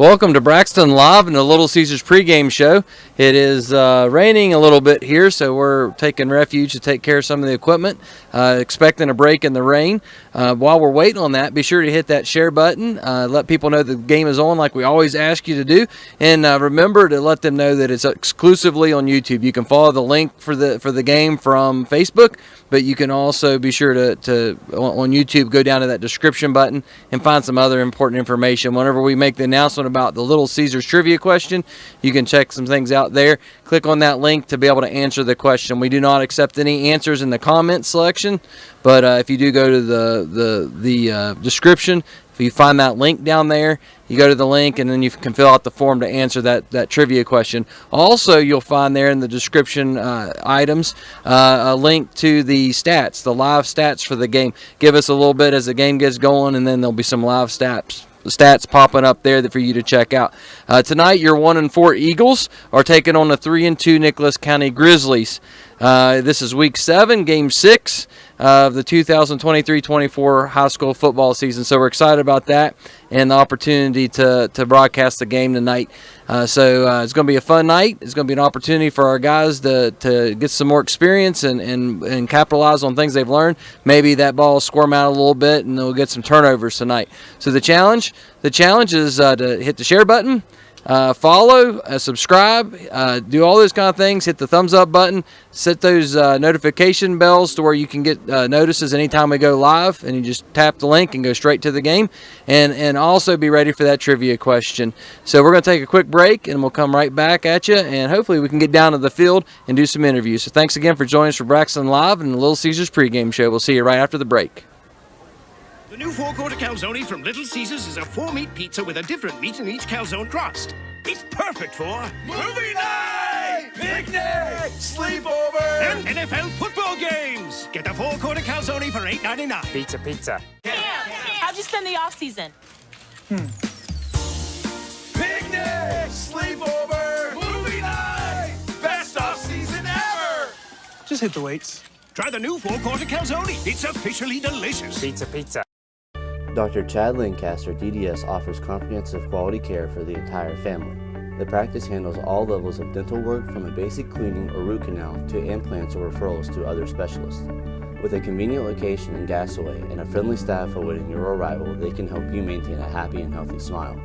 Welcome to Braxton Live and the Little Caesars pregame show. It is raining a little bit here, so we're taking refuge to take care of some of the equipment, expecting a break in the rain. While we're waiting on that, be sure to hit that share button. Let people know the game is on like we always ask you to do. And remember to let them know that it's exclusively on YouTube. You can follow the link for the game from Facebook, but you can also be sure to on YouTube, go down to that description button and find some other important information. Whenever we make the announcement about the Little Caesars trivia question, you can check some things out there. Click on that link to be able to answer the question. We do not accept any answers in the comment section, but if you do go to the description, if you find that link down there, you go to the link and then you can fill out the form to answer that trivia question. Also, you'll find there in the description items a link to the stats, the live stats for the game. Give us a little bit as the game gets going, and then there'll be some live stats popping up there for you to check out. Tonight, your 1-4 Eagles are taking on the 3-2 Nicholas County Grizzlies. This is Week 7, Game 6 of the 2023-24 high school football season. So we're excited about that and the opportunity to broadcast the game tonight. So it's going to be a fun night. It's going to be an opportunity for our guys to get some more experience and capitalize on things they've learned. Maybe that ball will squirm out a little bit and they'll get some turnovers tonight. So the challenge is to hit the share button, follow, subscribe, do all those kind of things. Hit the thumbs up button, set those notification bells to where you can get notices anytime we go live, and you just tap the link and go straight to the game, and also be ready for that trivia question. So we're going to take a quick break, and we'll come right back at you, and hopefully we can get down to the field and do some interviews. So thanks again for joining us for Braxton Live and the Little Caesars pregame show. We'll see you right after the break. The new 4-quarter calzone from Little Caesars is a 4-meat pizza with a different meat in each calzone crust. It's perfect for movie night, picnic, sleepover, and NFL football games. Get the 4-quarter calzone for $8.99. Pizza. How'd you spend the off season? Picnic, sleepover, movie night, best off season ever. Just hit the weights. Try the new 4-quarter calzone. It's officially delicious. Pizza. Dr. Chad Lancaster, DDS, offers comprehensive quality care for the entire family. The practice handles all levels of dental work, from a basic cleaning or root canal to implants or referrals to other specialists. With a convenient location in Gassaway and a friendly staff awaiting your arrival, they can help you maintain a happy and healthy smile.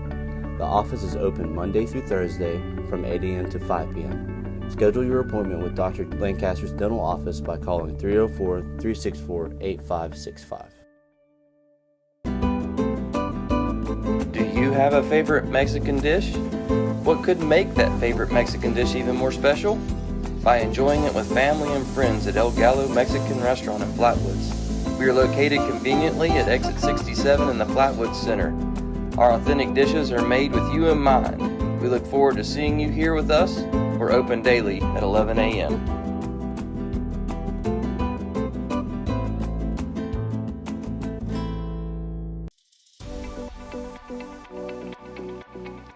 The office is open Monday through Thursday from 8 a.m. to 5 p.m. Schedule your appointment with Dr. Lancaster's dental office by calling 304-364-8565. Do you have a favorite Mexican dish? What could make that favorite Mexican dish even more special? By enjoying it with family and friends at El Gallo Mexican Restaurant in Flatwoods. We are located conveniently at exit 67 in the Flatwoods Center. Our authentic dishes are made with you in mind. We look forward to seeing you here with us. We're open daily at 11 a.m.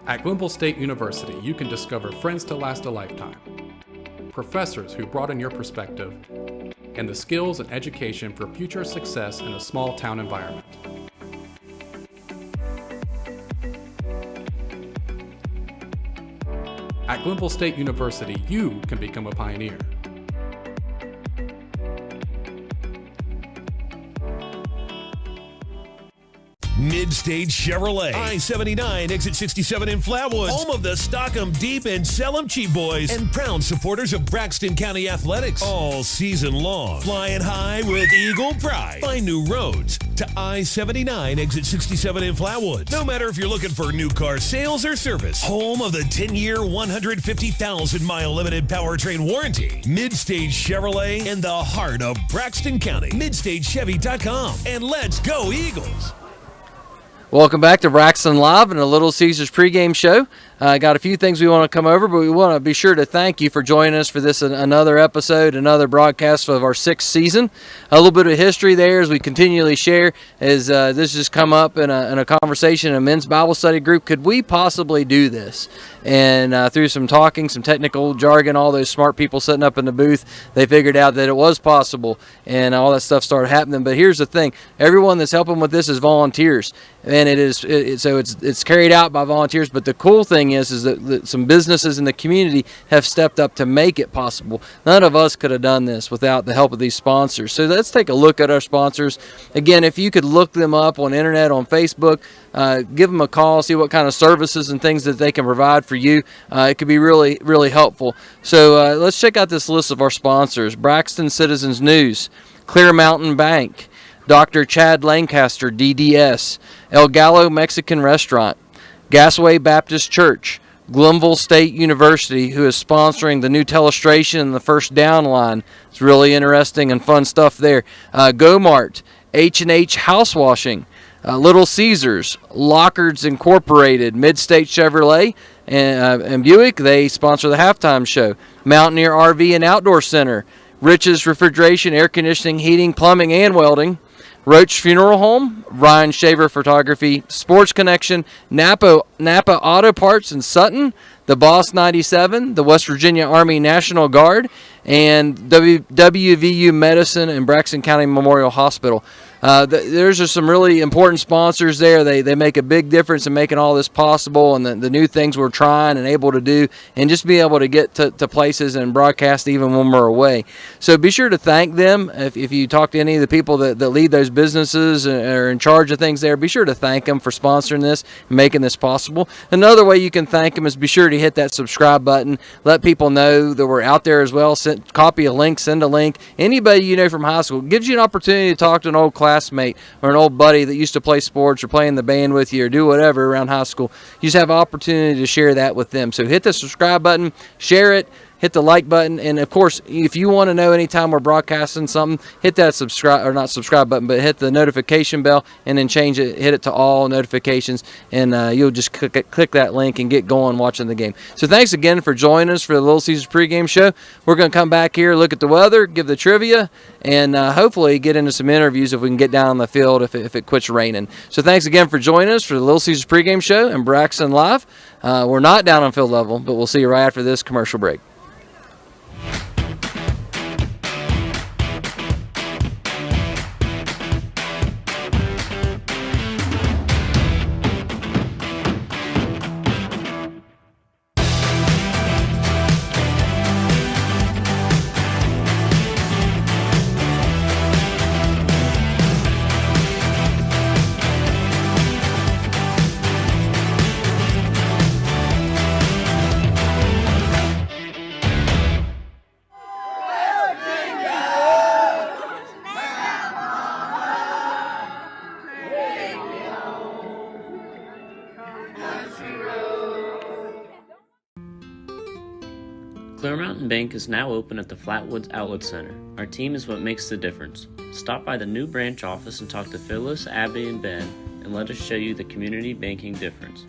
At Glenville State University, you can discover friends to last a lifetime, professors who broaden your perspective, and the skills and education for future success in a small town environment. At Glenville State University, you can become a pioneer. Mid-State Chevrolet, I-79, exit 67 in Flatwoods, home of the stock 'em deep and sell 'em cheap boys, and proud supporters of Braxton County Athletics all season long. Flying high with Eagle pride. Find new roads to I-79, exit 67 in Flatwoods. No matter if you're looking for new car sales or service, home of the 10-year, 150,000-mile limited powertrain warranty. Mid-State Chevrolet in the heart of Braxton County. MidStateChevy.com. And let's go Eagles. Welcome back to Braxton Live and the Little Caesars pregame show. Got a few things we want to come over, but we want to be sure to thank you for joining us for this another episode, another broadcast of our 6th season. A little bit of history there as we continually share as this has come up in a conversation in a men's Bible study group. Could we possibly do this? And through some talking, some technical jargon, all those smart people sitting up in the booth, they figured out that it was possible, and all that stuff started happening. But here's the thing: everyone that's helping with this is volunteers, and it's carried out by volunteers. But the cool thing is that some businesses in the community have stepped up to make it possible. None of us could have done this without the help of these sponsors. So let's take a look at our sponsors. Again, if you could look them up on the internet, on Facebook, give them a call, see what kind of services and things that they can provide for you. It could be really, really helpful. So let's check out this list of our sponsors: Braxton Citizens News, Clear Mountain Bank, Dr. Chad Lancaster, DDS, El Gallo Mexican Restaurant, Gassaway Baptist Church, Glenville State University, who is sponsoring the new telestration and the first down line. It's really interesting and fun stuff there. Mart, H&H Housewashing, Little Caesars, Lockards Incorporated, Mid-State Chevrolet, and Buick. They sponsor the halftime show. Mountaineer RV and Outdoor Center, Rich's Refrigeration, Air Conditioning, Heating, Plumbing, and Welding, Roach Funeral Home, Ryan Shaver Photography, Sports Connection, NAPA Auto Parts in Sutton, the Boss 97, the West Virginia Army National Guard, and WVU Medicine and Braxton County Memorial Hospital. There's just some really important sponsors there. They make a big difference in making all this possible, and the new things we're trying and able to do, and just be able to get to places and broadcast even when we're away. So be sure to thank them. If you talk to any of the people that lead those businesses and are in charge of things there, be sure to thank them for sponsoring this and making this possible. Another way you can thank them is be sure to hit that subscribe button. Let people know that we're out there as well. Copy a link, send a link. Anybody you know from high school, gives you an opportunity to talk to an old classmate or an old buddy that used to play sports or play in the band with you or do whatever around high school. You just have an opportunity to share that with them. So hit the subscribe button, share it, hit the like button, and of course, if you want to know anytime we're broadcasting something, hit that subscribe button, but hit the notification bell and then hit it to all notifications, and you'll just click that link and get going watching the game. So thanks again for joining us for the Little Caesars pregame show. We're going to come back here, look at the weather, give the trivia, and hopefully get into some interviews if we can get down on the field if it quits raining. So thanks again for joining us for the Little Caesars pregame show and Braxton Live. We're not down on field level, but we'll see you right after this commercial break. Clear Mountain Bank is now open at the Flatwoods Outlet Center. Our team is what makes the difference. Stop by the new branch office and talk to Phyllis, Abby, and Ben, and let us show you the community banking difference.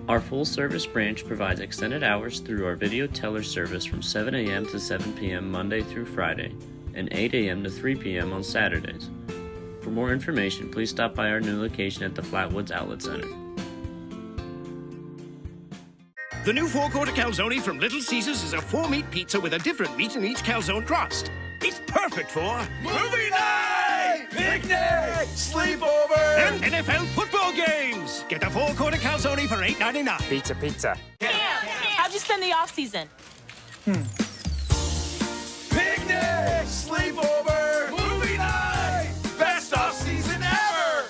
Our full-service branch provides extended hours through our video teller service from 7 a.m. to 7 p.m. Monday through Friday, and 8 a.m. to 3 p.m. on Saturdays. For more information, please stop by our new location at the Flatwoods Outlet Center. The new four-quarter calzone from Little Caesars is a 4-meat pizza with a different meat in each calzone crust. It's perfect for Movie night! Picnic! Sleepover! and NFL football games. Get a 4-quarter calzone for $8.99. Pizza. How'd you spend the off-season? Picnic! Sleepover! Movie night! Best off-season ever!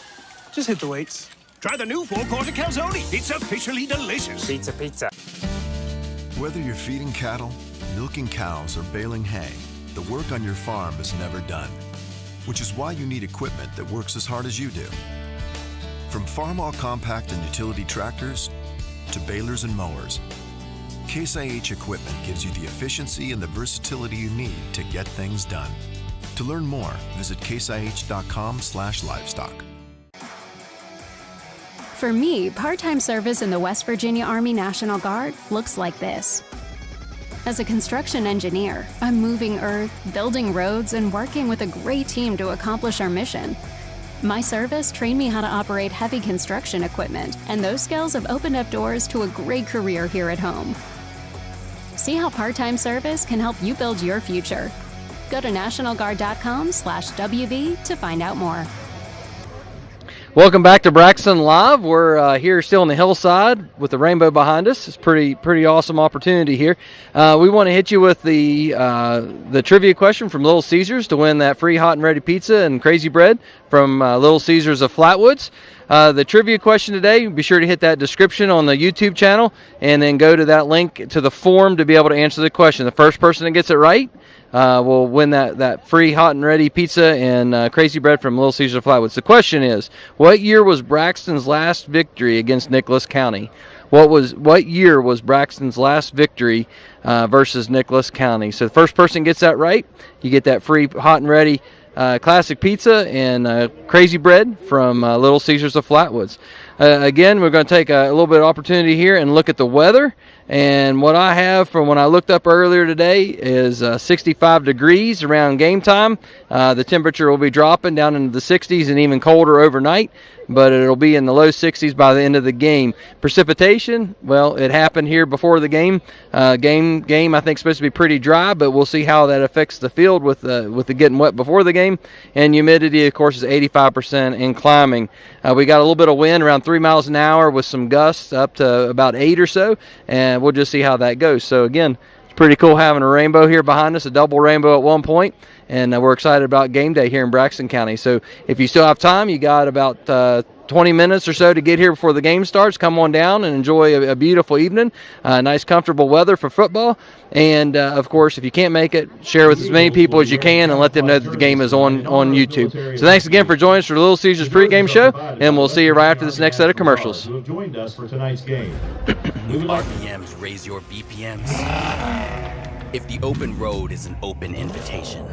Just hit the weights. Try the new 4-quarter calzone. It's officially delicious. Pizza. Whether you're feeding cattle, milking cows, or baling hay, the work on your farm is never done, which is why you need equipment that works as hard as you do. From farm-all compact and utility tractors to balers and mowers, Case IH equipment gives you the efficiency and the versatility you need to get things done. To learn more, visit caseih.com/livestock. For me, part-time service in the West Virginia Army National Guard looks like this. As a construction engineer, I'm moving earth, building roads, and working with a great team to accomplish our mission. My service trained me how to operate heavy construction equipment, and those skills have opened up doors to a great career here at home. See how part-time service can help you build your future. Go to nationalguard.com/WV to find out more. Welcome back to Braxton Live. We're here still on the hillside with the rainbow behind us. It's pretty awesome opportunity here. We want to hit you with the trivia question from Little Caesars to win that free hot and ready pizza and crazy bread from Little Caesars of Flatwoods. The trivia question today, be sure to hit that description on the YouTube channel and then go to that link to the form to be able to answer the question. The first person that gets it right will win that free hot and ready pizza and crazy bread from Little Caesars of Flatwoods. The question is, what year was Braxton's last victory against Nicholas County? What year was Braxton's last victory versus Nicholas County? So the first person gets that right, you get that free hot and ready classic pizza and crazy bread from Little Caesars of Flatwoods. Again, we're going to take a little bit of opportunity here and look at the weather. And what I have from when I looked up earlier today is 65 degrees around game time. The temperature will be dropping down into the 60s and even colder overnight, but it'll be in the low 60s by the end of the game. Precipitation, well, it happened here before the game. Game I think is supposed to be pretty dry, but we'll see how that affects the field with the getting wet before the game. And humidity, of course, is 85% and climbing. We got a little bit of wind around 3 miles an hour with some gusts up to about 8 or so, and we'll just see how that goes. So again, it's pretty cool having a rainbow here behind us, a double rainbow at one point, and we're excited about game day here in Braxton County. So if you still have time, you got about 20 minutes or so to get here before the game starts. Come on down and enjoy a beautiful evening. Nice, comfortable weather for football. And, of course, if you can't make it, share with as many people as you can and let them know that the game is on YouTube. So thanks again for joining us for the Little Caesars pregame show, and we'll see you right after this next set of commercials. Who have joined us for tonight's game. If RPMs raise your BPMs, if the open road is an open invitation,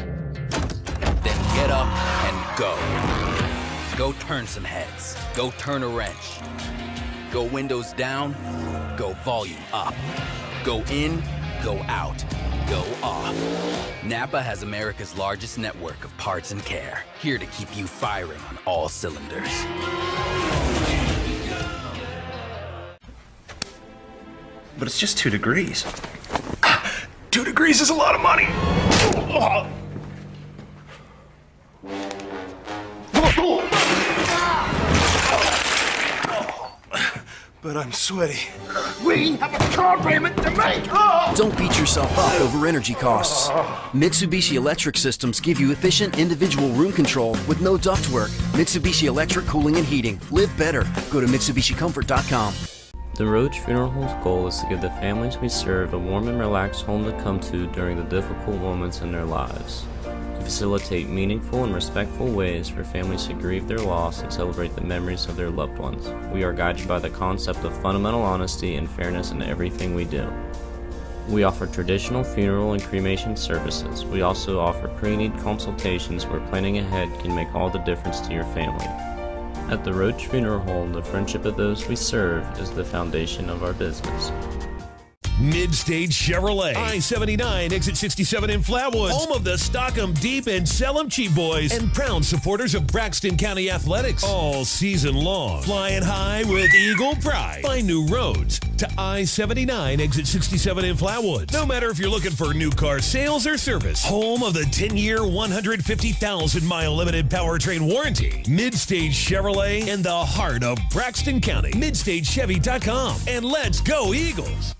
then get up and go. Go turn some heads. Go turn a wrench. Go windows down. Go volume up. Go in. Go out. Go off. NAPA has America's largest network of parts and care, here to keep you firing on all cylinders. But it's just 2 degrees. 2 degrees is a lot of money. But I'm sweaty. We have a car payment to make. Don't beat yourself up over energy costs. Mitsubishi Electric Systems give you efficient individual room control with no ductwork. Mitsubishi Electric Cooling and Heating. Live better. Go to MitsubishiComfort.com. The Roach Funeral Home's goal is to give the families we serve a warm and relaxed home to come to during the difficult moments in their lives. To facilitate meaningful and respectful ways for families to grieve their loss and celebrate the memories of their loved ones. We are guided by the concept of fundamental honesty and fairness in everything we do. We offer traditional funeral and cremation services. We also offer pre-need consultations where planning ahead can make all the difference to your family. At the Roach Funeral Home, the friendship of those we serve is the foundation of our business. Mid-State Chevrolet, I-79, exit 67 in Flatwoods, home of the stock 'em deep and sell 'em cheap boys, and proud supporters of Braxton County Athletics all season long. Flying high with Eagle Pride. Find new roads to I-79, exit 67 in Flatwoods. No matter if you're looking for new car sales or service, home of the 10-year, 150,000-mile limited powertrain warranty. Mid-State Chevrolet in the heart of Braxton County. MidStateChevy.com. And let's go Eagles!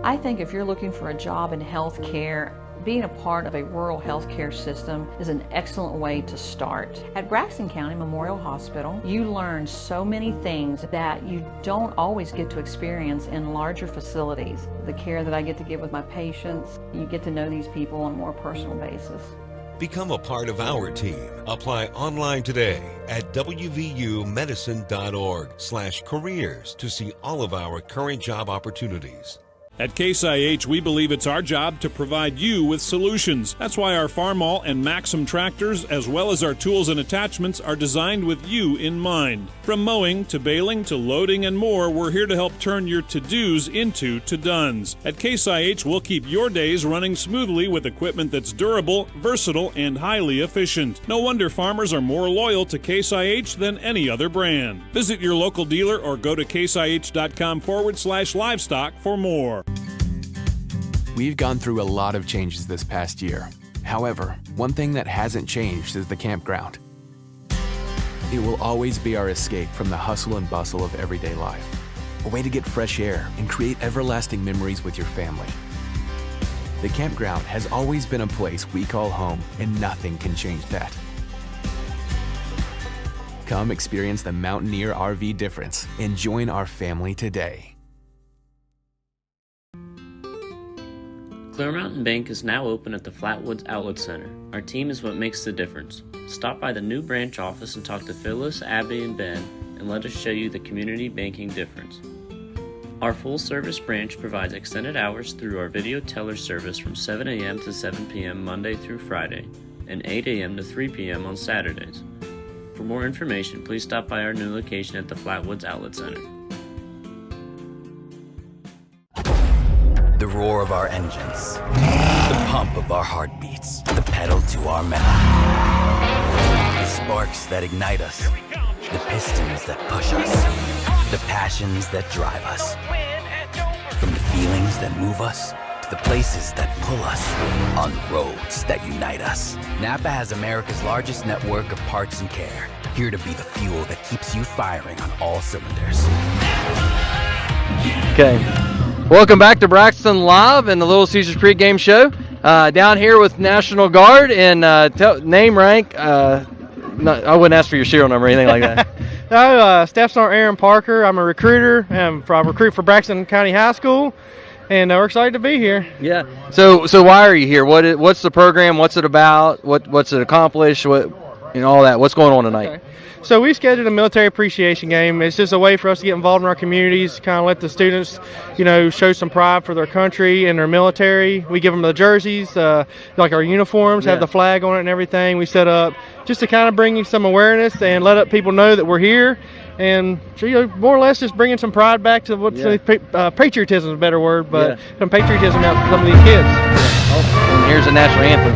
I think if you're looking for a job in healthcare, being a part of a rural healthcare system is an excellent way to start. At Braxton County Memorial Hospital, you learn so many things that you don't always get to experience in larger facilities. The care that I get to give with my patients, you get to know these people on a more personal basis. Become a part of our team. Apply online today at wvumedicine.org/careers to see all of our current job opportunities. At Case IH, we believe it's our job to provide you with solutions. That's why our Farmall and Maxim tractors, as well as our tools and attachments, are designed with you in mind. From mowing to baling to loading and more, we're here to help turn your to-dos into to-dones. At Case IH, we'll keep your days running smoothly with equipment that's durable, versatile, and highly efficient. No wonder farmers are more loyal to Case IH than any other brand. Visit your local dealer or go to caseih.com/livestock for more. We've gone through a lot of changes this past year. However, one thing that hasn't changed is the campground. It will always be our escape from the hustle and bustle of everyday life. A way to get fresh air and create everlasting memories with your family. The campground has always been a place we call home, and nothing can change that. Come experience the Mountaineer RV difference and join our family today. Clear Mountain Bank is now open at the Flatwoods Outlet Center. Our team is what makes the difference. Stop by the new branch office and talk to Phyllis, Abby, and Ben, and let us show you the community banking difference. Our full-service branch provides extended hours through our video teller service from 7 a.m. to 7 p.m. Monday through Friday, and 8 a.m. to 3 p.m. on Saturdays. For more information, please stop by our new location at the Flatwoods Outlet Center. The roar of our engines, the pump of our heartbeats, the pedal to our metal. The sparks that ignite us, the pistons that push us, the passions that drive us. From the feelings that move us to the places that pull us, on the roads that unite us. NAPA has America's largest network of parts and care, here to be the fuel that keeps you firing on all cylinders. Okay. Welcome back to Braxton Live and the Little Caesars pregame show. Down here with National Guard and name, rank. I wouldn't ask for your serial number or anything like that. Staff Sergeant Aaron Parker. I'm a recruiter. I recruit for Braxton County High School, and we're excited to be here. Yeah. So why are you here? What's the program? What's it about? What's it accomplish? All that. What's going on tonight? Okay. So we scheduled a military appreciation game. It's just a way for us to get involved in our communities, kind of let the students, show some pride for their country and their military. We give them the jerseys, like our uniforms, have the flag on it and everything. We set up just to kind of bring you some awareness and let people know that we're here. And more or less just bringing some pride back to patriotism is a better word, but some patriotism out for some of these kids. And here's the national anthem.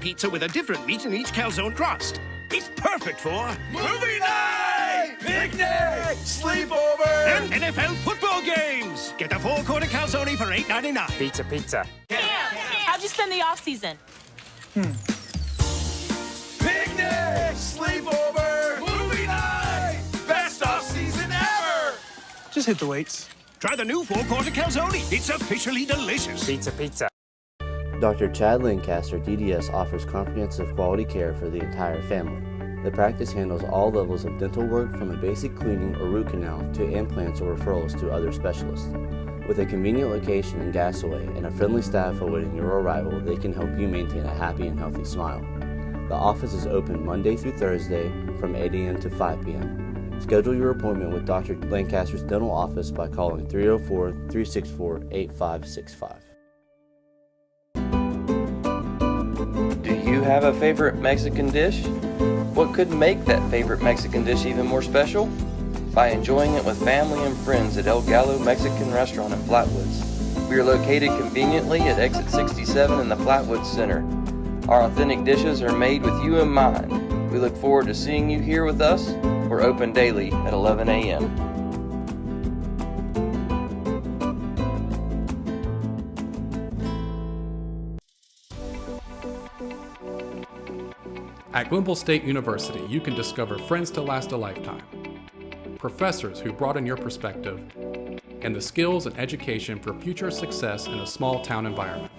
Pizza with a different meat in each calzone crust. It's perfect for movie night, picnic, sleepover, and NFL football games. Get a 4-quarter calzone for $8.99. Pizza. How'd you spend the off season? Picnic, sleepover, movie night, best off season ever. Just hit the weights. Try the new 4-quarter calzone. It's officially delicious. Pizza. Dr. Chad Lancaster, DDS, offers comprehensive quality care for the entire family. The practice handles all levels of dental work, from a basic cleaning or root canal to implants or referrals to other specialists. With a convenient location in Gassaway and a friendly staff awaiting your arrival, they can help you maintain a happy and healthy smile. The office is open Monday through Thursday from 8 a.m. to 5 p.m. Schedule your appointment with Dr. Lancaster's dental office by calling 304-364-8565. Do you have a favorite Mexican dish? What could make that favorite Mexican dish even more special? By enjoying it with family and friends at El Gallo Mexican Restaurant in Flatwoods. We are located conveniently at exit 67 in the Flatwoods Center. Our authentic dishes are made with you in mind. We look forward to seeing you here with us. We're open daily at 11 a.m. At Glenville State University, you can discover friends to last a lifetime, professors who broaden your perspective, and the skills and education for future success in a small town environment.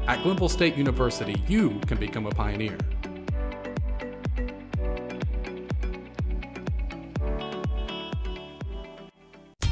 At Glenville State University, you can become a pioneer.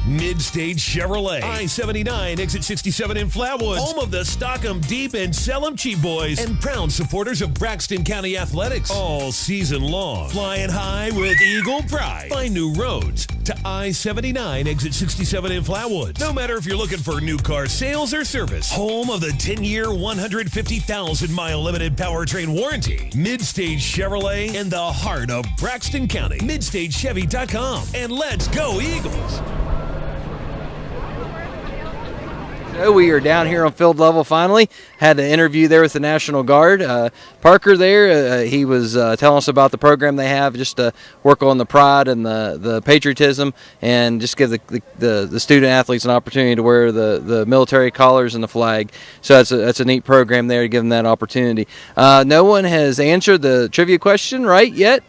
Mid-State Chevrolet, I-79, exit 67 in Flatwoods, home of the stock 'em deep and sell 'em cheap boys, and proud supporters of Braxton County Athletics all season long. Flying high with Eagle pride. Find new roads to I-79, exit 67 in Flatwoods. No matter if you're looking for new car sales or service, home of the 10-year, 150,000-mile limited powertrain warranty. Mid-State Chevrolet in the heart of Braxton County. MidStateChevy.com. And let's go Eagles! We are down here on field level finally. Had an interview there with the National Guard. Parker there, he was telling us about the program they have just to work on the pride and the patriotism and just give the student athletes an opportunity to wear the military collars and the flag. So that's a neat program there to give them that opportunity. No one has answered the trivia question right yet.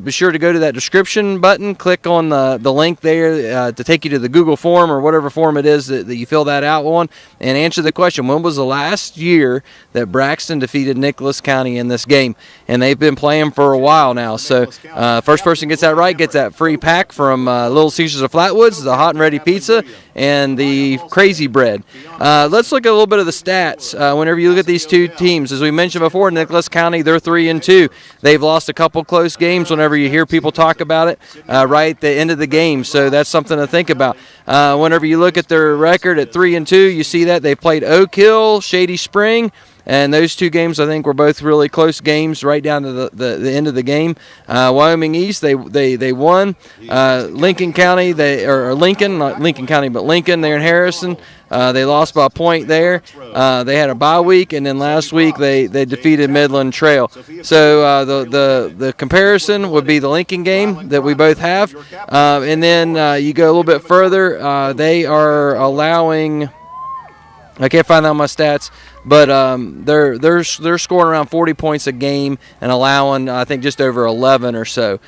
Be sure to go to that description button, click on the link there to take you to the Google form or whatever form it is that you fill that out on, and answer the question, when was the last year that Braxton defeated Nicholas County in this game? And they've been playing for a while now. So first person gets that right gets that free pack from Little Caesars of Flatwoods, the hot and ready pizza, and the crazy bread. Let's look at a little bit of the stats. Whenever you look at these two teams, as we mentioned before, Nicholas County, they're 3-2. They've lost a couple close games whenever you hear people talk about it right at the end of the game. So that's something to think about. Whenever you look at their record at 3-2, you see that they've played Oak Hill, Shady Spring, and those two games I think were both really close games right down to the end of the game. Wyoming East, they won. Lincoln County, Lincoln, not Lincoln County, but Lincoln, they're in Harrison. They lost by a point there. They had a bye week, and then last week they defeated Midland Trail. So the comparison would be the Lincoln game that we both have. And then you go a little bit further. They are allowing, I can't find out my stats, but they're scoring around 40 points a game and allowing, I think, just over 11 or so.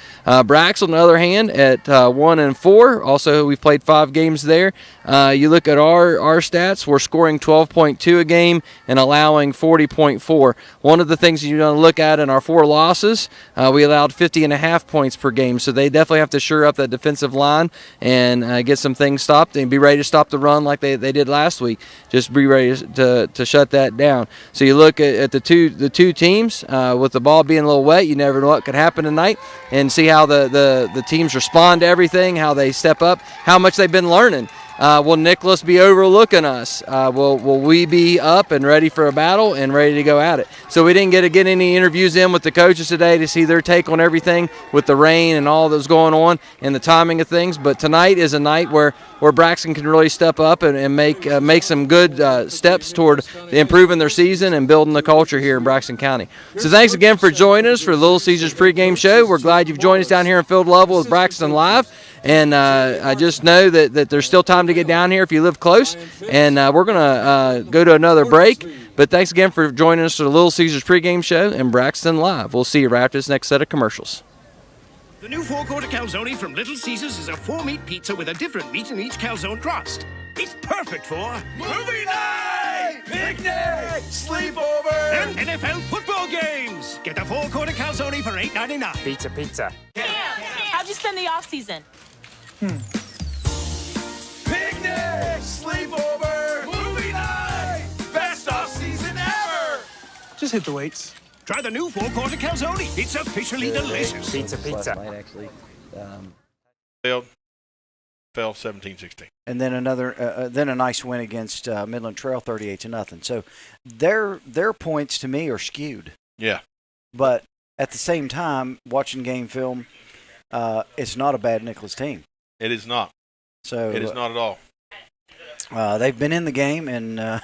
Braxton, on the other hand, at 1-4. Also, we've played 5 games there. You look at our stats, we're scoring 12.2 a game and allowing 40.4. One of the things you want to look at in our 4 losses, we allowed 50.5 points per game. So they definitely have to shore up that defensive line and get some things stopped and be ready to stop the run like they did last week. Just be ready to shut that down. So you look at the two teams with the ball being a little wet, you never know what could happen tonight, and see how the teams respond to everything, how they step up, how much they've been learning. Will Nicholas be overlooking us? Will we be up and ready for a battle and ready to go at it? So we didn't get to get any interviews in with the coaches today to see their take on everything with the rain and all that's going on and the timing of things. But tonight is a night where Braxton can really step up and make some good steps toward improving their season and building the culture here in Braxton County. So thanks again for joining us for the Little Caesars pregame show. We're glad you've joined us down here in field level with Braxton Live. And I just know that there's still time to get down here if you live close. And we're going to go to another break. But thanks again for joining us for the Little Caesars pregame show and Braxton Live. We'll see you right after this next set of commercials. The new 4-quarter calzone from Little Caesars is a 4-meat pizza with a different meat in each calzone crust. It's perfect for movie night, picnic, sleepover, and NFL football games. Get the 4-quarter calzone for $8.99. Pizza. How'd you spend the off season? picnic, sleepover, movie night, best off season ever. Just hit the weights. Try the new 4-quarter calzone. It's officially delicious. Pizza. Actually. fell 17-16. And then then a nice win against Midland Trail, 38-0. So their points to me are skewed. Yeah. But at the same time, watching game film, it's not a bad Nicholas team. It is not. So it is not at all. They've been in the game and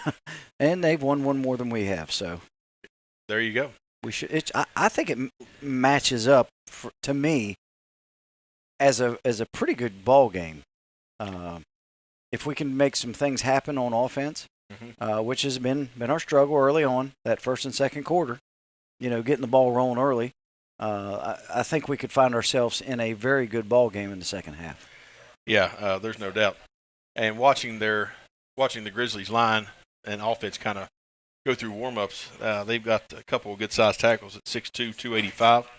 they've won one more than we have. So there you go. We should. I think it matches up to me as a pretty good ball game. If we can make some things happen on offense, which has been our struggle early on, that first and second quarter, getting the ball rolling early, I think we could find ourselves in a very good ball game in the second half. Yeah, there's no doubt. And watching the Grizzlies line and offense kind of go through warm-ups, they've got a couple of good-sized tackles at 6'2", 285.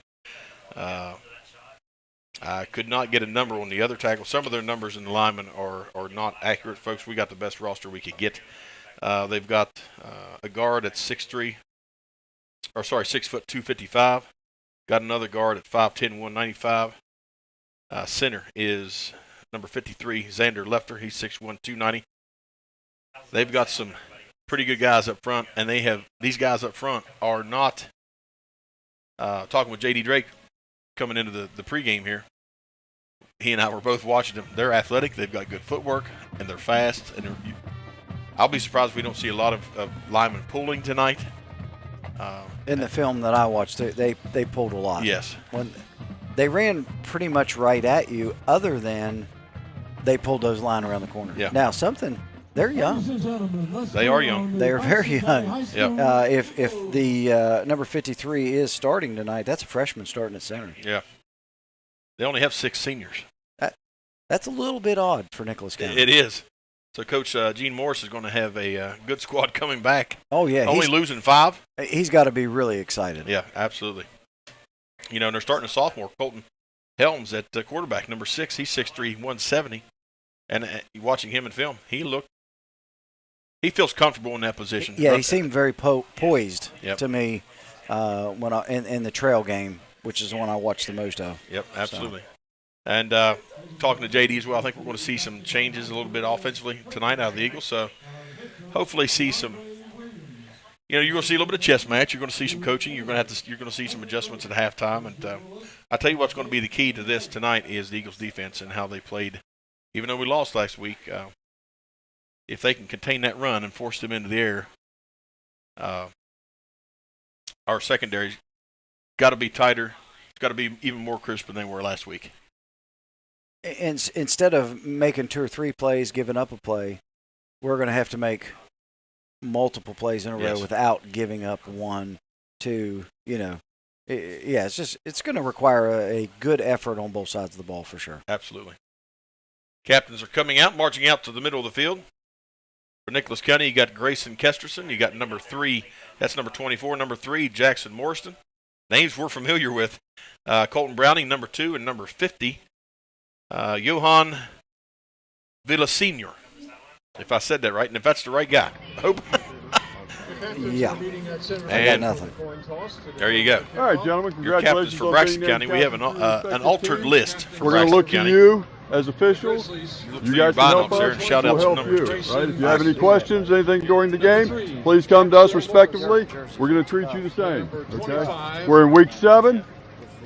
I could not get a number on the other tackle. Some of their numbers in the linemen are not accurate, folks. We got the best roster we could get. They've got a guard at 6 foot 255. Got another guard at 5'10", 195. Center is number 53, Xander Lefter. He's 6'1", 290. They've got some pretty good guys up front, and these guys up front are not talking with J.D. Drake coming into the pregame here. He and I were both watching them. They're athletic. They've got good footwork, and they're fast. And I'll be surprised if we don't see a lot of linemen pulling tonight. In the film that I watched, they pulled a lot. Yes. When they ran pretty much right at you, other than they pulled those line around the corner. Yeah. Now they're young. They are young. They are very young. Yeah. If the number 53 is starting tonight, that's a freshman starting at center. Yeah. They only have 6 seniors. That's a little bit odd for Nicholas County. It is. So Coach Gene Morris is going to have a good squad coming back. Oh, yeah. Only losing 5. He's got to be really excited. Yeah, absolutely. And they're starting a sophomore, Colton Helms, at quarterback, number 6. He's 6'3", 170. And watching him in film, he feels comfortable in that position. Yeah, he seemed very poised Yep. to me in the trail game, which is the one I watched the most of. Yep, absolutely. So. And talking to JD as well, I think we're going to see some changes a little bit offensively tonight out of the Eagles. So hopefully see some. You're going to see a little bit of chess match. You're going to see some coaching. You're going to see some adjustments at halftime. And I tell you what's going to be the key to this tonight is the Eagles' defense and how they played. Even though we lost last week, if they can contain that run and force them into the air, our secondary's got to be tighter. It's got to be even more crisp than they were last week. And instead of making 2 or 3 plays, giving up a play, we're going to have to make multiple plays in a row without giving up 1, 2. It's going to require a good effort on both sides of the ball for sure. Absolutely. Captains are coming out, marching out to the middle of the field. For Nicholas County, you got Grayson Kesterson. You got number 3. That's number 24. Number 3, Jackson Morrison. Names we're familiar with. Colton Browning, number 2, and number 50. Johan Villasenior, if I said that right, and if that's the right guy. I hope. Yeah. And got nothing. There you go. All right, gentlemen. Your captains Congratulations for on Braxton being County. We have an altered list for We're going Braxton to look County. to you as officials. You guys can help binocs there us. and shout We'll out some help numbers, you. Right? If you have any questions, anything during the game, please come to us respectively. We're going to treat you the same. Okay? We're in week 7,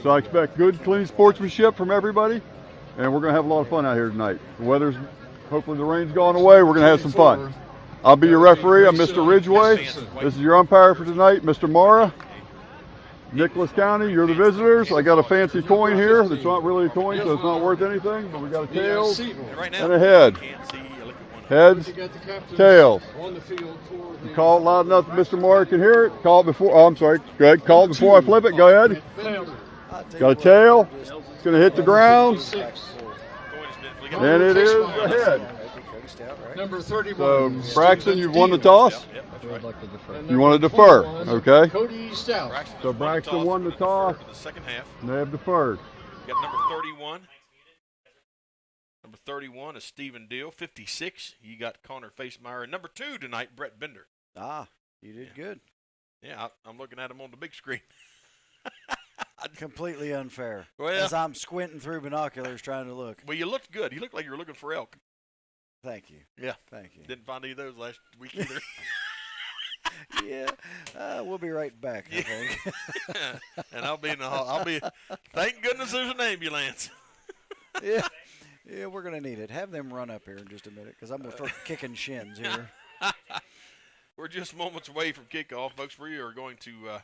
so I expect good, clean sportsmanship from everybody, and we're going to have a lot of fun out here tonight. The weather's, hopefully the rain's gone away. We're going to have some fun. I'll be your referee. I'm Mr. Ridgway. This is your umpire for tonight, Mr. Mara. Nicholas County, you're the visitors. I got a fancy coin here that's not really a coin, so it's not worth anything, but we got a tail and a head. Heads, tails. You call it loud enough that Mr. Mara can hear it. Call it before, oh, I'm sorry. Go ahead. Call it before I flip it. Go ahead. Got a tail. It's going to hit the ground. And it is a head. Number 31. So, Braxton, you've won the toss. You want to defer, okay? Cody Stout. So Braxton won the toss. For the second half. And they have deferred. You got number 31. Number 31 is Stephen Deal. 56, you got Connor Facemeyer. And number 2 tonight, Brett Bender. Ah, you did good. Yeah, I'm looking at him on the big screen. completely unfair. Well, as I'm squinting through binoculars trying to look. Well, you looked good. You looked like you were looking for elk. Thank you. Yeah. Thank you. Didn't find any of those last week either. Yeah. We'll be right back, I think. And I'll be in the thank goodness there's an ambulance. Yeah, we're going to need it. Have them run up here in just a minute because I'm going to start kicking shins here. We're just moments away from kickoff, folks. We are going to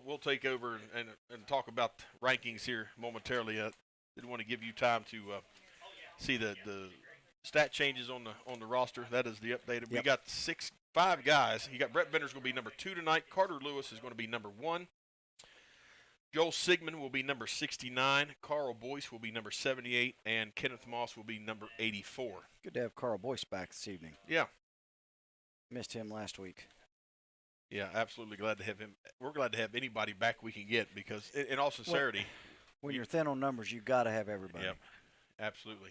we'll take over and talk about rankings here momentarily. I did want to give you time to see the stat changes on the roster. That is the updated. We got 5 guys. You got Brett Bender's going to be number 2 tonight. Carter Lewis is going to be number 1. Joel Sigmund will be number 69. Carl Boyce will be number 78. And Kenneth Moss will be number 84. Good to have Carl Boyce back this evening. Yeah. Missed him last week. Yeah, absolutely glad to have him. We're glad to have anybody back we can get because, in all sincerity. When you're thin on numbers, you got to have everybody. Yeah, absolutely.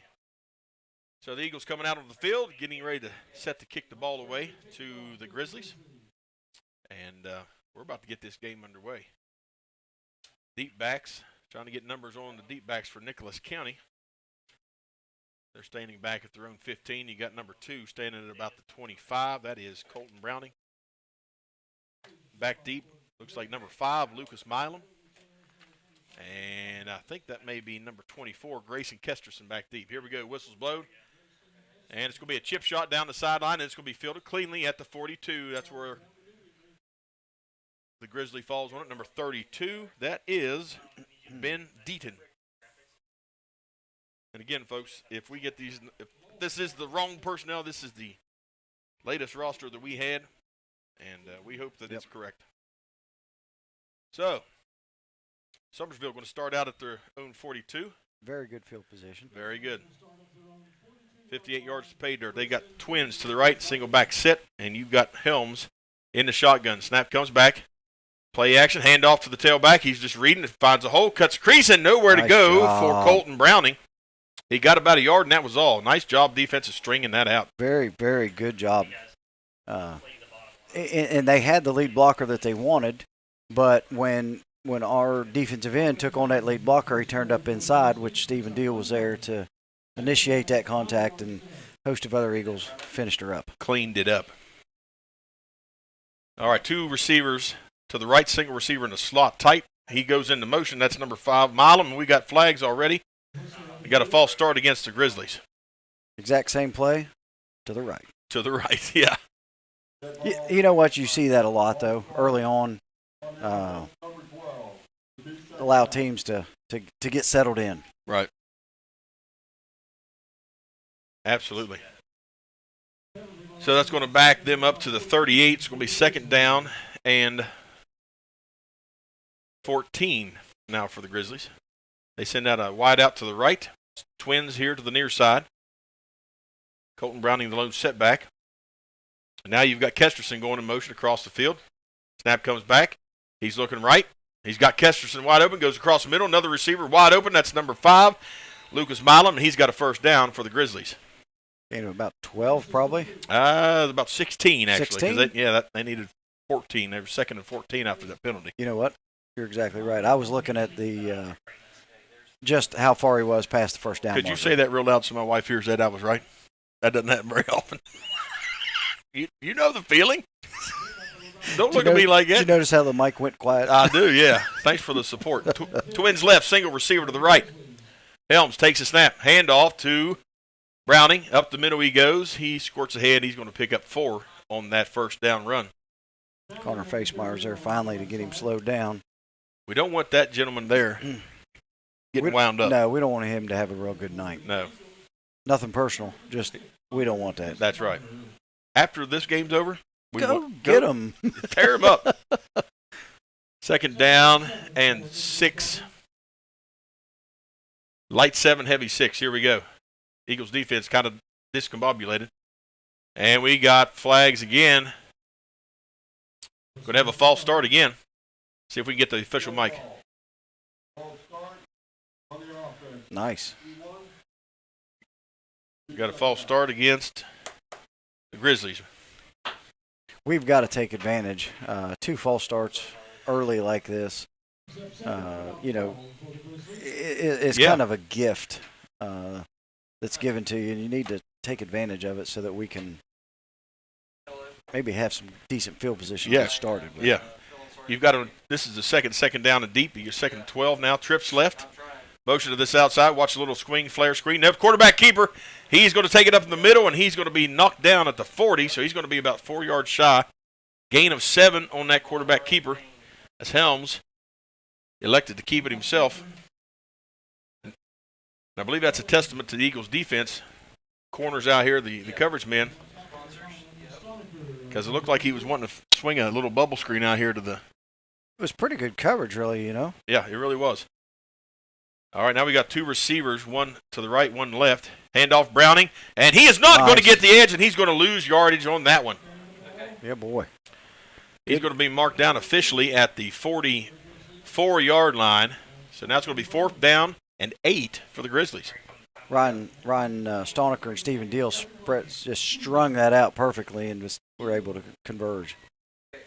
So the Eagles coming out on the field, getting ready to set to kick the ball away to the Grizzlies. And we're about to get this game underway. Deep backs, trying to get numbers on the deep backs for Nicholas County. They're standing back at their own 15. You got number 2 standing at about the 25. That is Colton Browning. Back deep, looks like number 5, Lucas Milam. And I think that may be number 24, Grayson Kesterson back deep. Here we go, whistles blowed. And it's going to be a chip shot down the sideline, and it's going to be fielded cleanly at the 42. That's where the Grizzly falls on it, number 32. That is Ben Deaton. And again, folks, if we get these, if this is the wrong personnel, this is the latest roster that we had, and we hope that it's correct. So, Summersville going to start out at their own 42. Very good field position. Very good. 58 yards to pay dirt. They got twins to the right, single back sit, and you've got Helms in the shotgun. Snap comes back. Play action, hand off to the tailback. He's just reading it, finds a hole, cuts a crease, and nowhere to go for Colton Browning. He got about a yard, and that was all. Nice job defensive stringing that out. Very, very good job. And they had the lead blocker that they wanted, but when our defensive end took on that lead blocker, he turned up inside, which Stephen Deal was there to initiate that contact, and a host of other Eagles finished her up. Cleaned it up. All right, 2 receivers to the right, single receiver in the slot tight. He goes into motion. That's number 5, Milam, and we got flags already. We got a false start against the Grizzlies. Exact same play to the right. To the right, yeah. You know what? You see that a lot, though, early on. Allow teams to get settled in. Right. Absolutely. So that's going to back them up to the 38. It's going to be second down and 14 now for the Grizzlies. They send out a wide out to the right. Twins here to the near side. Colton Browning, the lone setback. And now you've got Kesterson going in motion across the field. Snap comes back. He's looking right. He's got Kesterson wide open, goes across the middle. Another receiver wide open. That's number 5, Lucas Milam, and he's got a first down for the Grizzlies. Gain of about 12, probably. About 16, actually. 16? They needed 14. They were second and 14 after that penalty. You know what? You're exactly right. I was looking at the just how far he was past the first down. Could you say that real loud so my wife hears that I was right? That doesn't happen very often. You know the feeling. Don't look at me like that. Did you notice how the mic went quiet? I do, yeah. Thanks for the support. Twins left, single receiver to the right. Helms takes a snap. Handoff to Browning. Up the middle he goes. He squirts ahead. He's going to pick up 4 on that first down run. Connor Facemeyer's there finally to get him slowed down. We don't want that gentleman there getting wound up. No, we don't want him to have a real good night. No. Nothing personal. Just we don't want that. That's right. After this game's over, go get him. Tear him up. Second down and 6. Light 7, heavy 6. Here we go. Eagles defense kind of discombobulated. And we got flags again. Going to have a false start again. See if we can get the official mic. Nice. Got a false start against the Grizzlies. We've got to take advantage. 2 false starts early like this. it's kind of a gift that's given to you, and you need to take advantage of it so that we can maybe have some decent field position to get started with. Yeah. You've got to. This is the second down and deep. You're second and 12 now. Trips left. Motion to this outside. Watch a little swing, flare screen. Now, quarterback keeper. He's going to take it up in the middle, and he's going to be knocked down at the 40, so he's going to be about 4 yards shy. Gain of 7 on that quarterback keeper. As Helms elected to keep it himself. And I believe that's a testament to the Eagles' defense. Corners out here, the coverage men. Because it looked like he was wanting to swing a little bubble screen out here to the. It was pretty good coverage, really, Yeah, it really was. All right, now we got 2 receivers, one to the right, one left. Handoff Browning, and he is not going to get the edge, and he's going to lose yardage on that one. Yeah, boy. He's going to be marked down officially at the 44-yard line. So now it's going to be 4th down and 8 for the Grizzlies. Ryan Stoniker and Stephen Deal just strung that out perfectly and were able to converge.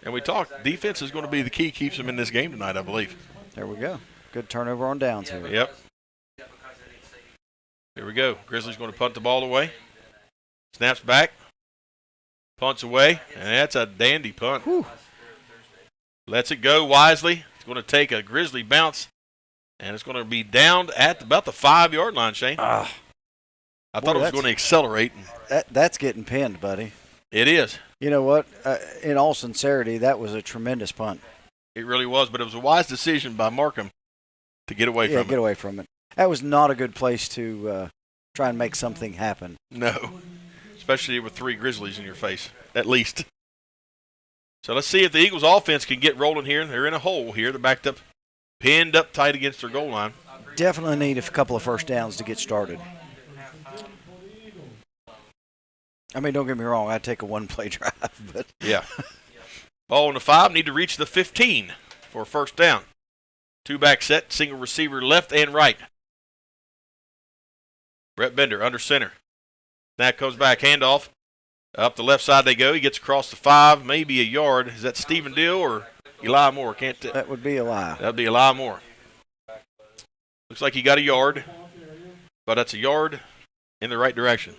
And we talked, defense is going to be the key, keeps them in this game tonight, I believe. There we go. Good turnover on downs here. Yep. Here we go. Grizzlies going to punt the ball away. Snaps back. Punts away. And that's a dandy punt. Whew. Lets it go wisely. It's going to take a Grizzly bounce. And it's going to be down at about the 5-yard line, Shane. I thought it was going to accelerate. That's getting pinned, buddy. It is. You know what? In all sincerity, that was a tremendous punt. It really was, but it was a wise decision by Markham to get away from it. Yeah, get away from it. That was not a good place to try and make something happen. No, especially with 3 Grizzlies in your face, at least. So let's see if the Eagles' offense can get rolling here. They're in a hole here. They're backed up, pinned up tight against their goal line. Definitely need a couple of first downs to get started. I mean, don't get me wrong. I'd take a one-play drive, but yeah. Ball on the 5, need to reach the 15 for a first down. 2-back set, single receiver left and right. Brett Bender under center. Snap comes back, handoff. Up the left side they go. He gets across the 5, maybe a yard. Is that Stephen Dill or Eli Moore? Can't tell. That would be Eli. That would be Eli Moore. Looks like he got a yard, but that's a yard in the right direction.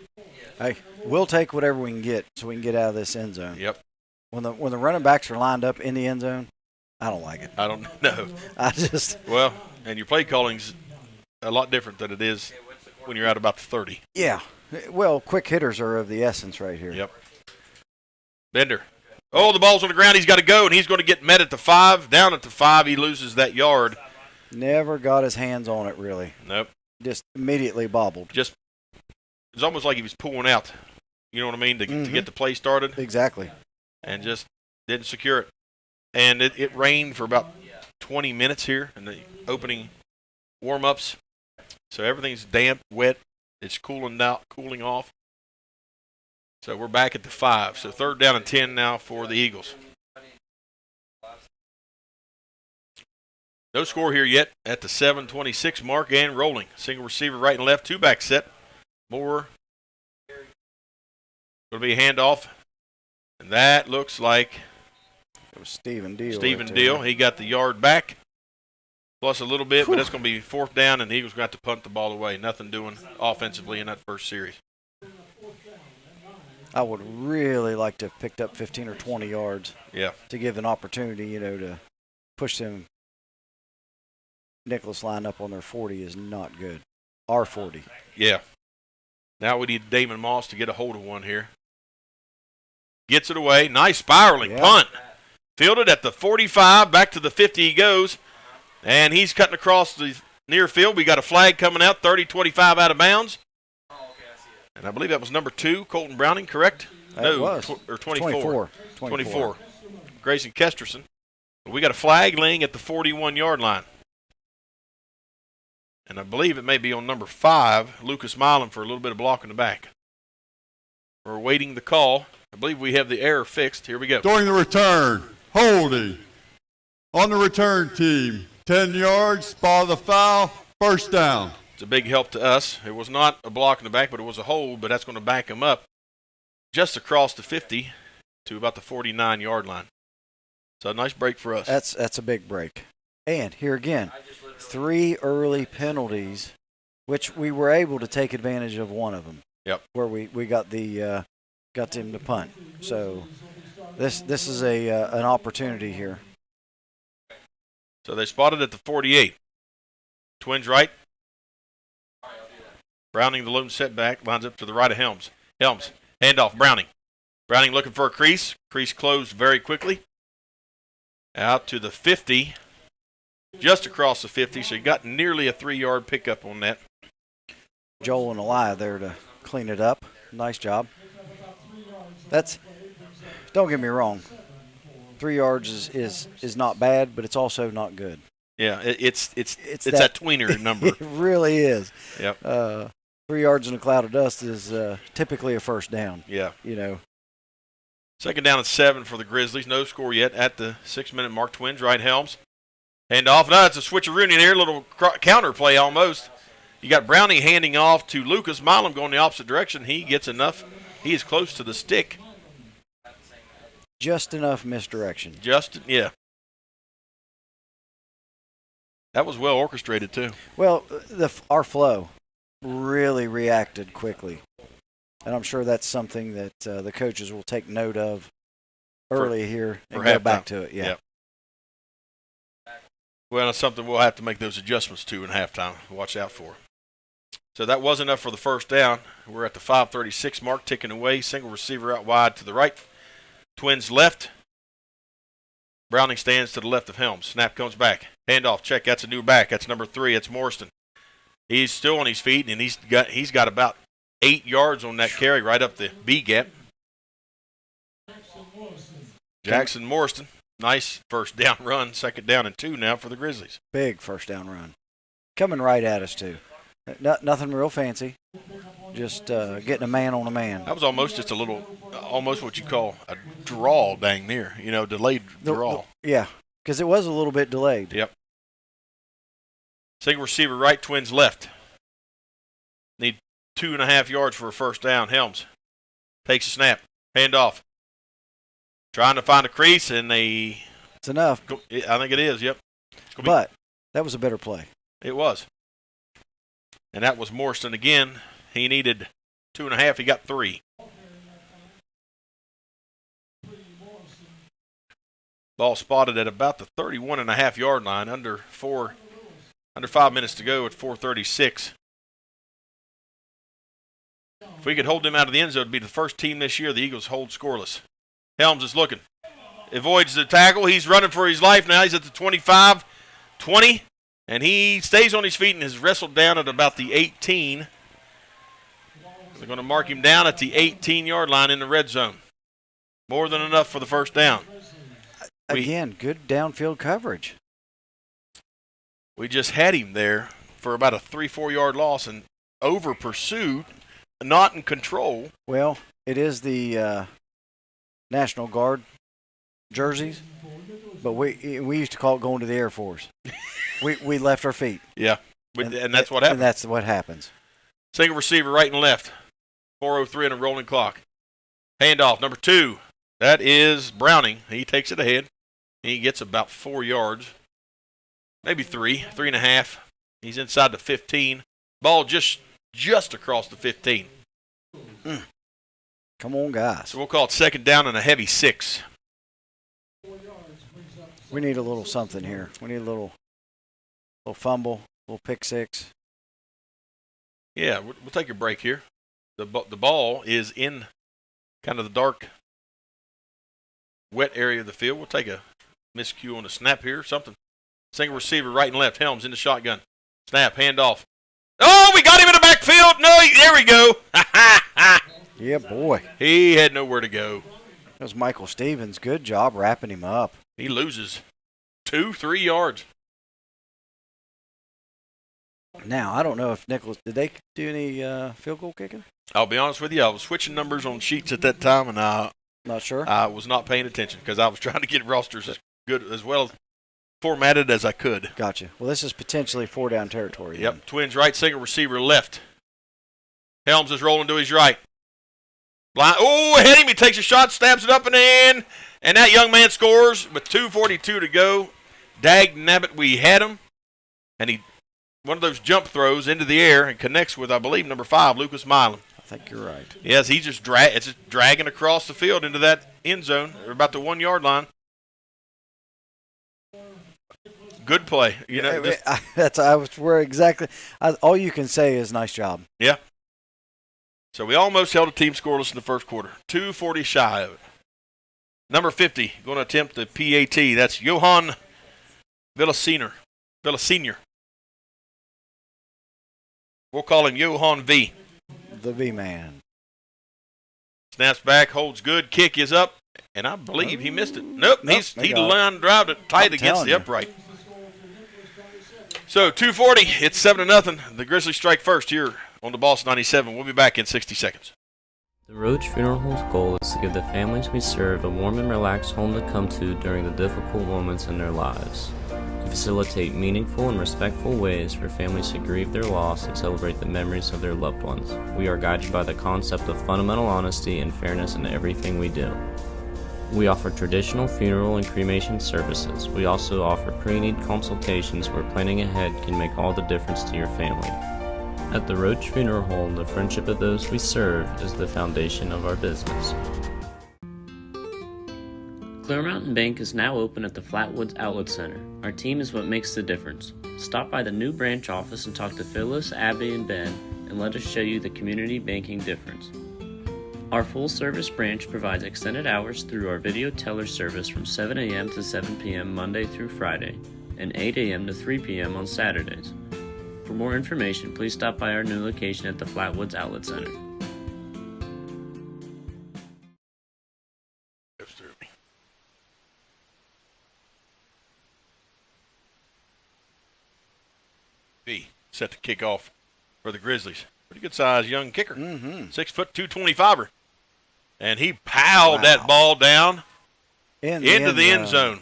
Hey, we'll take whatever we can get so we can get out of this end zone. Yep. When the running backs are lined up in the end zone, I don't like it. I don't know. Well, and your play calling's a lot different than it is when you're at about the 30. Yeah. Well, quick hitters are of the essence right here. Yep. Bender. Oh, the ball's on the ground. He's got to go, and he's going to get met at the 5. Down at the 5, he loses that yard. Never got his hands on it, really. Nope. Just immediately bobbled. It's almost like he was pulling out, you know what I mean, to get the play started. Exactly. And just didn't secure it. And it rained for about 20 minutes here in the opening warm-ups. So everything's damp, wet. It's cooling off. So we're back at the 5. So 3rd down and 10 now for the Eagles. No score here yet at the 7:26 mark and rolling. Single receiver right and left, 2-back set. Moore. Going to be a handoff. And that looks like it was Stephen Deal. Stephen Deal. He got the yard back. Plus a little bit, but that's going to be 4th down, and the Eagles got to punt the ball away. Nothing doing offensively in that first series. I would really like to have picked up 15 or 20 yards. Yeah. To give an opportunity, to push them. Nicholas line up on their 40 is not good. Our 40. Yeah. Now we need Damon Moss to get a hold of one here. Gets it away. Nice spiraling punt. Fielded at the 45. Back to the 50 he goes. And he's cutting across the near field. We got a flag coming out. 30-25 out of bounds. And I believe that was number 2, Colton Browning, correct? That was. Or 24. 24. Grayson Kesterson. We got a flag laying at the 41-yard line. And I believe it may be on number 5, Lucas Milam, for a little bit of block in the back. We're awaiting the call. I believe we have the error fixed. Here we go. During the return, holding on the return team. 10 yards, ball the foul, first down. It's a big help to us. It was not a block in the back, but it was a hold, but that's going to back him up just across the 50 to about the 49-yard line. So a nice break for us. That's a big break. And here again, 3 early penalties, which we were able to take advantage of one of them. Yep. Where we got them to punt. So this is an opportunity here. So they spotted at the 48. Twins right. Browning, the lone setback, lines up to the right of Helms. Helms, handoff, Browning. Browning looking for a crease. Crease closed very quickly. Out to the 50. Just across the 50, so you got nearly a 3-yard pickup on that. Joel and Elia there to clean it up. Nice job. Don't get me wrong. 3 yards is not bad, but it's also not good. Yeah, it's that tweener number. It really is. Yep. 3 yards in a cloud of dust is typically a first down. Yeah. You know. Second down and 7 for the Grizzlies. No score yet at the 6-minute mark. Twins right, Helms. Hand off. No, it's a switcheroo in here. Little counter play almost. You got Browning handing off to Lucas. Milam going the opposite direction. He gets enough. He is close to the stick. Just enough misdirection. Yeah. That was well orchestrated too. Well, our flow really reacted quickly. And I'm sure that's something that the coaches will take note of early here and go back to it. Yeah. Yep. Well, it's something we'll have to make those adjustments to in halftime. Watch out for. So that was enough for the first down. We're at the 5:36 mark, ticking away. Single receiver out wide to the right. Twins left. Browning stands to the left of Helms. Snap comes back. Handoff, check. That's a new back. That's number 3. It's Morriston. He's still on his feet, and he's got about 8 yards on that carry right up the B gap. Jackson Morriston. Nice first down run. 2nd down and 2 now for the Grizzlies. Big first down run. Coming right at us, too. Nothing real fancy. Just getting a man on a man. That was almost just a little, almost what you call a draw dang near. Delayed draw. Yeah, because it was a little bit delayed. Yep. Single receiver right, Twins left. Need 2.5 yards for a first down. Helms takes a snap. Hand off. Trying to find a crease, and it's enough. I think it is, yep. But that was a better play. It was. And that was Morrison again. He needed 2.5. He got 3. Ball spotted at about the 31.5-yard line, under 5 minutes to go at 4:36. If we could hold them out of the end zone, it would be the first team this year the Eagles hold scoreless. Helms is looking. Avoids the tackle. He's running for his life now. He's at the 25, 20, and he stays on his feet and is wrestled down at about the 18. They're going to mark him down at the 18-yard line in the red zone. More than enough for the first down. Again, good downfield coverage. We just had him there for about a 3-4 yard loss and over pursued, not in control. Well, it is the National Guard jerseys, but we used to call it going to the Air Force. we left our feet. Yeah, and that's what happens. And that's what happens. Single receiver right and left. 4:03 on a rolling clock. Handoff, number 2. That is Browning. He takes it ahead. He gets about 4 yards. Maybe 3.5. He's inside the 15. Ball just across the 15. Come on, guys. So we'll call it 2nd down and a heavy 6. We need a little something here. We need a little fumble, a little pick 6. Yeah, we'll take a break here. The ball is in kind of the dark, wet area of the field. We'll take a miscue on the snap here, something. Single receiver right and left. Helms in the shotgun. Snap, handoff. Oh, we got him in the backfield. No, there we go. Yeah, boy. He had nowhere to go. That was Michael Stevens. Good job wrapping him up. He loses 2-3 yards. Now, I don't know if Nicholas, did they do any field goal kicking? I'll be honest with you. I was switching numbers on sheets at that time, and not sure. I was not paying attention because I was trying to get rosters as well formatted as I could. Gotcha. Well, this is potentially 4-down territory. Yep. Then. Twins right, single receiver left. Helms is rolling to his right. Blind. Oh, hit him. He takes a shot, stabs it up and in, and that young man scores with 2:42 to go. Dag nabbit, we had him. And he, one of those jump throws into the air and connects with, I believe, number 5, Lucas Milam. I think you're right. Yes, he just it's just dragging across the field into that end zone, or about the 1 yard line. Good play. You know, all you can say is nice job. Yeah. So we almost held a team scoreless in the first quarter. 2:40 shy of it. Number 50 going to attempt the PAT. That's Johan Villasenior. We'll call him Johan V. The V-man. Snaps back, holds good, kick is up, and I believe he missed it. Nope, he line drived it tight against the upright. So 2:40, it's 7-0. The Grizzlies strike first here on the Boss 97. We'll be back in 60 seconds. The Roach Funeral Home's goal is to give the families we serve a warm and relaxed home to come to during the difficult moments in their lives. To facilitate meaningful and respectful ways for families to grieve their loss and celebrate the memories of their loved ones, we are guided by the concept of fundamental honesty and fairness in everything we do. We offer traditional funeral and cremation services. We also offer pre-need consultations where planning ahead can make all the difference to your family. At the Roach Funeral Home, the friendship of those we serve is the foundation of our business. Clear Mountain Bank is now open at the Flatwoods Outlet Center. Our team is what makes the difference. Stop by the new branch office and talk to Phyllis, Abby, and Ben, and let us show you the community banking difference. Our full-service branch provides extended hours through our video teller service from 7 a.m. to 7 p.m. Monday through Friday, and 8 a.m. to 3 p.m. on Saturdays. For more information, please stop by our new location at the Flatwoods Outlet Center. B set to kick off for the Grizzlies. Pretty good size young kicker. 6 foot 225er. And he piled that ball down into the end zone.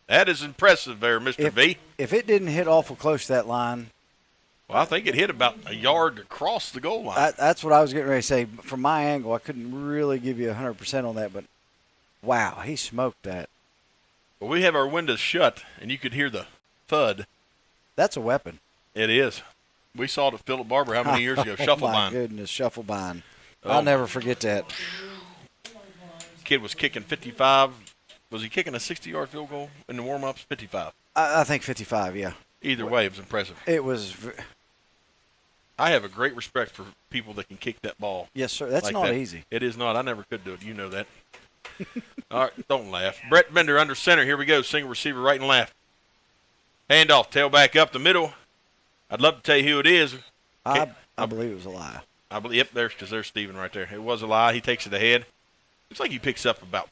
That is impressive there, Mr. V. If it didn't hit awful close to that line. Well, I think it hit about a yard across the goal line. That's what I was getting ready to say. From my angle, I couldn't really give you 100% on that, but wow, he smoked that. Well, we have our windows shut, and you could hear the thud. That's a weapon. It is. We saw it at Philip Barber how many years ago? Shufflebine. My goodness, Shufflebine. I'll never forget that. Kid was kicking 55. Was he kicking a 60-yard field goal in the warm-ups? 55. I think 55, yeah. Either way, it was impressive. It was. I have a great respect for people that can kick that ball. Yes, sir. That's like not that. easy. It is not. I never could do it. You know that. All right, don't laugh. Brett Bender under center. Here we go. Single receiver right and left. Handoff, tailback up the middle. I'd love to tell you who it is. I believe it was a lie. I believe. Yep, there's Steven right there. It was a lie. He takes it ahead. Looks like he picks up about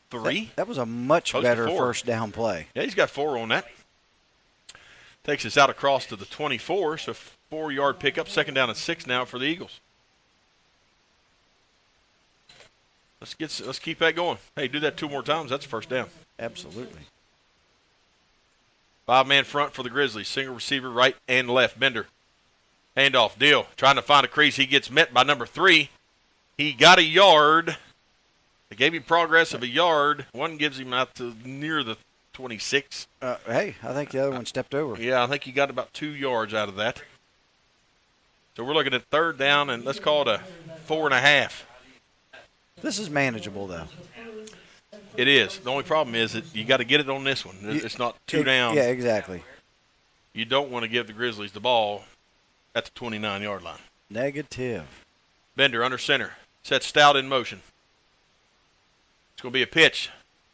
3. That was a much better first down play. Yeah, he's got 4 on that. Takes us out across to the 24, so 4-yard pickup. Second down and 6 now for the Eagles. Let's keep that going. Hey, do that 2 more times. That's a first down. Absolutely. 5-man front for the Grizzlies. Single receiver right and left. Bender. Handoff. Deal. Trying to find a crease. He gets met by number 3. He got a yard. They gave him progress of a yard. One gives him out to near the 26. Hey, I think the other one stepped over. Yeah, I think he got about 2 yards out of that. So we're looking at third down, and let's call it a 4.5. This is manageable, though. It is. The only problem is that you got to get it on this one. It's not 2 down. Yeah, exactly. You don't want to give the Grizzlies the ball at the 29-yard line. Negative. Bender under center. Sets Stout in motion. It's going to be a pitch.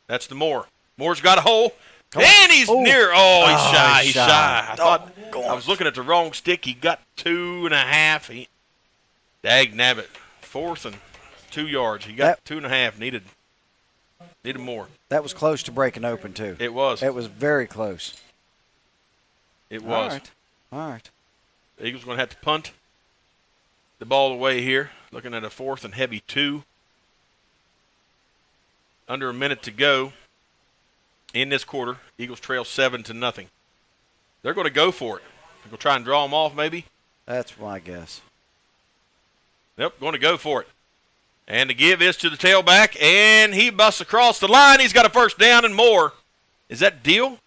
That's the Moore. Moore's got a hole. And he's near. Oh, he's shy. He's shy. I thought I was looking at the wrong stick. He got 2.5. Dag nabbit. 4th and 2 yards. He got 2.5. Needed more. That was close to breaking open, too. It was. It was very close. It was. All right. The Eagles going to have to punt the ball away here. Looking at a 4th and heavy 2. Under a minute to go in this quarter. Eagles trail 7-0. They're going to go for it. They're going to try and draw them off maybe. That's my guess. Yep, going to go for it. And the give is to the tailback, and he busts across the line. He's got a first down and more. Is that Deal?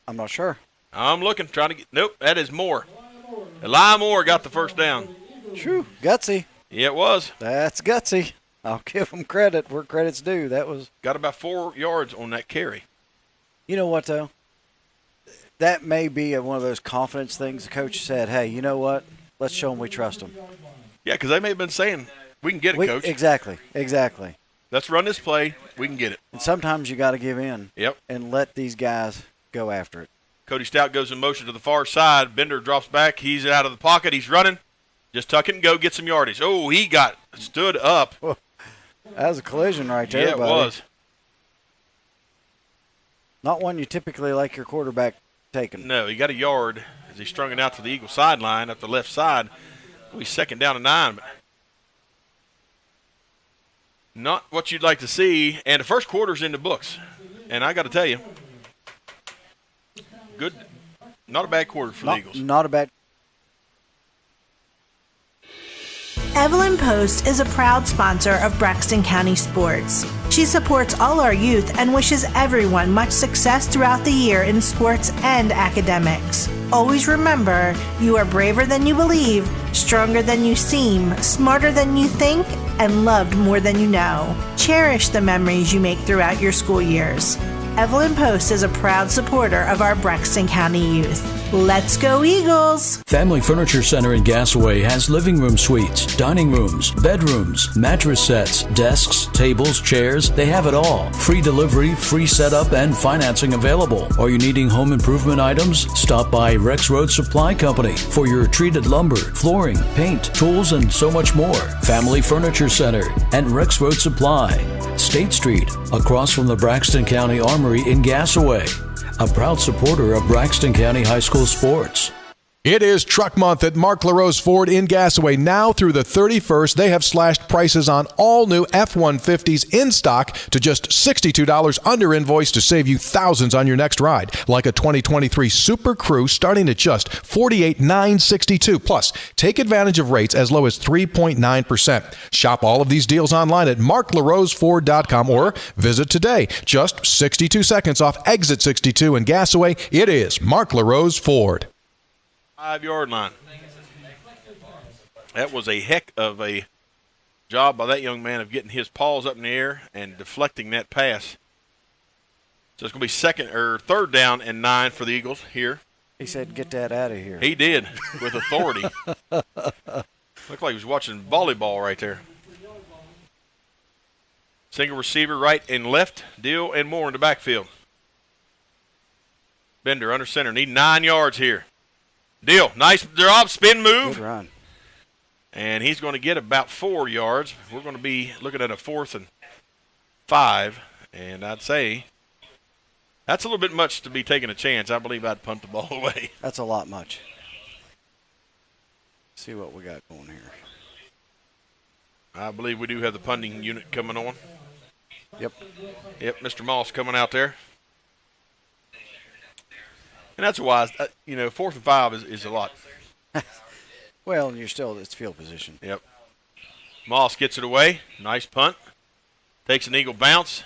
I'm not sure. I'm looking, trying to get. Nope, that is Moore. Eli Moore got the first down. True. Gutsy. Yeah, it was. That's gutsy. I'll give him credit where credit's due. That was. Got about 4 yards on that carry. You know what, though? That may be one of those confidence things. The coach said, hey, you know what? Let's show them we trust them. Yeah, because they may have been saying, we can get it, Coach. Exactly. Let's run this play. We can get it. And sometimes you got to give in. Yep. And let these guys go after it. Cody Stout goes in motion to the far side. Bender drops back. He's out of the pocket. He's running. Just tuck it and go, get some yardage. Oh, he got stood up. Whoa. That was a collision right there, Yeah, it was. Not one you typically like your quarterback taking. No, he got a yard as he strung it out to the Eagle sideline up the left side. We second down and 9. But not what you'd like to see. And the first quarter's in the books. And I got to tell you, good, not a bad quarter for the Eagles. Not a bad. Evelyn Post is a proud sponsor of Braxton County Sports. She supports all our youth and wishes everyone much success throughout the year in sports and academics. Always remember, you are braver than you believe, stronger than you seem, smarter than you think, and loved more than you know. Cherish the memories you make throughout your school years. Evelyn Post is a proud supporter of our Braxton County youth. Let's go Eagles! Family Furniture Center in Gassaway has living room suites, dining rooms, bedrooms, mattress sets, desks, tables, chairs. They have it all. Free delivery, free setup, and financing available. Are you needing home improvement items? Stop by Rex Road Supply Company for your treated lumber, flooring, paint, tools, and so much more. Family Furniture Center and Rex Road Supply. State Street, across from the Braxton County Armory in Gassaway. A proud supporter of Braxton County High School sports. It is Truck Month at Mark LaRose Ford in Gassaway. Now through the 31st, they have slashed prices on all new F-150s in stock to just $62 under invoice to save you thousands on your next ride. Like a 2023 Super Crew starting at just $48,962. Plus, take advantage of rates as low as 3.9%. Shop all of these deals online at marklaroseford.com or visit today. Just 62 seconds off exit 62 in Gassaway. It is Mark LaRose Ford. 5-yard line. That was a heck of a job by that young man of getting his paws up in the air and deflecting that pass. So it's going to be third down and 9 for the Eagles here. He said, get that out of here. He did, with authority. Looked like he was watching volleyball right there. Single receiver right and left. Deal and Moore in the backfield. Bender under center. Need 9 yards here. Deal. Nice drop, spin move. Good run. And he's going to get about 4 yards. We're going to be looking at a 4th and 5. And I'd say that's a little bit much to be taking a chance. I believe I'd punt the ball away. That's a lot much. See what we got going here. I believe we do have the punting unit coming on. Yep, Mr. Moss coming out there. And that's wise. 4th and 5 is a lot. Well, it's field position. Yep. Moss gets it away. Nice punt. Takes an Eagle bounce.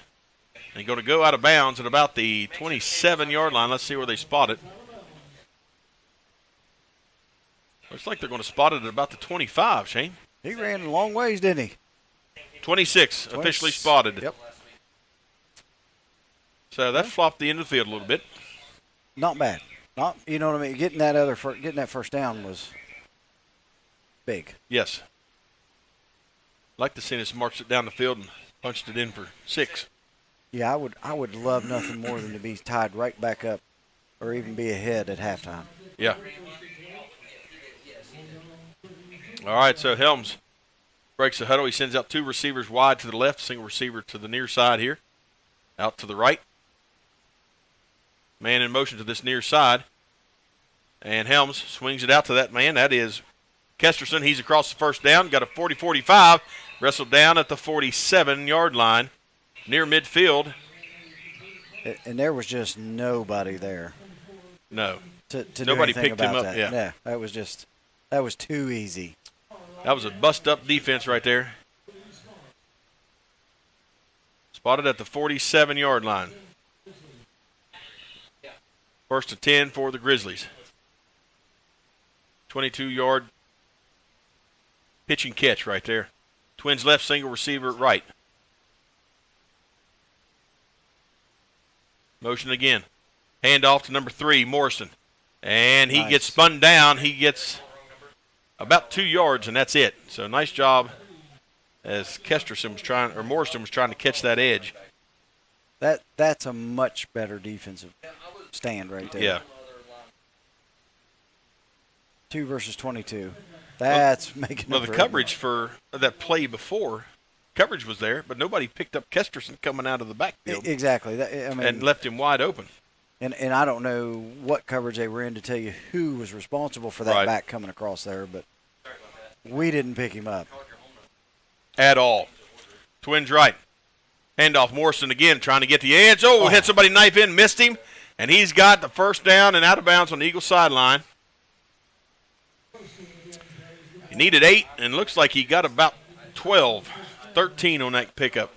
And going to go out of bounds at about the 27-yard line. Let's see where they spot it. Looks like they're going to spot it at about the 25, Shane. He ran a long ways, didn't he? 26, officially spotted. Yep. So that flopped the end of the field a little bit. Not bad. You know what I mean? Getting that first down was big. Yes. Like to see us march it down the field and punched it in for 6. Yeah, I would love nothing more than to be tied right back up or even be ahead at halftime. Yeah. All right, so Helms breaks the huddle. He sends out 2 receivers wide to the left, single receiver to the near side here, out to the right. Man in motion to this near side. And Helms swings it out to that man. That is Kesterson. He's across the first down. Got a 40-45. Wrestled down at the 47-yard line near midfield. And there was just nobody there. No. To nobody do picked him up. that. Yeah. That was too easy. That was a bust-up defense right there. Spotted at the 47-yard line. First and 10 for the Grizzlies. 22-yard pitching catch right there. Twins left, single receiver at right. Motion again. Hand off to number 3, Morrison. And he gets spun down. He gets about 2 yards, and that's it. So nice job as Morrison was trying to catch that edge. That's a much better defensive stand right there. Yeah. 2 versus 22. That's making the coverage for that play before, coverage was there, but nobody picked up Kesterson coming out of the backfield. Exactly. And left him wide open. And I don't know what coverage they were in to tell you who was responsible for that back coming across there, but we didn't pick him up. At all. Twins right. Handoff Morrison again trying to get the edge. Had somebody knife in, missed him, and he's got the first down and out of bounds on the Eagle sideline. He needed 8, and looks like he got about 12, 13 on that pickup.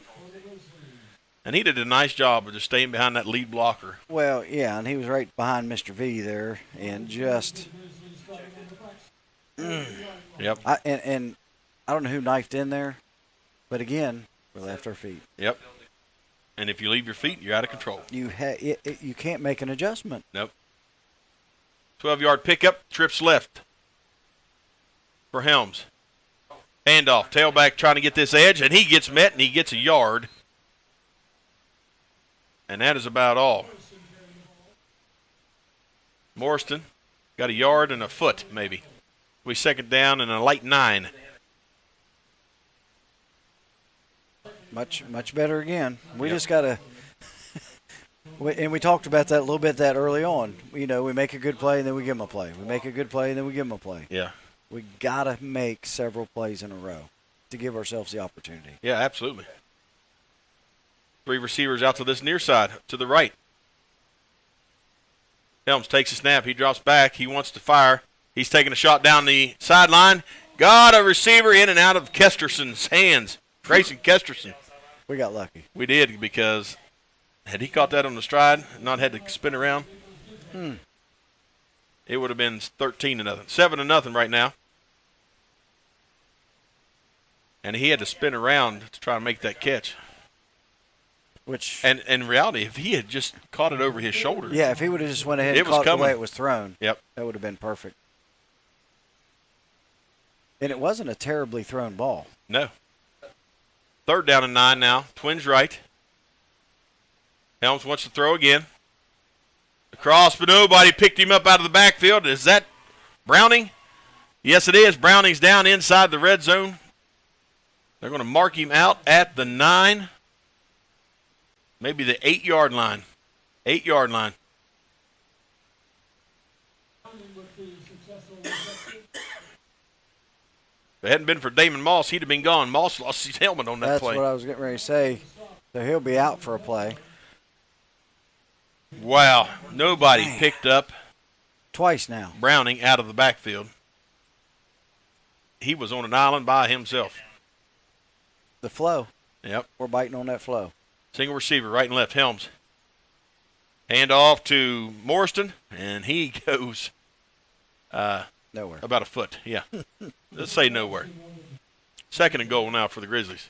And he did a nice job of just staying behind that lead blocker. Well, yeah, and he was right behind Mr. V there, and just Yep. And I don't know who knifed in there, but again, we left our feet. Yep. And if you leave your feet, you're out of control. You can't make an adjustment. Nope. 12-yard pickup, trips left for Helms. Handoff, tailback trying to get this edge, and he gets met, and he gets a yard. And that is about all. Morrison got a yard and a foot, maybe. We second down and a light 9. Much better again. We just got to and we talked about that a little bit that early on. You know, we make a good play and then we give them a play. We make a good play and then we give them a play. Yeah. We got to make several plays in a row to give ourselves the opportunity. Yeah, absolutely. 3 receivers out to this near side, to the right. Helms takes a snap. He drops back. He wants to fire. He's taking a shot down the sideline. Got a receiver in and out of Kesterson's hands. Grayson Kesterson. We got lucky. We did, because had he caught that on the stride and not had to spin around, it would have been 13-0. 7-0 right now. And he had to spin around to try to make that catch. And in reality, if he had just caught it over his shoulder. Yeah, if he would have just went ahead and caught it the way it was thrown, that would have been perfect. And it wasn't a terribly thrown ball. No. 3rd down and 9 now. Twins right. Helms wants to throw again. Across, but nobody picked him up out of the backfield. Is that Browning? Yes, it is. Browning's down inside the red zone. They're going to mark him out at the 9. Maybe the 8-yard line. 8-yard line. If it hadn't been for Damon Moss, he'd have been gone. Moss lost his helmet on that play. That's what I was getting ready to say. So he'll be out for a play. Wow. Nobody picked up. Twice now. Browning out of the backfield. He was on an island by himself. The flow. Yep. We're biting on that flow. Single receiver, right and left, Helms. Hand off to Morrison, and he goes nowhere. About a foot, yeah. Let's say nowhere. 2nd and goal now for the Grizzlies.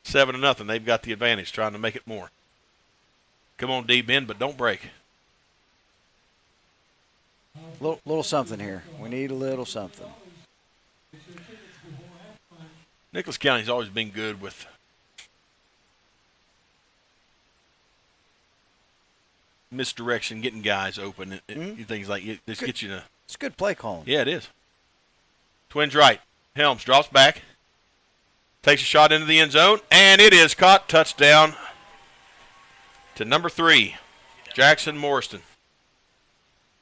7-0. They've got the advantage, trying to make it more. Come on, D, bend, but don't break. Little something here. We need a little something. Nicholas County's always been good with misdirection, getting guys open, and things like it. This gets you to. It's good play calling. Yeah, it is. Twins right. Helms drops back, takes a shot into the end zone, and it is caught. Touchdown to number 3, Jackson Morrison.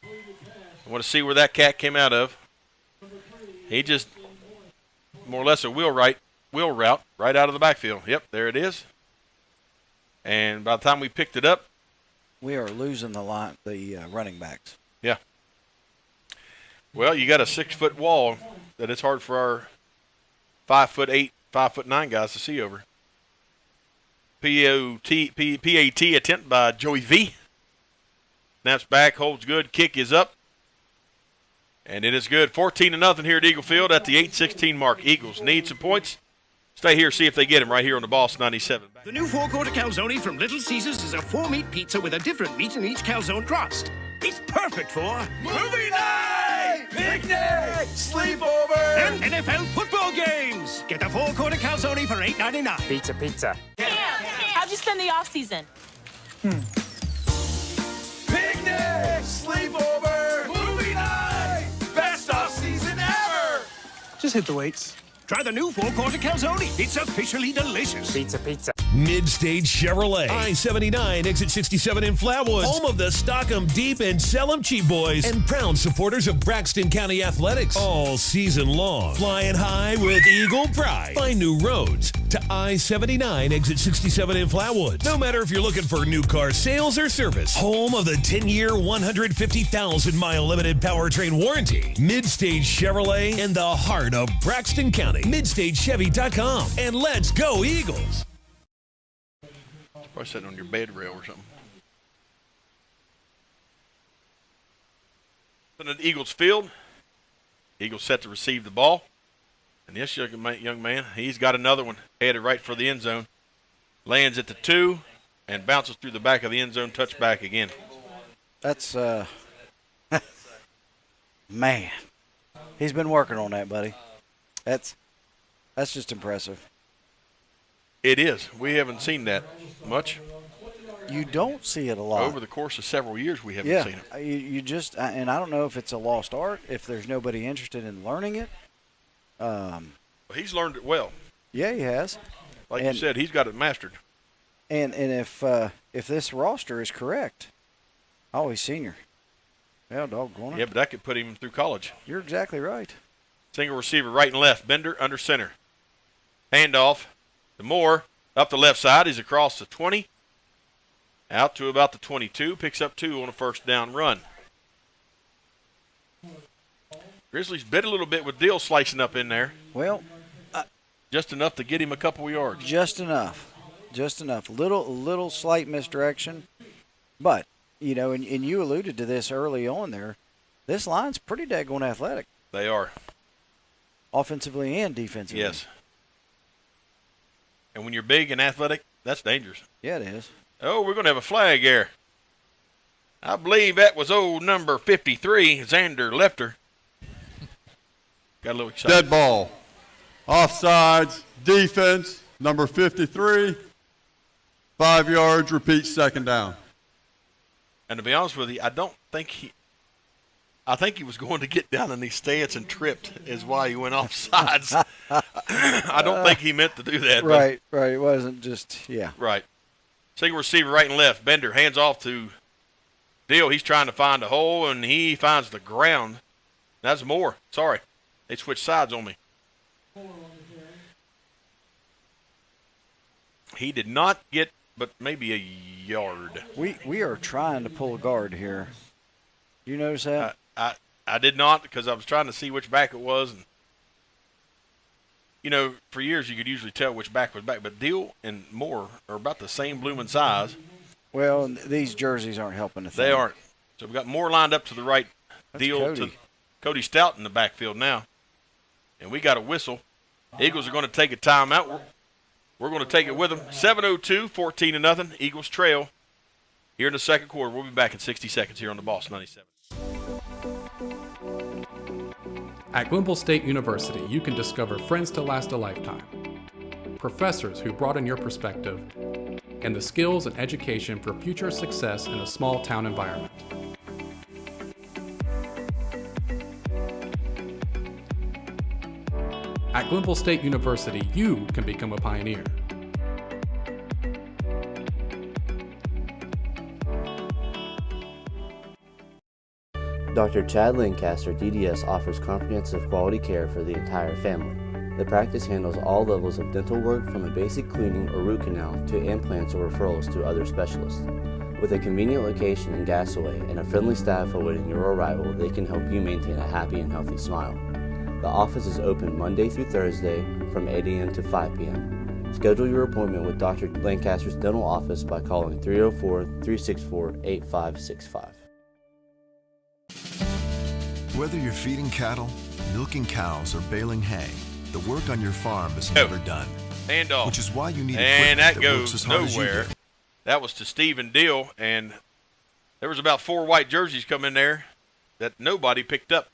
I want to see where that cat came out of. He just more or less a wheel route right out of the backfield. Yep, there it is. And by the time we picked it up, we are losing the running backs. Yeah. Well, you got a 6-foot wall that it's hard for our 5'8", 5'9" guys to see over. PAT attempt by Joey V. Snaps back, holds good, kick is up. And it is good. 14-0 here at Eagle Field at the 8:16 mark. Eagles need some points. Stay here, see if they get him right here on the Boss 97. The new four-quarter calzone from Little Caesars is a 4-meat pizza with a different meat in each calzone crust. It's perfect for movie night, picnic, sleepover, and NFL football games. Get the four-quarter calzone for $8.99. Pizza. How'd you spend the off season? picnic, sleepover, movie night, best off season ever. Just hit the weights. Try the new four-quarter calzone. It's officially delicious. Pizza. Mid-State Chevrolet, I-79, exit 67 in Flatwoods, home of the stock 'em deep and sell 'em cheap boys, and proud supporters of Braxton County Athletics all season long. Flying high with Eagle pride. Find new roads to I-79, exit 67 in Flatwoods. No matter if you're looking for new car sales or service, home of the 10-year, 150,000-mile limited powertrain warranty. Mid-State Chevrolet in the heart of Braxton County. MidStateChevy.com. And let's go Eagles. Probably sitting on your bed rail or something. In the Eagles field, Eagles set to receive the ball. And this young man, he's got another one headed right for the end zone. Lands at the 2 and bounces through the back of the end zone, touchback again. That's, man, he's been working on that, buddy. That's just impressive. It is. We haven't seen that much. You don't see it a lot. Over the course of several years, we haven't seen it. You just, and I don't know if it's a lost art, if there's nobody interested in learning it. He's learned it well. Yeah, he has. Like you said, he's got it mastered. And if this roster is correct, he's senior. Yeah, doggone it. Yeah, but that could put him through college. You're exactly right. Single receiver right and left. Bender under center. Handoff to Moore. Up the left side. He's across the 20. Out to about the 22. Picks up 2 on a first down run. Grizzlies bit a little bit with Dill slicing up in there. Well, just enough to get him a couple yards. Just enough. Little slight misdirection. But, and you alluded to this early on there, this line's pretty daggone athletic. They are. Offensively and defensively. Yes. And when you're big and athletic, that's dangerous. Yeah, it is. Oh, we're going to have a flag here. I believe that was old number 53, Xander Lefter. Got a little excited. Dead ball. Offsides. Defense. Number 53. 5 yards. Repeat, second down. And to be honest with you, I think he was going to get down in these stance and tripped is why he went offsides. I don't think he meant to do that. Right. It wasn't just, yeah. Right. Single receiver right and left. Bender hands off to Dill. He's trying to find a hole, and he finds the ground. That's Moore. Sorry. They switched sides on me. He did not get but maybe a yard. We are trying to pull a guard here. You notice that? I did not because I was trying to see which back it was. And, for years you could usually tell which back was back. But Dill and Moore are about the same blooming size. Well, these jerseys aren't helping the thing. They aren't. So we've got Moore lined up to the right. Dill to Cody Stout in the backfield now. And we got a whistle. Eagles are going to take a timeout. We're going to take it with them. 7:02, 14-0. Eagles trail here in the second quarter. We'll be back in 60 seconds here on the Boss 97. At Glenville State University, you can discover friends to last a lifetime, professors who broaden your perspective, and the skills and education for future success in a small town environment. At Glenville State University, you can become a pioneer. Dr. Chad Lancaster, DDS, offers comprehensive quality care for the entire family. The practice handles all levels of dental work from a basic cleaning or root canal to implants or referrals to other specialists. With a convenient location in Gassaway and a friendly staff awaiting your arrival, they can help you maintain a happy and healthy smile. The office is open Monday through Thursday from 8 a.m. to 5 p.m. Schedule your appointment with Dr. Lancaster's dental office by calling 304-364-8565. Whether you're feeding cattle, milking cows, or baling hay, the work on your farm is never done. Handoff. Which is why you need and equipment that that works as goes hard as you nowhere. do. That was to Stephen Deal, and there was about 4 white jerseys come in there that nobody picked up.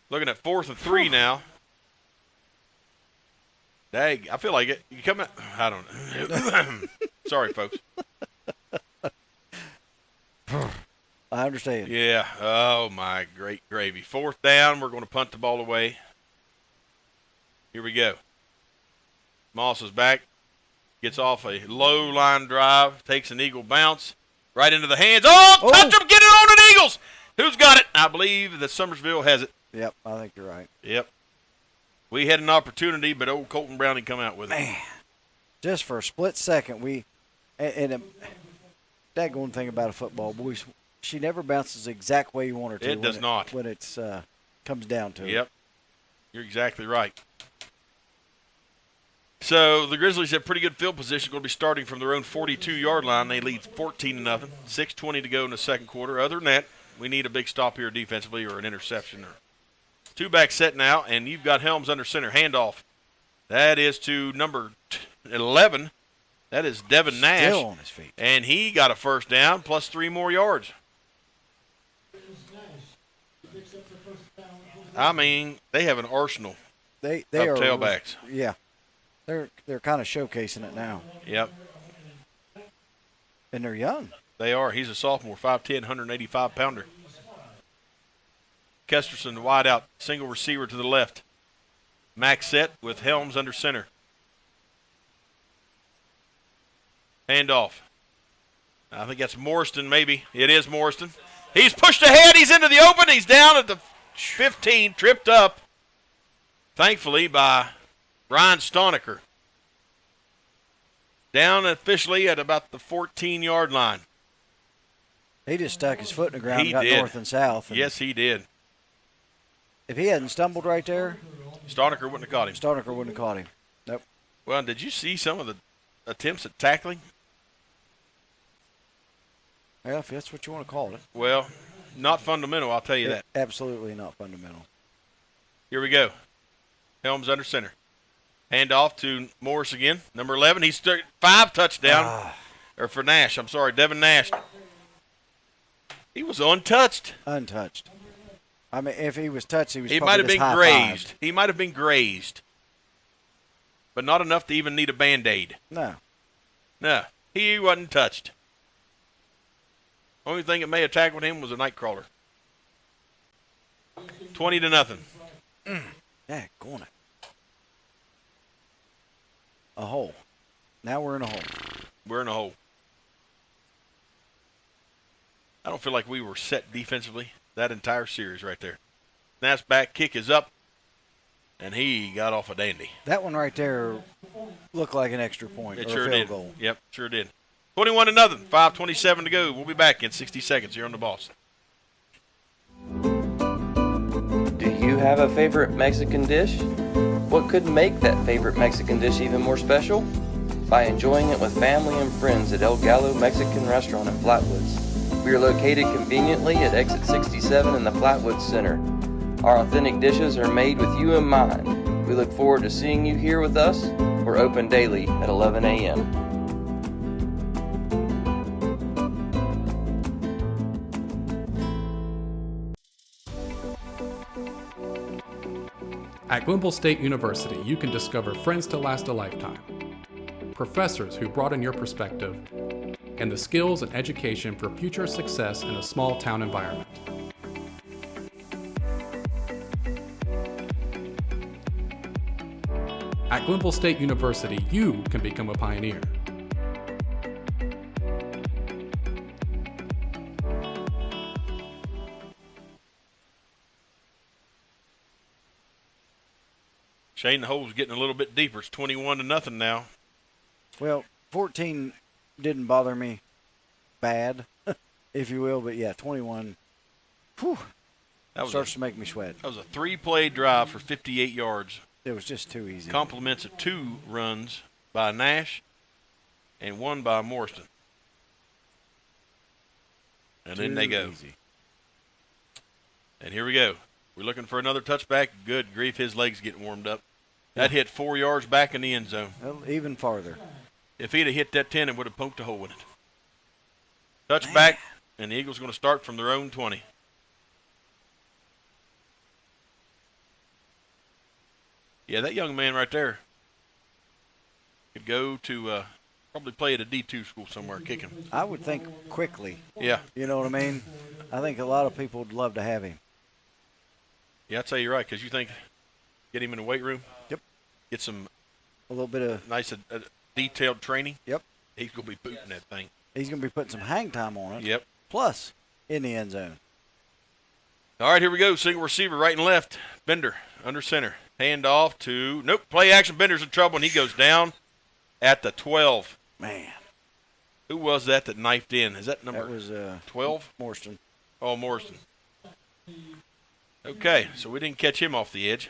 Looking at 4th and 3 now. Dang, I feel like it. You come out. I don't know. Sorry, folks. I understand. Yeah. Oh, my great gravy. 4th down. We're going to punt the ball away. Here we go. Moss is back. Gets off a low line drive. Takes an eagle bounce. Right into the hands. Oh, touch him. Get it on the Eagles. Who's got it? I believe that Summersville has it. Yep, I think you're right. Yep. We had an opportunity, but old Colton Brown didn't come out with it. Man, just for a split second, and that one thing about a football, boys, she never bounces the exact way you want her to. It does not. When it's comes down to it. Yep. You're exactly right. So the Grizzlies have pretty good field position. Going to be starting from their own 42-yard line. They lead 14-0. 6:20 to go in the second quarter. Other than that, we need a big stop here defensively or an interception. Or 2-back set now, and you've got Helms under center. Handoff. That is to number 11. That is Devin Nash. Still on his feet. And he got a first down plus 3 more yards. I mean, they have an arsenal they of are tailbacks. Yeah. They're kind of showcasing it now. Yep. And they're young. They are. He's a sophomore, 5'10", 185-pounder. Kesterson wide out, single receiver to the left. Max set with Helms under center. Handoff. I think that's Morriston, maybe. It is Morriston. He's pushed ahead. He's into the open. He's down at the 15, tripped up, thankfully, by Ryan Stonecker. Down officially at about the 14-yard line. He just stuck his foot in the ground and got did. north and south. And yes, he did. if he hadn't stumbled right there, Stonecker wouldn't have caught him. Stonecker wouldn't have caught him. Nope. Well, did you see some of the attempts at tackling? Well, if that's what you want to call it. Well, not fundamental, I'll tell you that. Absolutely not fundamental. Here we go. Helms under center. Hand off to Morris again. Number 11. He's 5 touchdown. Or for Nash. I'm sorry, Devin Nash. He was untouched. Untouched. I mean, if he was touched, he was He probably might have just been high-fived. grazed. He might have been grazed. But not enough to even need a Band-Aid. No. No. He wasn't touched. Only thing that may have tackled him was a nightcrawler. 20-0. Yeah, going it. A hole. Now we're in a hole. We're in a hole. I don't feel like we were set defensively that entire series right there. Snaps back, kick is up, and he got off a dandy. That one right there looked like an extra point It or sure a field did. goal. Yep, sure did. 21-0, 5:27 to go. We'll be back in 60 seconds here on The Boss. Do you have a favorite Mexican dish? What could make that favorite Mexican dish even more special? By enjoying it with family and friends at El Gallo Mexican Restaurant in Flatwoods. We are located conveniently at exit 67 in the Flatwoods Center. Our authentic dishes are made with you in mind. We look forward to seeing you here with us. We're open daily at 11 a.m. At Glenville State University, you can discover friends to last a lifetime, professors who broaden your perspective, and the skills and education for future success in a small town environment. At Glenville State University, you can become a pioneer. Shane, the hole's getting a little bit deeper. It's 21-0 now. Well, 14 didn't bother me bad, if you will, but yeah, 21. Whew, starts to make me sweat. That was a 3-play drive for 58 yards. It was just too easy. Compliments of 2 runs by Nash and 1 by Morriston. And then they go. Easy. And here we go. We're looking for another touchback. Good grief, his leg's getting warmed up. That hit 4 yards back in the end zone. Well, even farther. If he'd have hit that 10, it would have poked a hole in it. Touchback, and the Eagles going to start from their own 20. Yeah, that young man right there could go to probably play at a D2 school somewhere, kicking. I would think quickly. Yeah. You know what I mean? I think a lot of people would love to have him. Yeah, I'd say you're right, because you think get him in the weight room. Yep. Get some a little bit of nice detailed training. Yep. He's going to be booting that thing. He's going to be putting some hang time on it. Yep. Plus, in the end zone. All right, here we go. Single receiver right and left. Bender under center. Hand off to, nope, play action. Bender's in trouble, and he goes down at the 12. Man. Who was that knifed in? Is that number? That was 12? Morstan. Oh, Morstan. Okay, so we didn't catch him off the edge.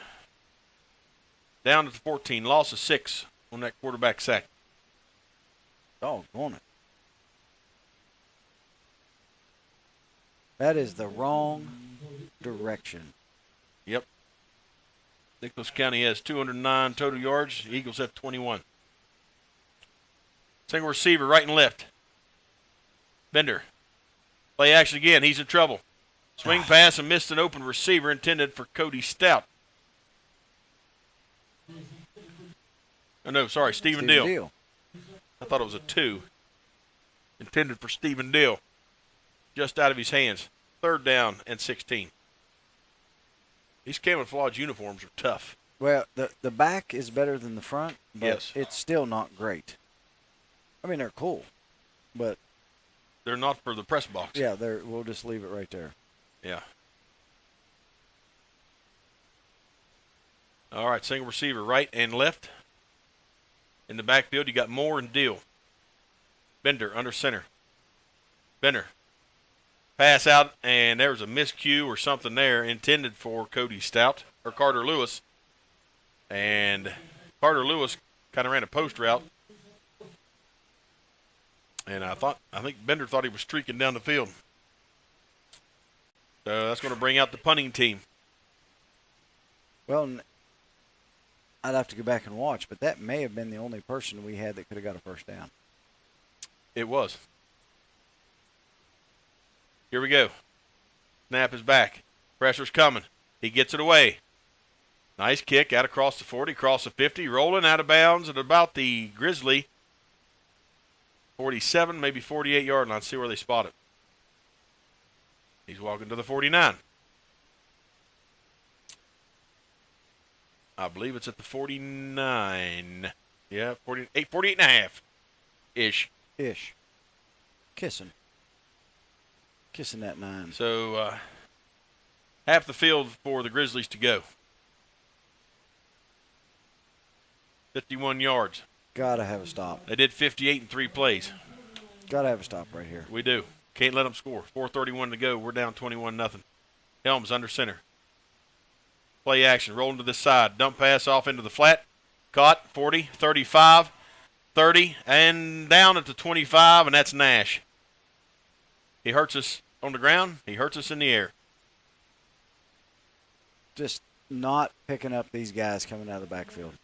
Down to the 14. Loss of 6 on that quarterback sack. Doggone it. That is the wrong direction. Yep. Nicholas County has 209 total yards. The Eagles have 21. Single receiver right and left. Bender. Play action again. He's in trouble. Swing pass and missed an open receiver intended for Cody Stout. Oh, no, sorry, Stephen Deal. I thought it was a 2. Intended for Stephen Deal. Just out of his hands. 3rd down and 16. These camouflage uniforms are tough. Well, the back is better than the front, but Yes. it's still not great. I mean, they're cool, but they're not for the press box. Yeah, we'll just leave it right there. Yeah. All right, single receiver right and left. In the backfield, you got Moore and Deal. Bender under center. Bender. Pass out, and there was a miscue or something there intended for Cody Stout or Carter Lewis. And Carter Lewis kind of ran a post route. And I think Bender thought he was streaking down the field. So that's going to bring out the punting team. Well, I'd have to go back and watch, but that may have been the only person we had that could have got a first down. It was. Here we go. Snap is back. Pressure's coming. He gets it away. Nice kick out across the 40, across the 50, rolling out of bounds at about the Grizzly 47, maybe 48-yard line. See where they spot it. He's walking to the 49. I believe it's at the 49. Yeah, 48 and a half. Ish. Kissing that 9. So half the field for the Grizzlies to go. 51 yards. Gotta have a stop. They did 58 in 3 plays. Gotta have a stop right here. We do. Can't let them score. 4:31 to go. We're down 21-0. Helms under center. Play action. Rolling to the side. Dump pass off into the flat. Caught. 40, 35, 30, and down at the 25, and that's Nash. He hurts us on the ground. He hurts us in the air. Just not picking up these guys coming out of the backfield.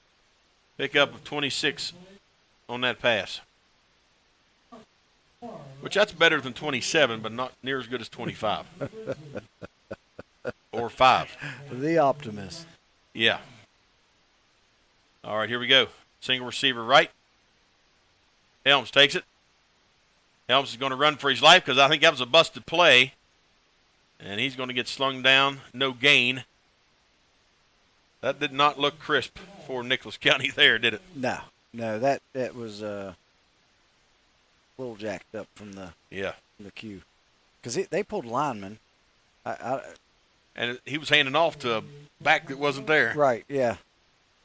Pick up of 26 on that pass. Which that's better than 27, but not near as good as 25. Or 5. The optimist. Yeah. All right, here we go. Single receiver right. Helms takes it. Helms is going to run for his life because I think that was a busted play. And he's going to get slung down. No gain. That did not look crisp for Nicholas County there, did it? No, that was a little jacked up from the queue. Because they pulled linemen. And he was handing off to a back that wasn't there. Right, yeah.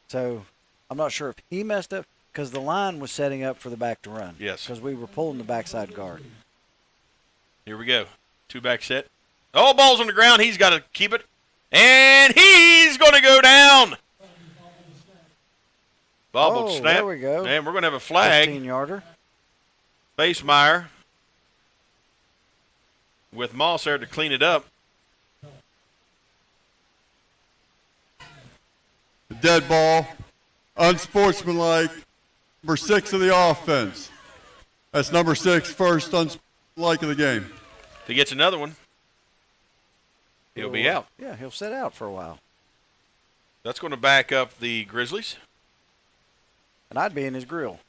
So I'm not sure if he messed up because the line was setting up for the back to run. Yes. Because we were pulling the backside guard. Here we go. 2-back set. Oh, ball's on the ground. He's got to keep it. And he's going to go down. Bobbled snap. There we go. And we're going to have a flag. 15-yarder. Basemeyer with Moss there to clean it up. dead ball, unsportsmanlike, number 6 of the offense. That's number 6, first unsportsmanlike of the game. If he gets another one, he'll be out. Yeah, he'll sit out for a while. That's going to back up the Grizzlies. And I'd be in his grill.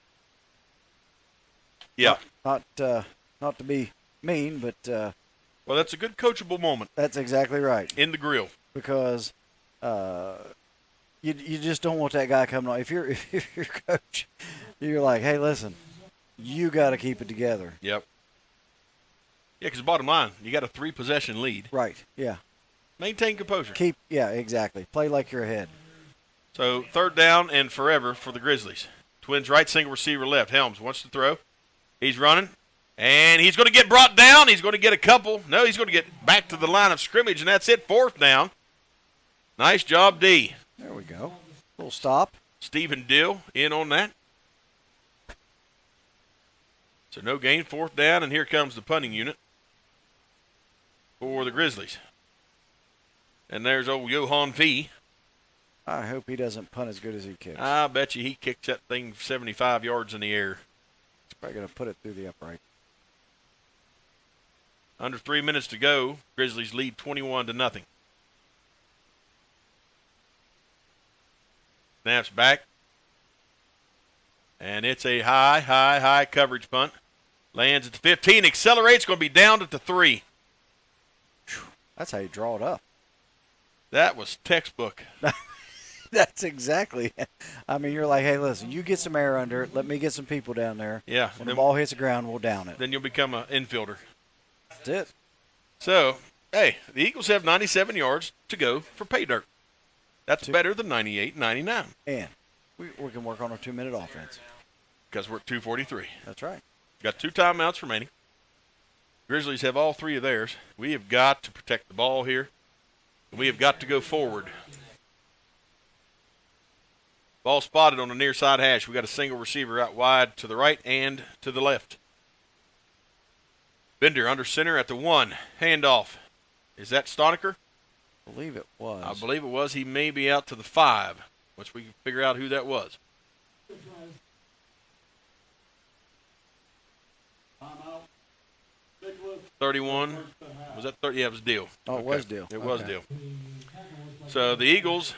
Yeah. Not to be mean, but well, that's a good coachable moment. That's exactly right. In the grill. Because you just don't want that guy coming on. If you're coach, you're like, hey, listen, you got to keep it together. Yep. Yeah, because bottom line, you got a 3-possession lead. Right. Yeah. Maintain composure. Yeah, exactly. Play like you're ahead. So 3rd down and forever for the Grizzlies. Twins right, single receiver left. Helms wants to throw. He's running. And he's going to get brought down. He's going to get a couple. No, he's going to get back to the line of scrimmage, and that's it. 4th down. Nice job, D. There we go. Little stop. Stephen Dill in on that. So no gain, 4th down, and here comes the punting unit for the Grizzlies. And there's old Johan V. I hope he doesn't punt as good as he kicks. I bet you he kicks that thing 75 yards in the air. He's probably going to put it through the upright. Under 3 minutes to go. Grizzlies lead 21-0. Snaps back. And it's a high coverage punt. Lands at the 15. Accelerates. Going to be down at the 3. That's how you draw it up. That was textbook. That's exactly. I mean, you're like, hey, listen, you get some air under it. Let me get some people down there. Yeah. When the ball hits the ground, we'll down it. Then you'll become an infielder. That's it. So, hey, the Eagles have 97 yards to go for pay dirt. That's better than 98-99. And we can work on our 2-minute offense. Because we're at 2:43. That's right. Got 2 timeouts remaining. Grizzlies have all 3 of theirs. We have got to protect the ball here. We have got to go forward. Ball spotted on the near side hash. We got a single receiver out wide to the right and to the left. Bender under center at the 1. Handoff. Is that Stoniker? I believe it was. I believe it was. He may be out to the 5. Once we can figure out who that was. Timeout. 31. Was that 30? Yeah, it was Deal. Oh, it was Deal. It was Deal. So the Eagles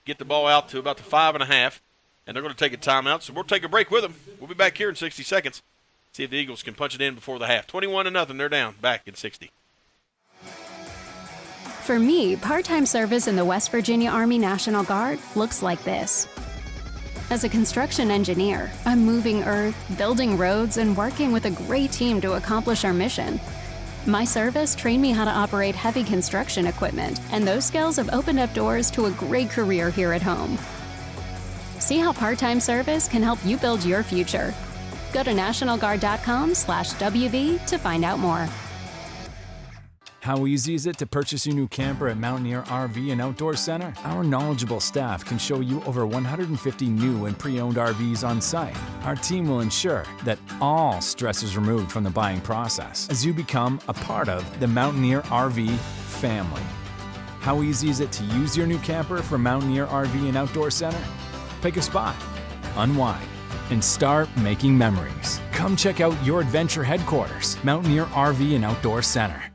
get the ball out to about the 5.5, and they're going to take a timeout. So we'll take a break with them. We'll be back here in 60 seconds. See if the Eagles can punch it in before the half. 21-0. They're down. Back in 60. For me, part-time service in the West Virginia Army National Guard looks like this. As a construction engineer, I'm moving earth, building roads, and working with a great team to accomplish our mission. My service trained me how to operate heavy construction equipment, and those skills have opened up doors to a great career here at home. See how part-time service can help you build your future. Go to nationalguard.com/WV to find out more. How easy is it to purchase your new camper at Mountaineer RV and Outdoor Center? Our knowledgeable staff can show you over 150 new and pre-owned RVs on site. Our team will ensure that all stress is removed from the buying process as you become a part of the Mountaineer RV family. How easy is it to use your new camper from Mountaineer RV and Outdoor Center? Pick a spot, unwind, and start making memories. Come check out your adventure headquarters, Mountaineer RV and Outdoor Center.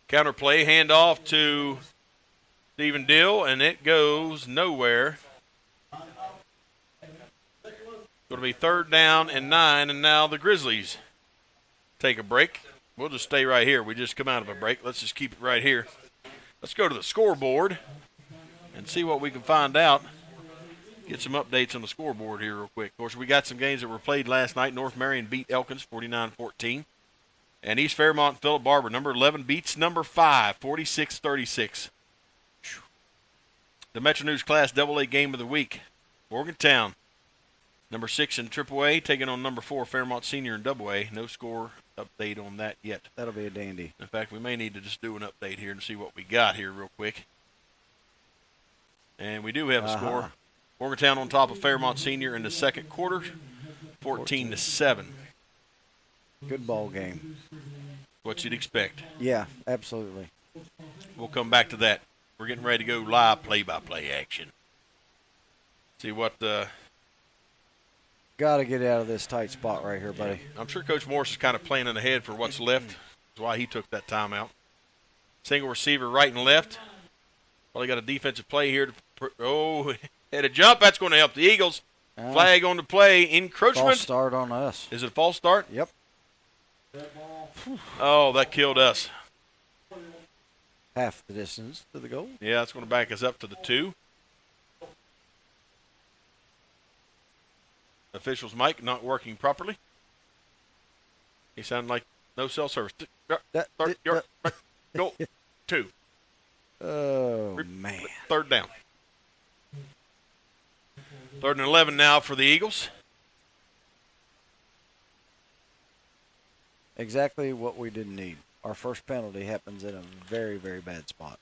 Counterplay, handoff to Stephen Dill, and it goes nowhere. Going to be 3rd down and 9, and now the Grizzlies take a break. We'll just stay right here. We just come out of a break. Let's just keep it right here. Let's go to the scoreboard and see what we can find out. Get some updates on the scoreboard here real quick. Of course, we got some games that were played last night. North Marion beat Elkins 49-14. And East Fairmont and Philip Barber, number 11, beats number 5, 46-36. The Metro News Class AA game of the week. Morgantown, number 6 in AAA, taking on number 4, Fairmont Senior in AA. No score update on that yet. That'll be a dandy. In fact, we may need to just do an update here and see what we got here real quick. And we do have a score. Morgantown on top of Fairmont Senior in the second quarter, 14-7. Good ball game. What you'd expect. Yeah, absolutely. We'll come back to that. we're getting ready to go live play-by-play action. See what the... Got to get out of this tight spot right here, buddy. Yeah. I'm sure Coach Morris is kind of planning ahead for what's left. That's why he took that timeout. Single receiver right and left. Well, they got a defensive play here. Had a jump. That's going to help the Eagles. Flag on the play. Encroachment. False start on us. Is it a false start? Yep. Oh, that killed us. Half the distance to the goal. Yeah, that's going to back us up to the 2. Official's mic not working properly. He sounded like no cell service. Go. 2. Oh, man. 3rd down. 3rd and 11 now for the Eagles. Exactly what we didn't need. Our first penalty happens in a very, very bad spot.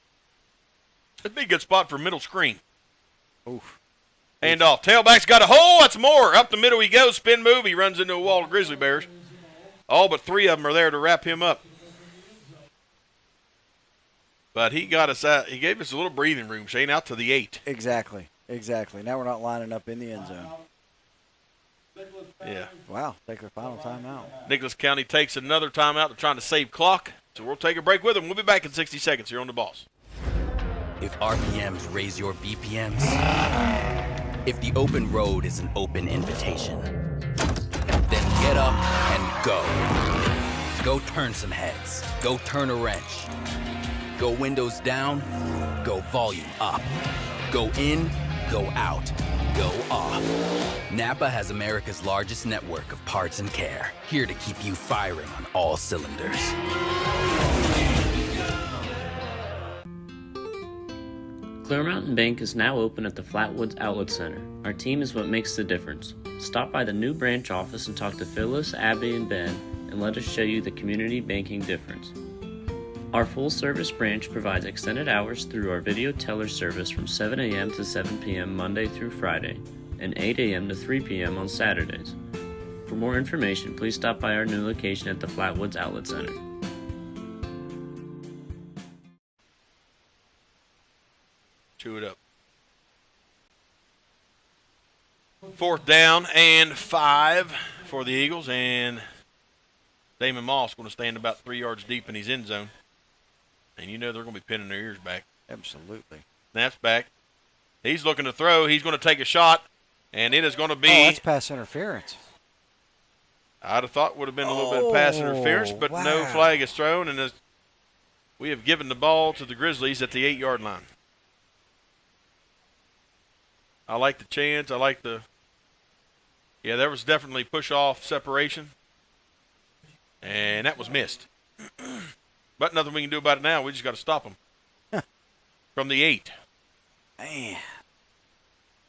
It'd be a good spot for middle screen. Oof. Hand off. Tailback's got a hole. That's more. Up the middle he goes. Spin move. He runs into a wall of Grizzly Bears. All but 3 of them are there to wrap him up. But he got us out. He gave us a little breathing room, Shane, out to the 8. Exactly. Now we're not lining up in the end zone. Yeah. Wow. Take our final timeout. Nicholas County takes another timeout. They're trying to save clock. So we'll take a break with them. We'll be back in 60 seconds here on The Boss. If RPMs raise your BPMs, if the open road is an open invitation, then get up and go. Go turn some heads. Go turn a wrench. Go windows down. Go volume up. Go in. Go out. Go off. NAPA has America's largest network of parts and care, here to keep you firing on all cylinders. Clear Mountain Bank is now open at the Flatwoods Outlet Center. Our team is what makes the difference. Stop by the new branch office and talk to Phyllis, Abby, and Ben, and let us show you the community banking difference. Our full-service branch provides extended hours through our video teller service from 7 a.m. to 7 p.m. Monday through Friday, and 8 a.m. to 3 p.m. on Saturdays. For more information, please stop by our new location at the Flatwoods Outlet Center. Chew it up. 4th down and 5 for the Eagles, and Damon Moss going to stand about 3 yards deep in his end zone. And you know they're going to be pinning their ears back. Absolutely. Snaps back. He's looking to throw. He's going to take a shot, and it is going to be. Oh, that's pass interference. I'd have thought would have been a little bit of pass interference, but no flag is thrown, and we have given the ball to the Grizzlies at the 8-yard line. I like the chance. I like the. Yeah, there was definitely push-off separation, and that was missed. But nothing we can do about it now. We just got to stop them. From the 8. Man.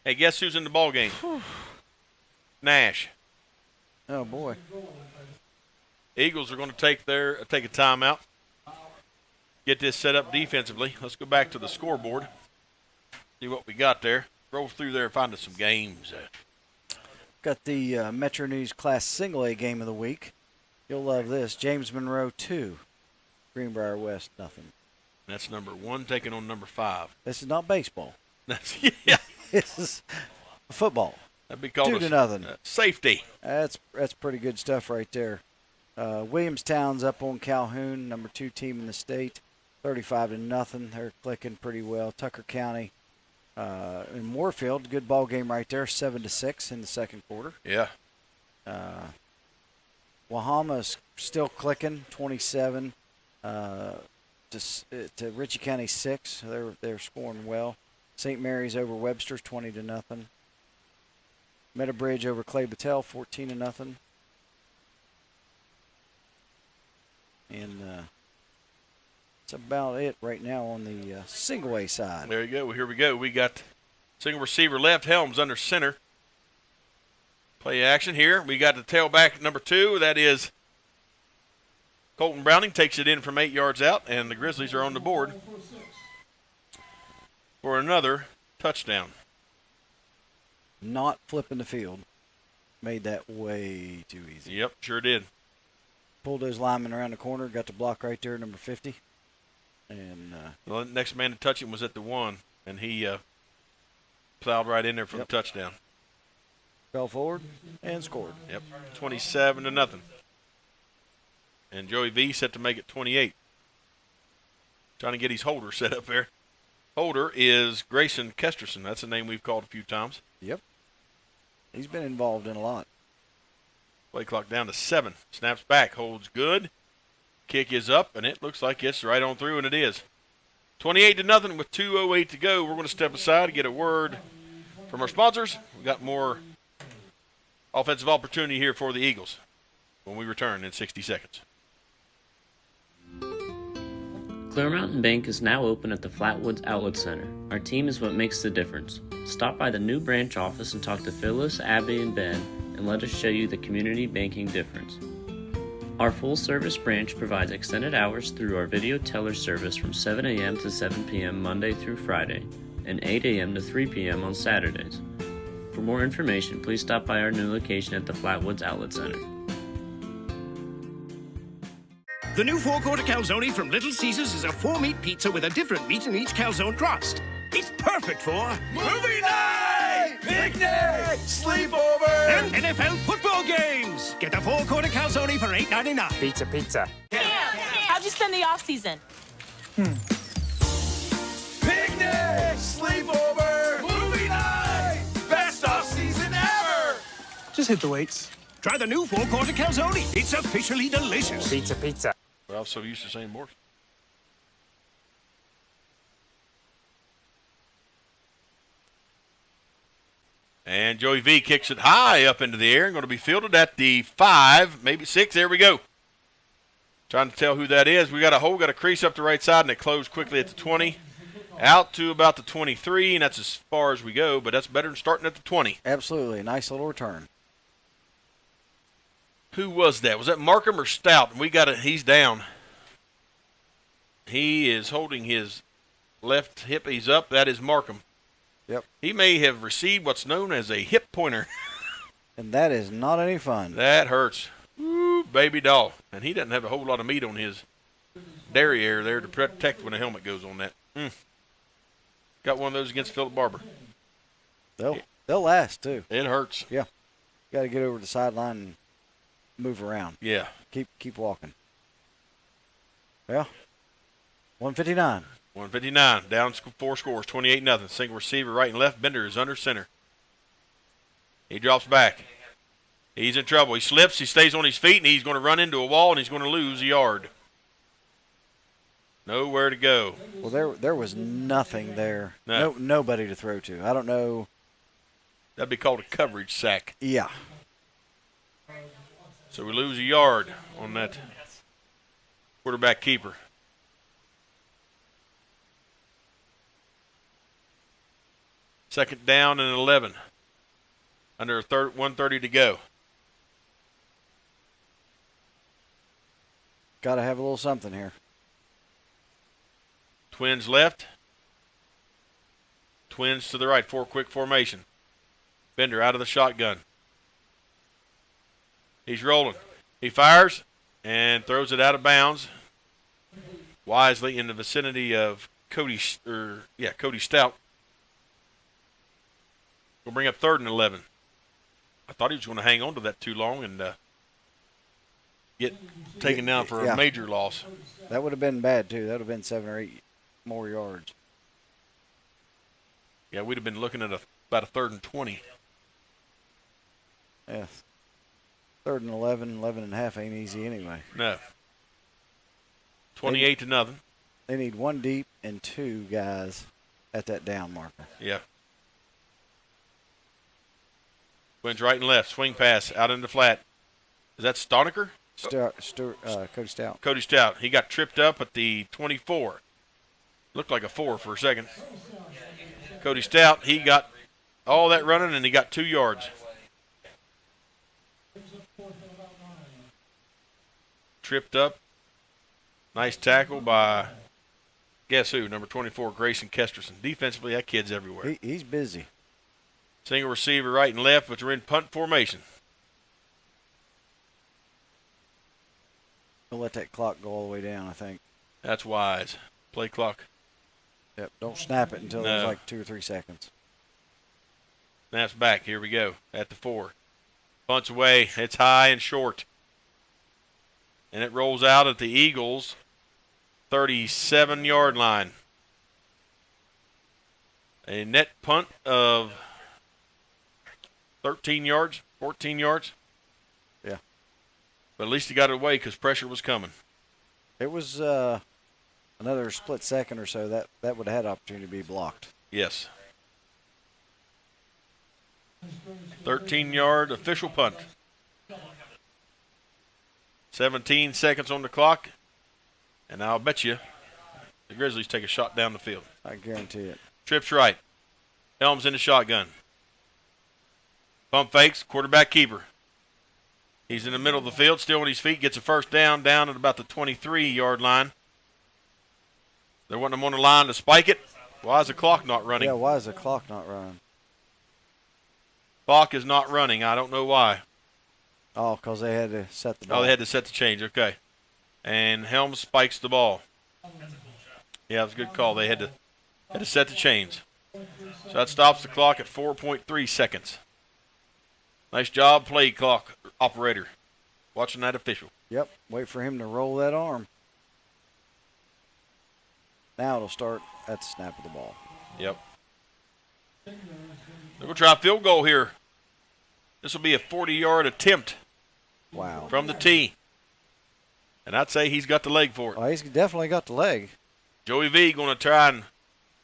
Hey, guess who's in the ball game? Nash. Oh, boy. Eagles are going to take a timeout. Get this set up defensively. Let's go back to the scoreboard. See what we got there. Roll through there and find us some games. Got the Metro News Class Single A game of the week. You'll love this. James Monroe 2. Greenbrier West, nothing. That's number 1 taking on number 5. This is not baseball. Yeah. This is football. That'd be called 2-0. Safety. That's pretty good stuff right there. Williamstown's up on Calhoun, number 2 team in the state, 35-0. They're clicking pretty well. Tucker County in Moorfield, good ball game right there, 7-6 in the second quarter. Yeah. Wahama's still clicking, 27 to Ritchie County 6. They're scoring well. St. Mary's over Webster's 20-0. Meadowbridge over Clay Battelle 14-0. And that's about it right now on the single A side. There you go. Well, here we go. We got single receiver left, Helms under center. Play action here. We got the tailback number 2. That is Colton Browning, takes it in from 8 yards out, and the Grizzlies are on the board for another touchdown. Not flipping the field. Made that way too easy. Yep, sure did. Pulled those linemen around the corner. Got the block right there, number 50. And the next man to touch him was at the 1, and he plowed right in there for the touchdown. Fell forward and scored. Yep, 27-0. And Joey V set to make it 28. Trying to get his holder set up there. Holder is Grayson Kesterson. That's a name we've called a few times. Yep. He's been involved in a lot. Play clock down to 7. Snaps back, holds good. Kick is up, and it looks like it's right on through, and it is. 28-0 with 2:08 to go. We're going to step aside to get a word from our sponsors. We've got more offensive opportunity here for the Eagles when we return in 60 seconds. Clear Mountain Bank is now open at the Flatwoods Outlet Center. Our team is what makes the difference. Stop by the new branch office and talk to Phyllis, Abby, and Ben, and let us show you the community banking difference. Our full-service branch provides extended hours through our video teller service from 7 a.m. to 7 p.m. Monday through Friday, and 8 a.m. to 3 p.m. on Saturdays. For more information, please stop by our new location at the Flatwoods Outlet Center. The new four-quarter calzone from Little Caesars is a 4-meat pizza with a different meat in each calzone crust. It's perfect for movie night, picnic, sleepover, and NFL football games. Get the four-quarter calzone for $8.99. Pizza. How'd you spend the off-season? picnic, sleepover, movie night, best off-season ever. Just hit the weights. Try the new four-quarter calzone. It's officially delicious. Pizza. We're all so used to saying more. And Joey V kicks it high up into the air. Going to be fielded at the 5, maybe 6. There we go. Trying to tell who that is. We got a hole, got a crease up the right side, and it closed quickly at the 20. Out to about the 23, and that's as far as we go, but that's better than starting at the 20. Absolutely. Nice little return. Who was that? Was that Markham or Stout? And we got it. He's down. He is holding his left hip. He's up. That is Markham. Yep. He may have received what's known as a hip pointer. And that is not any fun. That hurts. Woo, baby doll. And he doesn't have a whole lot of meat on his derriere there to protect when the helmet goes on that. Got one of those against Philip Barber. They'll last, too. It hurts. Yeah. Got to get over the sideline and move around. Yeah. Keep walking. Well, 159. 159. Down 4 scores. 28-0. Single receiver right and left. Bender is under center. He drops back. He's in trouble. He slips. He stays on his feet, and he's going to run into a wall, and he's going to lose a yard. Nowhere to go. Well, there was nothing there. Nobody to throw to. I don't know. That'd be called a coverage sack. Yeah. So we lose a yard on that quarterback keeper. Second down and 11. Under 1:30 to go. Got to have a little something here. Twins left. Twins to the right. 4-quick formation. Bender out of the shotgun. He's rolling. He fires and throws it out of bounds. Wisely in the vicinity of Cody Stout. We'll bring up 3rd and 11. I thought he was going to hang on to that too long and get taken down for a major loss. That would have been bad, too. That would have been 7 or 8 more yards. Yeah, we'd have been looking at about a 3rd and 20. Yeah. 3rd and 11 and a half ain't easy anyway. No. 28-0. They need 1 deep and 2 guys at that down marker. Yeah. Twins right and left. Swing pass out into flat. Is that Stoniker? Cody Stout. Cody Stout. He got tripped up at the 24. Looked like a 4 for a second. Cody Stout, he got all that running, and he got 2 yards. Tripped up. Nice tackle by, guess who, number 24, Grayson Kesterson. Defensively, that kid's everywhere. He's busy. Single receiver right and left, but they're in punt formation. We'll let that clock go all the way down, I think. That's wise. Play clock. Yep, don't snap it until there's like 2 or 3 seconds. Snaps back. Here we go. At the 4. Punts away. It's high and short. And it rolls out at the Eagles' 37-yard line. A net punt of 13 yards, 14 yards. Yeah. But at least he got it away because pressure was coming. It was another split second or so that would have had opportunity to be blocked. Yes. 13-yard official punt. 17 seconds on the clock. And I'll bet you the Grizzlies take a shot down the field. I guarantee it. Trips right. Helms in the shotgun. Pump fakes. Quarterback keeper. He's in the middle of the field, still on his feet. Gets a first down at about the 23-yard line. They want him on the line to spike it. Why is the clock not running? Yeah, why is the clock not running? Clock is not running. I don't know why. Oh, because they had to set the ball. Oh, they had to set the change. Okay. And Helms spikes the ball. Yeah, it was a good call. They had to set the chains. So that stops the clock at 4.3 seconds. Nice job, play clock operator. Watching that official. Yep, wait for him to roll that arm. Now it'll start at the snap of the ball. Yep. They're going to try a field goal here. This will be a 40-yard attempt. Wow. From the tee. And I'd say he's got the leg for it. Oh, he's definitely got the leg. Joey V going to try and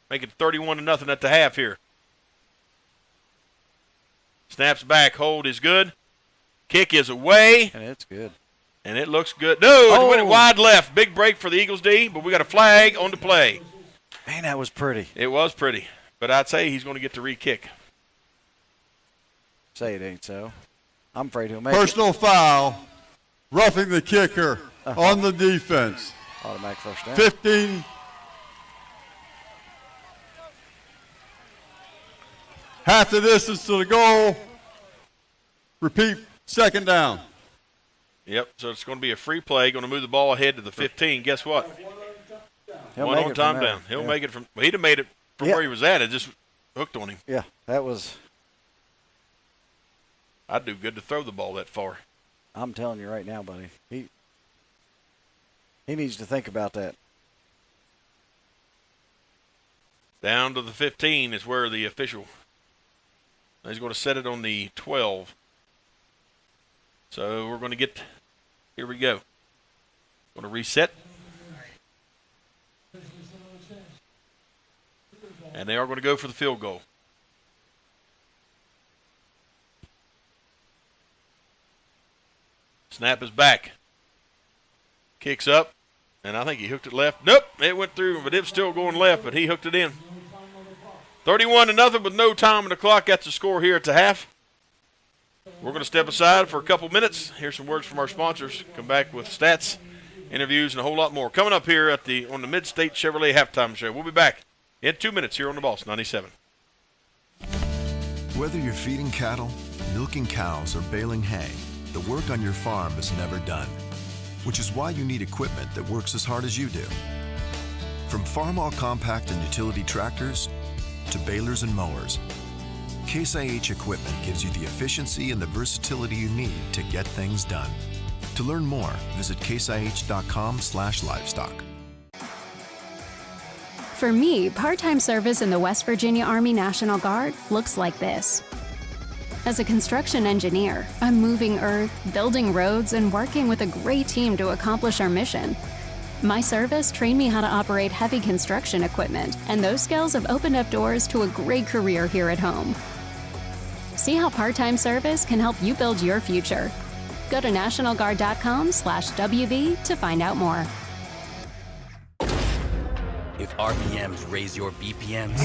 make it 31-0 at the half here. Snaps back. Hold is good. Kick is away. And it's good. And it looks good. No, it went wide left. Big break for the Eagles D, but we got a flag on the play. Man, that was pretty. It was pretty. But I'd say he's going to get the re-kick. Say it ain't so. I'm afraid he'll make Personal foul. Roughing the kicker on the defense. Automatic first down. 15. Half the distance to the goal. Repeat, second down. Yep, so it's going to be a free play. Going to move the ball ahead to the 15. Guess what? He'll One make on it time from there. down. He'll Yeah. make it from – he'd have made it from where he was at. It just hooked on him. Yeah, that was – I'd do good to throw the ball that far. I'm telling you right now, buddy. He needs to think about that. Down to the 15 is where the official – he's going to set it on the 12. So we're going to get – here we go. Going to reset. And they are going to go for the field goal. Snap is back. Kicks up. And I think he hooked it left. Nope, it went through, but it was still going left, but he hooked it in. 31-0 with no time on the clock. That's the score here at the half. We're going to step aside for a couple minutes. Here's some words from our sponsors. Come back with stats, interviews, and a whole lot more. Coming up here on the Mid-State Chevrolet Halftime Show. We'll be back in 2 minutes here on the Boss 97. Whether you're feeding cattle, milking cows, or baling hay, the work on your farm is never done, which is why you need equipment that works as hard as you do. From farm-all compact and utility tractors to balers and mowers, Case IH equipment gives you the efficiency and the versatility you need to get things done. To learn more, visit caseih.com/livestock. For me, part-time service in the West Virginia Army National Guard looks like this. As a construction engineer, I'm moving earth, building roads, and working with a great team to accomplish our mission. My service trained me how to operate heavy construction equipment, and those skills have opened up doors to a great career here at home. See how part-time service can help you build your future. Go to nationalguard.com/WV to find out more. If RPMs raise your BPMs,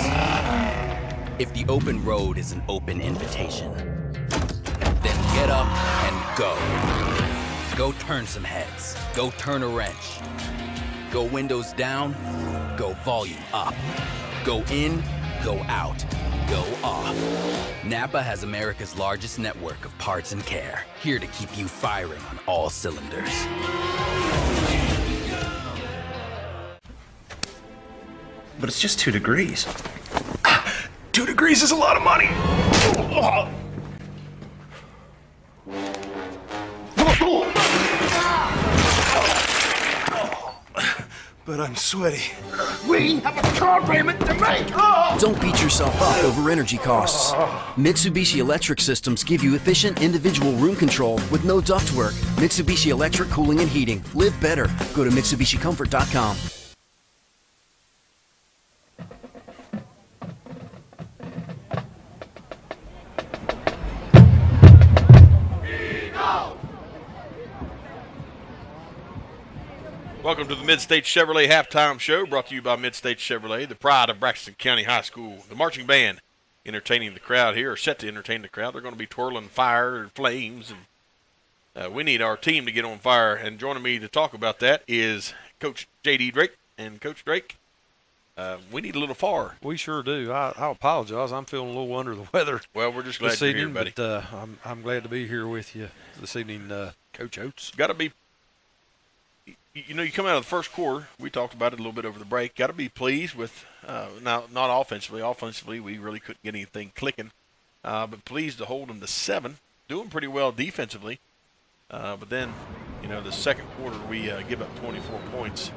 if the open road is an open invitation, then get up and go. Go turn some heads. Go turn a wrench. Go windows down. Go volume up. Go in. Go out. Go off. NAPA has America's largest network of parts and care, here to keep you firing on all cylinders. but it's just 2 degrees. 2 degrees is a lot of money. But I'm sweaty. We have a car payment to make! Don't beat yourself up over energy costs. Mitsubishi Electric Systems give you efficient individual room control with no ductwork. Mitsubishi Electric Cooling and Heating. Live better. Go to MitsubishiComfort.com. Welcome to the Mid-State Chevrolet Halftime Show, brought to you by Mid-State Chevrolet, the pride of Braxton County High School. The marching band entertaining the crowd here, or set to entertain the crowd. They're going to be twirling fire and flames, and we need our team to get on fire. And joining me to talk about that is Coach J.D. Drake. And Coach Drake, we need a little fire. We sure do. I apologize. I'm feeling a little under the weather. Well, we're just glad you're here, buddy. But I'm glad to be here with you this evening, Coach Oates. Got to be. You know, you come out of the first quarter, we talked about it a little bit over the break, got to be pleased with, now not offensively. Offensively, we really couldn't get anything clicking, but pleased to hold them to 7, doing pretty well defensively. But then, you know, the second quarter, we give up 24 points,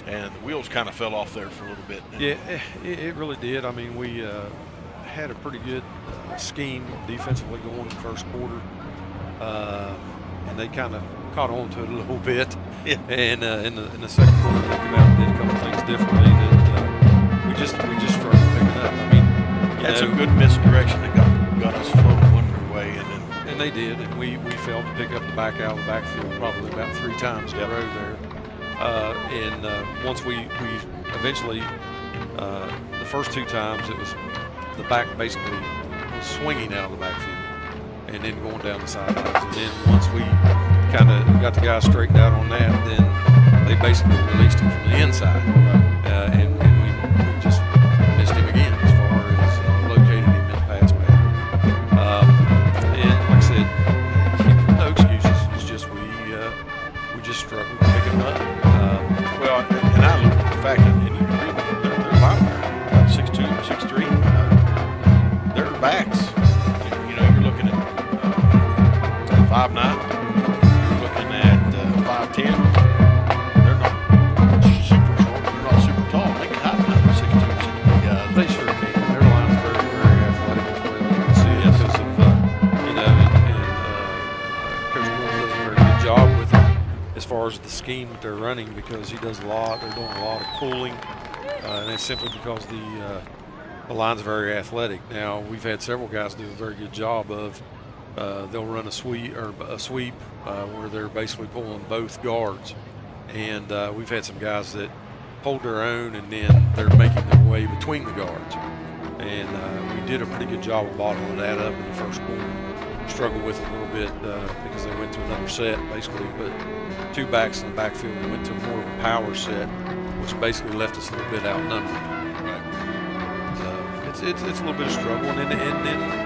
and the wheels kind of fell off there for a little bit. Yeah, it really did. I mean, we had a pretty good scheme defensively going in the first quarter, and they kind of caught on to it a little bit. Yeah. And in the second quarter, they came out and did a couple things differently that we just struggled picking up. I mean, had some good misdirection that got us floating one way, and they did, and we failed to pick up the back out of the backfield probably about 3 times in a row there. And once we eventually, the first 2 times it was the back basically swinging out of the backfield and then going down the sidelines. And then once we kind of got the guys straightened out on that, then they basically released him from the inside. And we just missed him again as far as locating him in the pass pattern. And like I said, no excuses. It's just we just struggled to pick him up. Well, and I look at the fact that, and you agree with me, they're linebackers, 6'2", 6'3". Their backs, you know, you're looking at 5'9". You're looking at 5'10". They're not super short. They're not super tall. They can hide behind the 6'2", 6'3" guys. They sure can. Their line's very, very athletic as well. You can see it because of, you know, and Coach Moore does a very good job with it as far as the scheme that they're running, because he does a lot. They're doing a lot of pulling, and it's simply because the line's very athletic. Now, we've had several guys do a very good job of they'll run a sweep where they're basically pulling both guards, and we've had some guys that hold their own and then they're making their way between the guards, and we did a pretty good job of bottling that up in the first quarter. Struggled with it a little bit because they went to another set, basically put 2 backs in the backfield and went to more of a power set, which basically left us a little bit outnumbered. Right. So it's a little bit of struggle, and then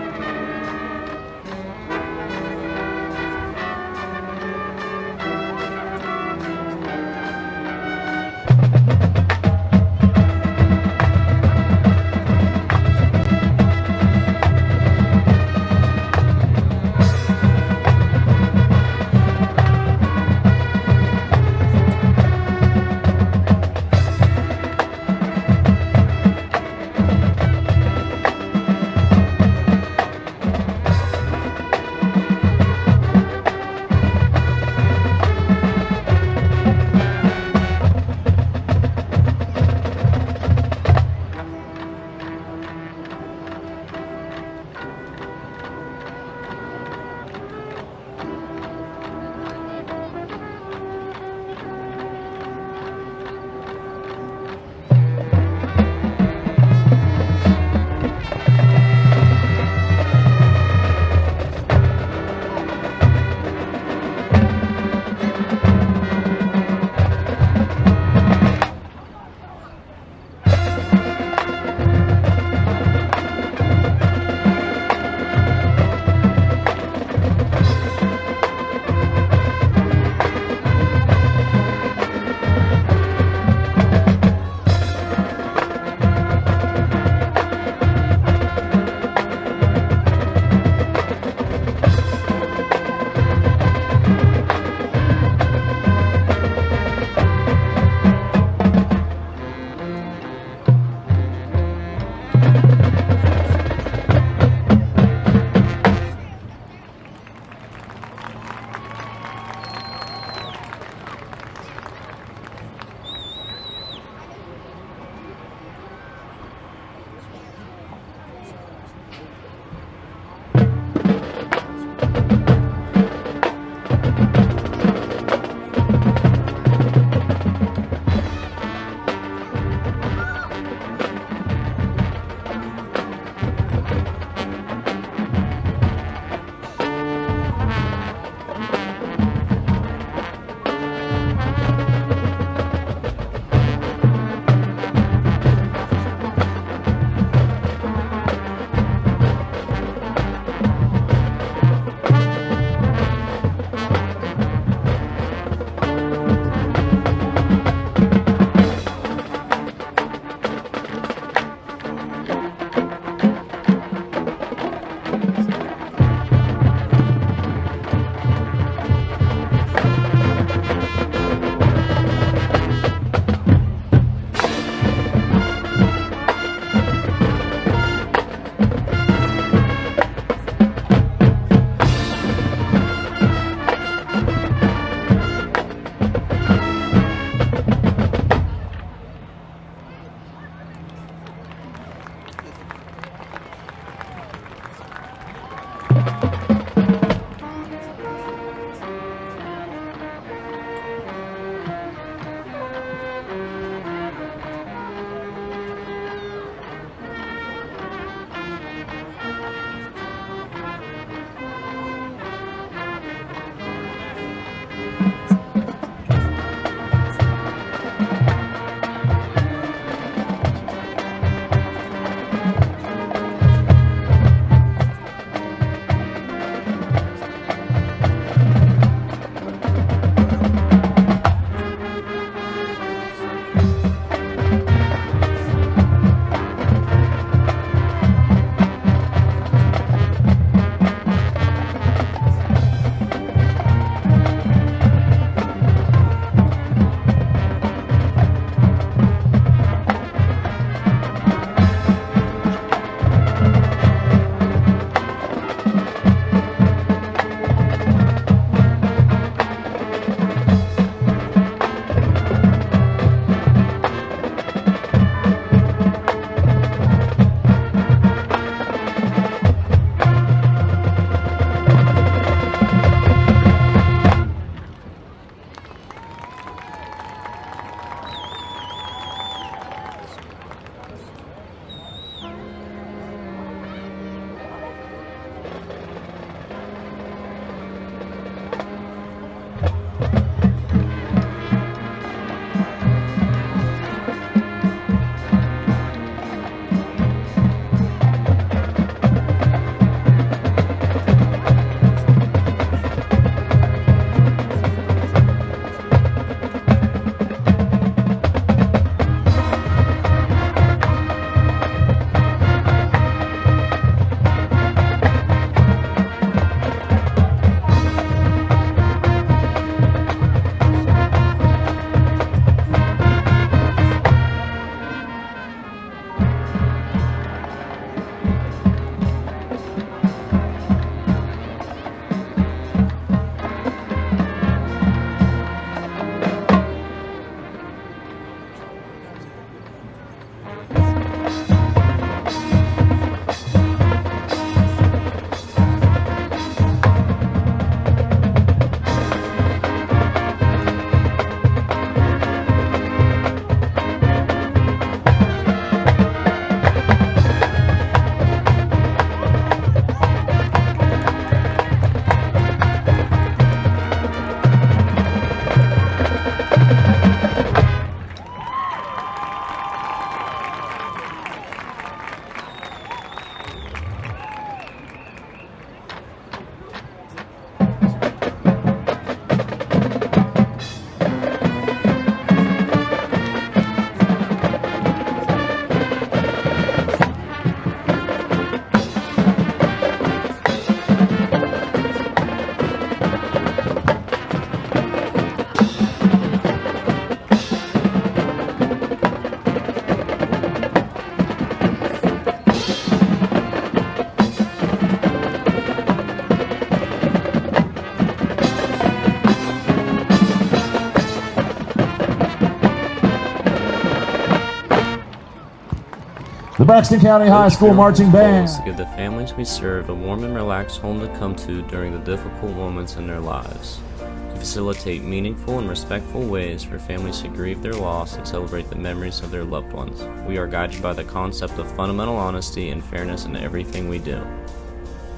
Braxton County High School Marching Band. To give the families we serve a warm and relaxed home to come to during the difficult moments in their lives. To facilitate meaningful and respectful ways for families to grieve their loss and celebrate the memories of their loved ones. We are guided by the concept of fundamental honesty and fairness in everything we do.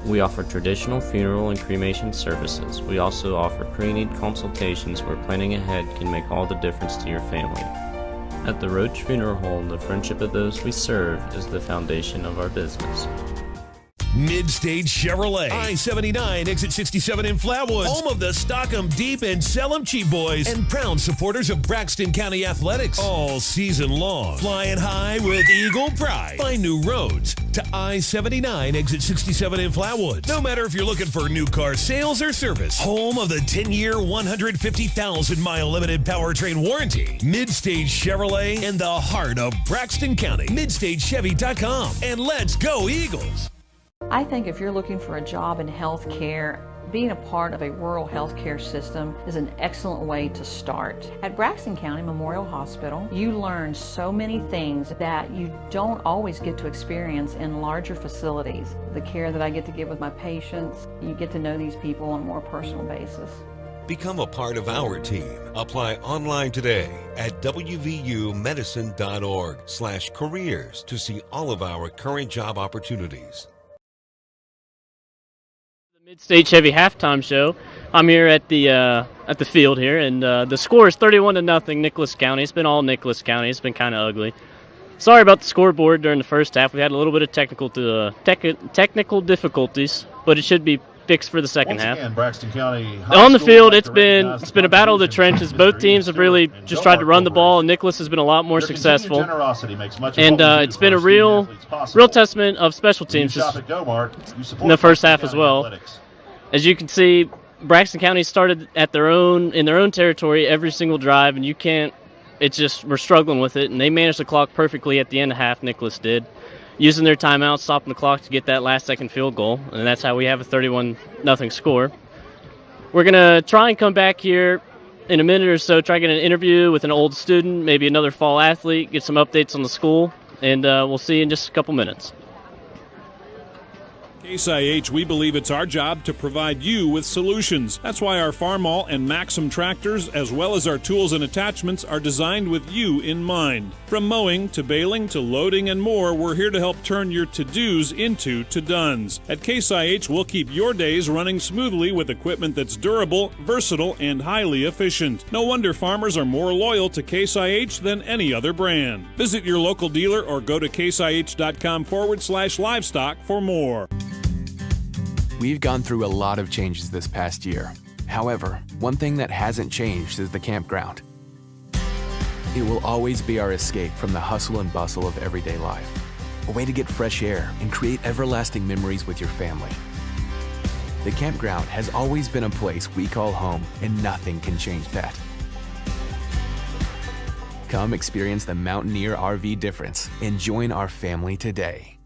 We offer traditional funeral and cremation services. We also offer pre-need consultations where planning ahead can make all the difference to your family. At the Roach Funeral Home, the friendship of those we serve is the foundation of our business. Mid-State Chevrolet, I-79, exit 67 in Flatwoods, home of the stock 'em deep and sell 'em cheap boys, and proud supporters of Braxton County Athletics all season long. Flying high with Eagle Pride. Find new roads to I-79, exit 67 in Flatwoods. No matter if you're looking for new car sales or service, home of the 10-year, 150,000-mile limited powertrain warranty. Mid-State Chevrolet in the heart of Braxton County. MidStateChevy.com. And let's go Eagles! I think if you're looking for a job in healthcare, being a part of a rural healthcare system is an excellent way to start. At Braxton County Memorial Hospital, you learn so many things that you don't always get to experience in larger facilities. The care that I get to give with my patients, you get to know these people on a more personal basis. Become a part of our team. Apply online today at wvumedicine.org/careers to see all of our current job opportunities. Mid-State Chevy halftime show. I'm here at the field here, and the score is 31-0 Nicholas County. It's been all Nicholas County. It's been kind of ugly. Sorry about the scoreboard during the first half. We had a little bit of technical difficulties, but it should be fixed for the second half. Again, Braxton County on the field, it's been a battle of the trenches. Both teams have really just tried to run the ball, and Nicholas has been a lot more successful. And it's been a real testament of special teams in the first half as well. As you can see, Braxton County started in their own territory every single drive, and we're struggling with it, and they managed to clock perfectly at the end of half. Nicholas did, using their timeout, stopping the clock to get that last-second field goal, and that's how we have a 31-0 score. We're going to try and come back here in a minute or so, try to get an interview with an old student, maybe another fall athlete, get some updates on the school, and we'll see you in just a couple minutes. Case IH, we believe it's our job to provide you with solutions. That's why our Farmall and Maxim tractors, as well as our tools and attachments, are designed with you in mind. From mowing to baling to loading and more, we're here to help turn your to-dos into to-dones. At Case IH, we'll keep your days running smoothly with equipment that's durable, versatile, and highly efficient. No wonder farmers are more loyal to Case IH than any other brand. Visit your local dealer or go to caseih.com/livestock for more. We've gone through a lot of changes this past year. However, one thing that hasn't changed is the campground. It will always be our escape from the hustle and bustle of everyday life. A way to get fresh air and create everlasting memories with your family. The campground has always been a place we call home, and nothing can change that. Come experience the Mountaineer RV difference and join our family today.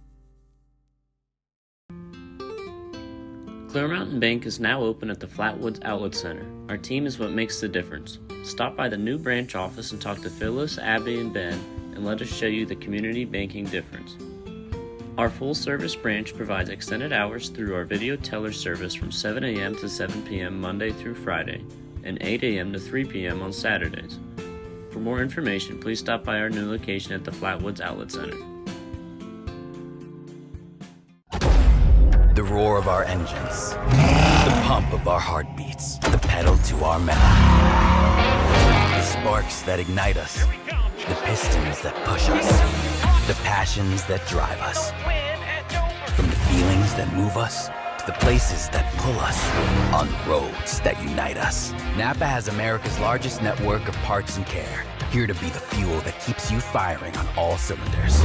Clear Mountain Bank is now open at the Flatwoods Outlet Center. Our team is what makes the difference. Stop by the new branch office and talk to Phyllis, Abby, and Ben, and let us show you the community banking difference. Our full-service branch provides extended hours through our video teller service from 7 a.m. to 7 p.m. Monday through Friday, and 8 a.m. to 3 p.m. on Saturdays. For more information, please stop by our new location at the Flatwoods Outlet Center. The roar of our engines, the pump of our heartbeats, the pedal to our metal. The sparks that ignite us, the pistons that push us, the passions that drive us. From the feelings that move us, to the places that pull us, on roads that unite us. NAPA has America's largest network of parts and care, here to be the fuel that keeps you firing on all cylinders.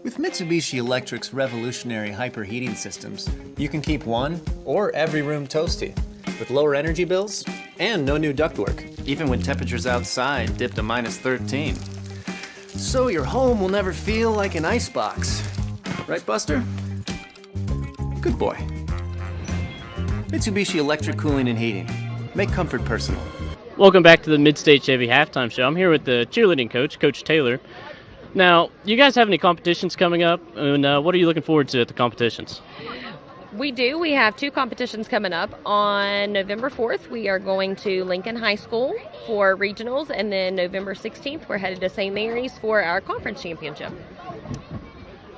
With Mitsubishi Electric's revolutionary hyperheating systems, you can keep one or every room toasty, with lower energy bills and no new ductwork, even when temperatures outside dip to -13. So your home will never feel like an icebox. Right, Buster? Good boy. Mitsubishi Electric Cooling and Heating. Make comfort personal. Welcome back to the Mid-State Chevy Halftime Show. I'm here with the cheerleading coach, Coach Taylor. Now, you guys have any competitions coming up, and what are you looking forward to at the competitions? We do. We have 2 competitions coming up. On November 4th, we are going to Lincoln High School for regionals, and then November 16th, we're headed to St. Mary's for our conference championship.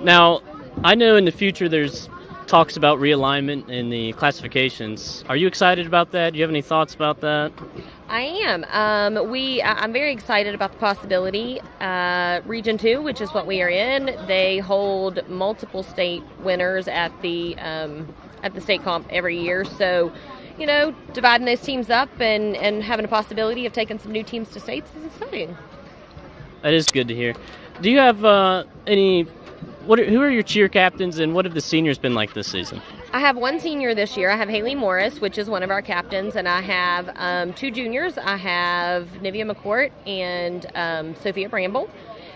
Now, I know in the future there's talks about realignment in the classifications. Are you excited about that? Do you have any thoughts about that? I am. I'm very excited about the possibility. Region 2, which is what we are in, they hold multiple state winners at the state comp every year. So, dividing those teams up and having a possibility of taking some new teams to states is exciting. That is good to hear. Do you have who are your cheer captains, and what have the seniors been like this season? I have 1 senior this year. I have Haley Morris, which is one of our captains, and I have 2 juniors. I have Nivea McCourt and Sophia Bramble,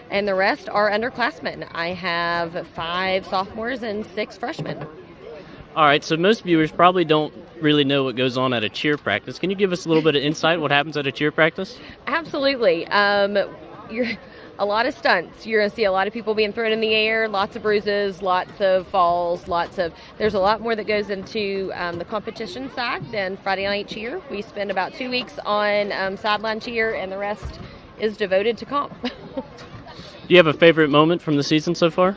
and the rest are underclassmen. I have 5 sophomores and 6 freshmen. All right, so most viewers probably don't really know what goes on at a cheer practice. Can you give us a little bit of insight what happens at a cheer practice? Absolutely. A lot of stunts. You're going to see a lot of people being thrown in the air, lots of bruises, lots of falls, there's a lot more that goes into the competition side than Friday night cheer. We spend about 2 weeks on sideline cheer, and the rest is devoted to comp. Do you have a favorite moment from the season so far?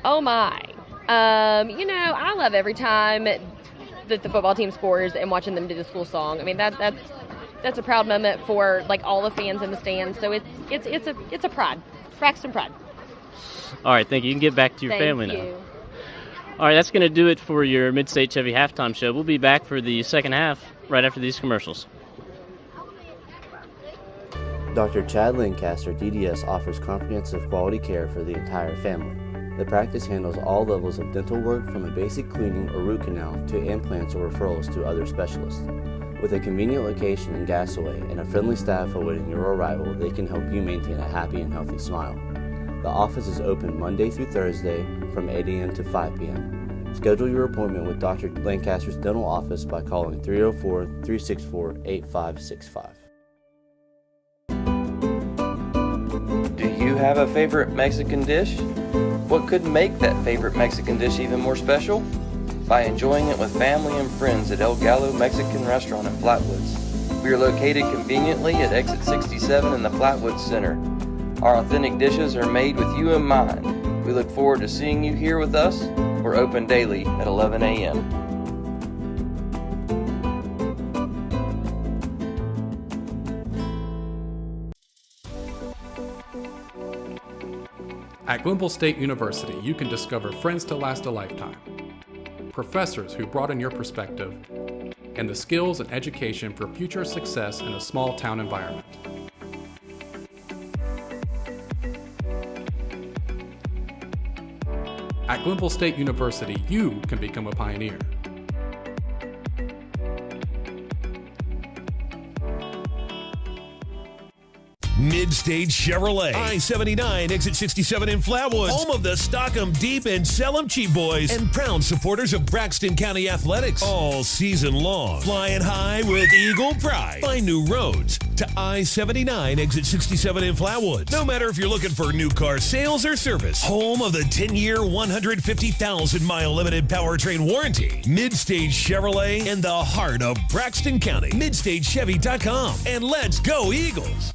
Oh my. I love every time that the football team scores and watching them do the school song. I mean, that's a proud moment for all the fans in the stands. So it's a pride, Braxton pride. All right, thank you. You can get back to your family now. All right, that's going to do it for your Mid-State Chevy Halftime Show. We'll be back for the second half right after these commercials. Dr. Chad Lancaster, DDS, offers comprehensive quality care for the entire family. The practice handles all levels of dental work, from a basic cleaning or root canal to implants or referrals to other specialists. With a convenient location in Gassaway and a friendly staff awaiting your arrival, they can help you maintain a happy and healthy smile. The office is open Monday through Thursday from 8 a.m. to 5 p.m. Schedule your appointment with Dr. Lancaster's dental office by calling 304-364-8565. Do you have a favorite Mexican dish? What could make that favorite Mexican dish even more special? By enjoying it with family and friends at El Gallo Mexican Restaurant in Flatwoods. We are located conveniently at exit 67 in the Flatwoods Center. Our authentic dishes are made with you in mind. We look forward to seeing you here with us. We're open daily at 11 a.m. At Glenville State University, you can discover friends to last a lifetime, professors who broaden your perspective, and the skills and education for future success in a small town environment. At Glenville State University, you can become a pioneer. Mid-State Chevrolet, I-79, exit 67 in Flatwoods, home of the stock 'em deep and sell 'em cheap boys, and proud supporters of Braxton County Athletics all season long. Flying high with Eagle pride. Find new roads to I-79, exit 67 in Flatwoods. No matter if you're looking for new car sales or service, home of the 10-year, 150,000-mile limited powertrain warranty. Mid-State Chevrolet in the heart of Braxton County. MidStateChevy.com. And let's go Eagles!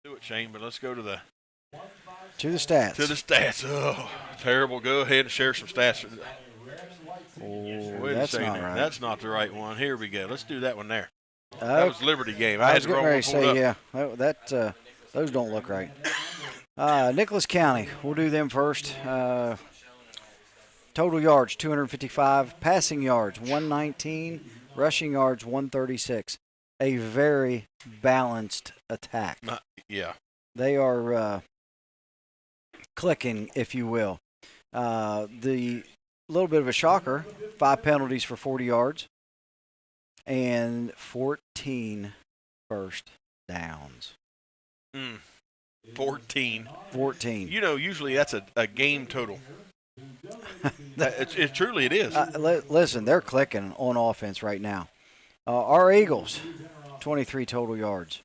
Do it, Shane, but let's go to the stats. To the stats. Oh, terrible. Go ahead and share some stats. That's not right. That's not the right one. Here we go. Let's do that one there. That was Liberty game. I had was the wrong getting one ready to pulled say, up. yeah, those don't look right. Nicholas County, we'll do them first. Total yards, 255. Passing yards, 119. Rushing yards, 136. A very balanced attack. Yeah. They are clicking, if you will. The little bit of a shocker, 5 penalties for 40 yards and 14 first downs. 14. 14. You know, usually that's a game total. It truly is. Listen, they're clicking on offense right now. Our Eagles, 23 total yards,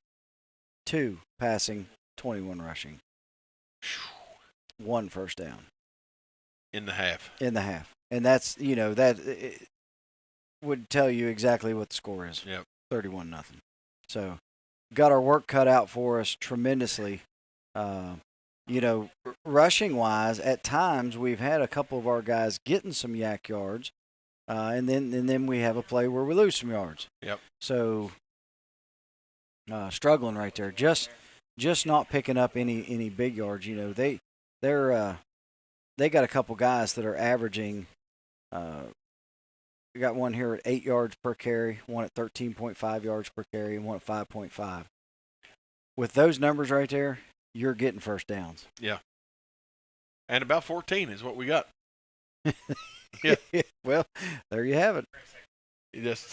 2 passing, 21 rushing, 1 first down. In the half. And that's, that it would tell you exactly what the score is. Yep. 31-0. So, got our work cut out for us tremendously. Rushing-wise, at times we've had a couple of our guys getting some yak yards, and then we have a play where we lose some yards. Yep. So, struggling right there. Just not picking up any big yards. They got a couple guys that are averaging. We got one here at 8 yards per carry, one at 13.5 yards per carry, and one at 5.5. With those numbers right there, you're getting first downs. Yeah. And about 14 is what we got. Yeah. Well, there you have it. You just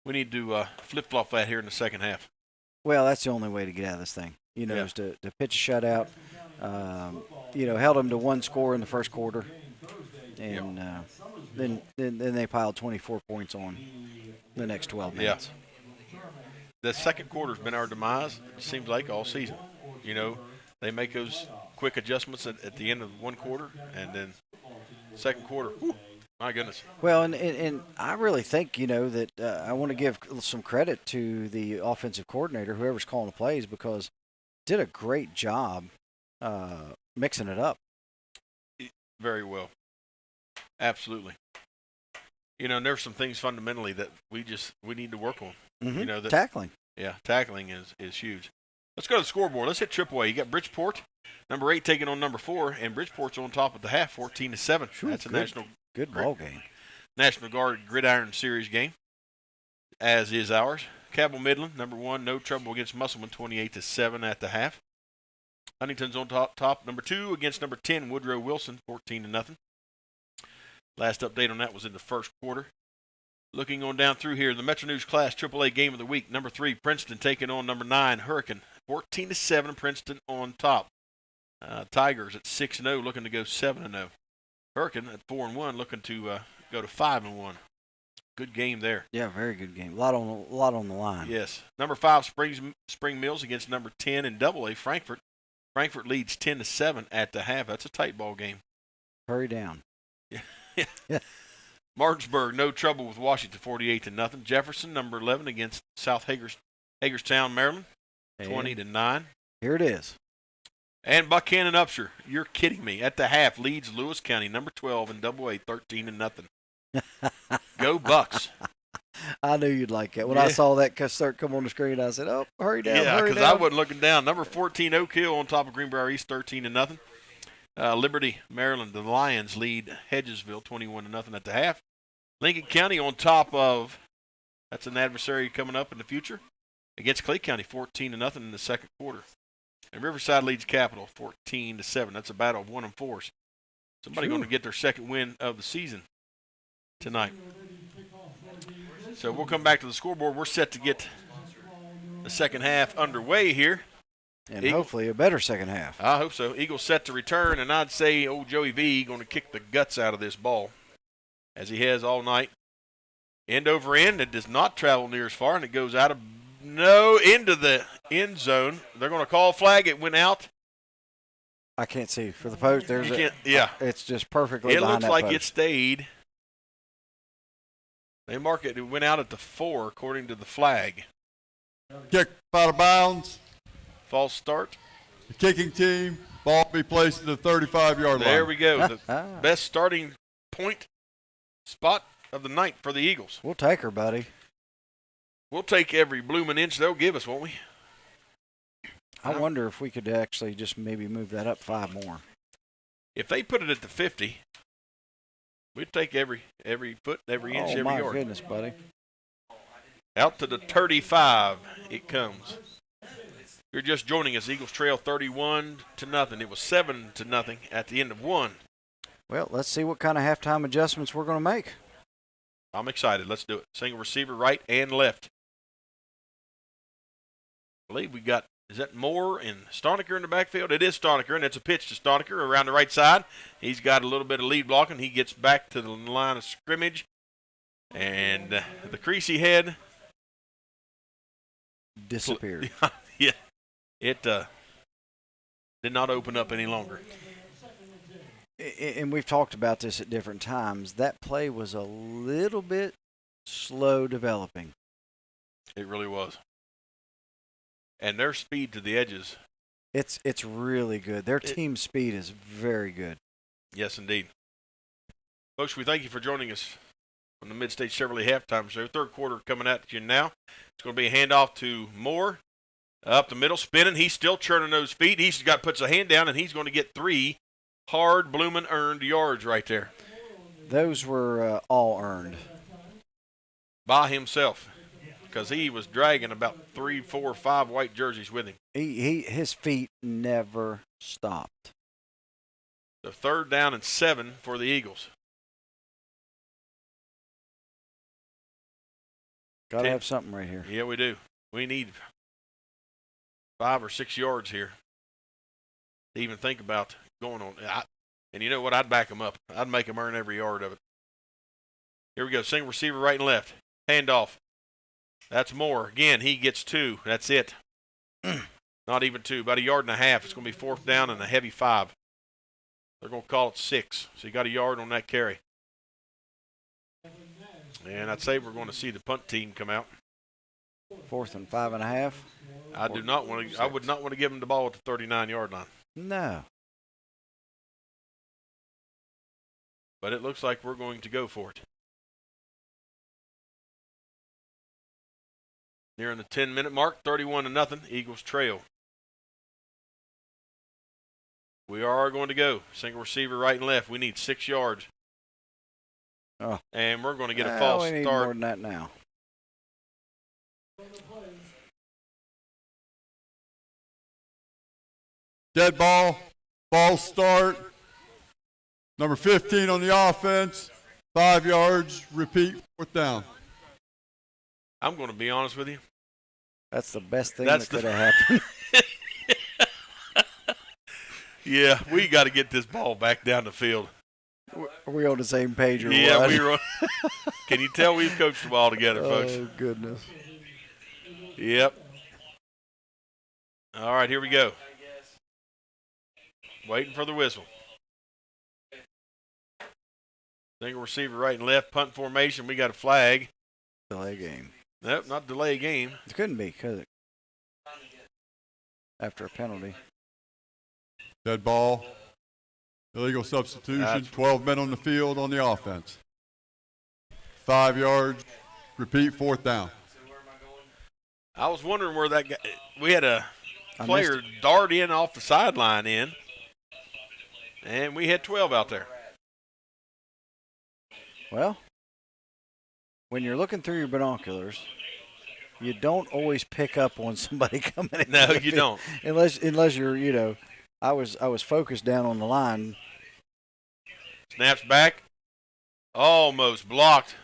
we need to flip-flop that here in the second half. Well, that's the only way to get out of this thing. Is to pitch a shutout. Held them to 1 score in the first quarter, and then they piled 24 points on the next 12 minutes. Yeah. The second quarter's been our demise, it seems like, all season. They make those quick adjustments at the end of one quarter, and then second quarter, whew, my goodness. Well, and I really think, that I want to give some credit to the offensive coordinator, whoever's calling the plays, because did a great job mixing it up. Very well. Absolutely. And there's some things fundamentally that we need to work on. Mm-hmm. Tackling. Yeah, tackling is huge. Let's go to the scoreboard. Let's hit AAA. You got Bridgeport, number 8 taking on number 4, and Bridgeport's on top at the half, 14-7. That's a good ball game. National Guard Gridiron Series game, as is ours. Cabell Midland, number 1, no trouble against Musselman, 28-7 at the half. Huntington's on top, number 2 against number 10, Woodrow Wilson, 14-0. Last update on that was in the first quarter. Looking on down through here, the Metro News Class AAA Game of the Week, number 3, Princeton taking on number 9, Hurricane, 14-7, Princeton on top. Tigers at 6-0, looking to go 7-0. Hurricane at 4-1, looking to go to 5-1. Good game there. Yeah, very good game. A lot on the line. Yes. Number 5, Spring Mills against number 10 in AA, Frankfort. Frankfort leads 10-7 at the half. That's a tight ball game. Hurry down. Yeah. Martinsburg, no trouble with Washington, 48-0. Jefferson, number 11 against South Hagerstown, Maryland, 20-9. Here it is. And Buchanan Upshur, you're kidding me, at the half leads Lewis County, number 12 in AA, 13-0. Go Bucks. I knew you'd like it. When I saw that start come on the screen, I said, hurry down, yeah, hurry because down. I wasn't looking down. Number 14, Oak Hill on top of Greenbrier East, 13-0. Liberty, Maryland, the Lions lead Hedgesville, 21-0 at the half. Lincoln County on top of, that's an adversary coming up in the future, against Clay County, 14-0 in the second quarter. And Riverside leads Capital, 14-7. That's a battle of 1 and 4s. Somebody going to get their second win of the season tonight. So we'll come back to the scoreboard. We're set to get the second half underway here. And hopefully a better second half. I hope so. Eagles set to return, and I'd say old Joey V going to kick the guts out of this ball, as he has all night. End over end. It does not travel near as far, and it goes into the end zone. They're going to call flag. It went out. I can't see. For the post, it's just perfectly It behind looks like post. it stayed. They mark it. It went out at the 4, according to the flag. Kick out of bounds. False start. The kicking team. Ball be placed at the 35-yard line. There we go. The best starting point spot of the night for the Eagles. We'll take her, buddy. We'll take every blooming inch they'll give us, won't we? I wonder if we could actually just maybe move that up 5 more. If they put it at the 50, we'd take every foot, every inch, every yard. Oh, my goodness, buddy. Out to the 35 it comes. You're just joining us. Eagles trail 31-0. It was 7-0 at the end of 1. Well, let's see what kind of halftime adjustments we're going to make. I'm excited. Let's do it. Single receiver right and left. believe we got, is that Moore and Stoniker in the backfield? It is Stoniker, and it's a pitch to Stoniker around the right side. He's got a little bit of lead blocking. He gets back to the line of scrimmage. And the creasy head disappeared. Yeah, it did not open up any longer. And we've talked about this at different times. That play was a little bit slow developing. It really was. And their speed to the edges. It's really good. Their team speed is very good. Yes, indeed. Folks, we thank you for joining us on the Mid-State Chevrolet Halftime Show. Third quarter coming at you now. It's going to be a handoff to Moore. Up the middle, spinning. He's still churning those feet. He's got puts a hand down, and he's going to get 3 hard, blooming, earned yards right there. Those were all earned. By himself. Because he was dragging about 3, 4, 5 white jerseys with him. His feet never stopped. So 3rd down and 7 for the Eagles. Got to have something right here. Yeah, we do. We need 5 or 6 yards here to even think about going on. And you know what? I'd back them up. I'd make them earn every yard of it. Here we go. Single receiver right and left. Handoff. That's Moore. Again, he gets 2. That's it. Not even 2. About a yard and a half. It's going to be 4th down and a heavy 5. They're going to call it 6. So you got a yard on that carry. And I'd say we're going to see the punt team come out. 4th and 5.5. I do not want to. I would not want to give them the ball at the 39-yard line. No. But it looks like we're going to go for it. Nearing the 10-minute mark, 31-0. Eagles trail. We are going to go. Single receiver right and left. We need 6 yards. Oh. And we're going to get a false we need start. more than that now. Dead ball. False start. Number 15 on the offense. 5 yards. Repeat. 4th down. I'm going to be honest with you. That's the best thing that could have happened. Yeah, we got to get this ball back down the field. Are we on the same page or yeah, what? we're on. Can you tell we've coached the ball together, folks? Oh, goodness. Yep. All right, here we go. Waiting for the whistle. Single receiver right and left, punt formation. We got a flag. Delay game. Nope, not delay game. It couldn't be, could it? After a penalty. Dead ball. Illegal substitution. 12 men on the field on the offense. 5 yards. Repeat. 4th down. I was wondering where that guy. We had a player dart in off the sideline in, and we had 12 out there. Well, when you're looking through your binoculars, you don't always pick up on somebody coming in. No, you don't. Unless you're, I was focused down on the line. Snaps back. Almost blocked.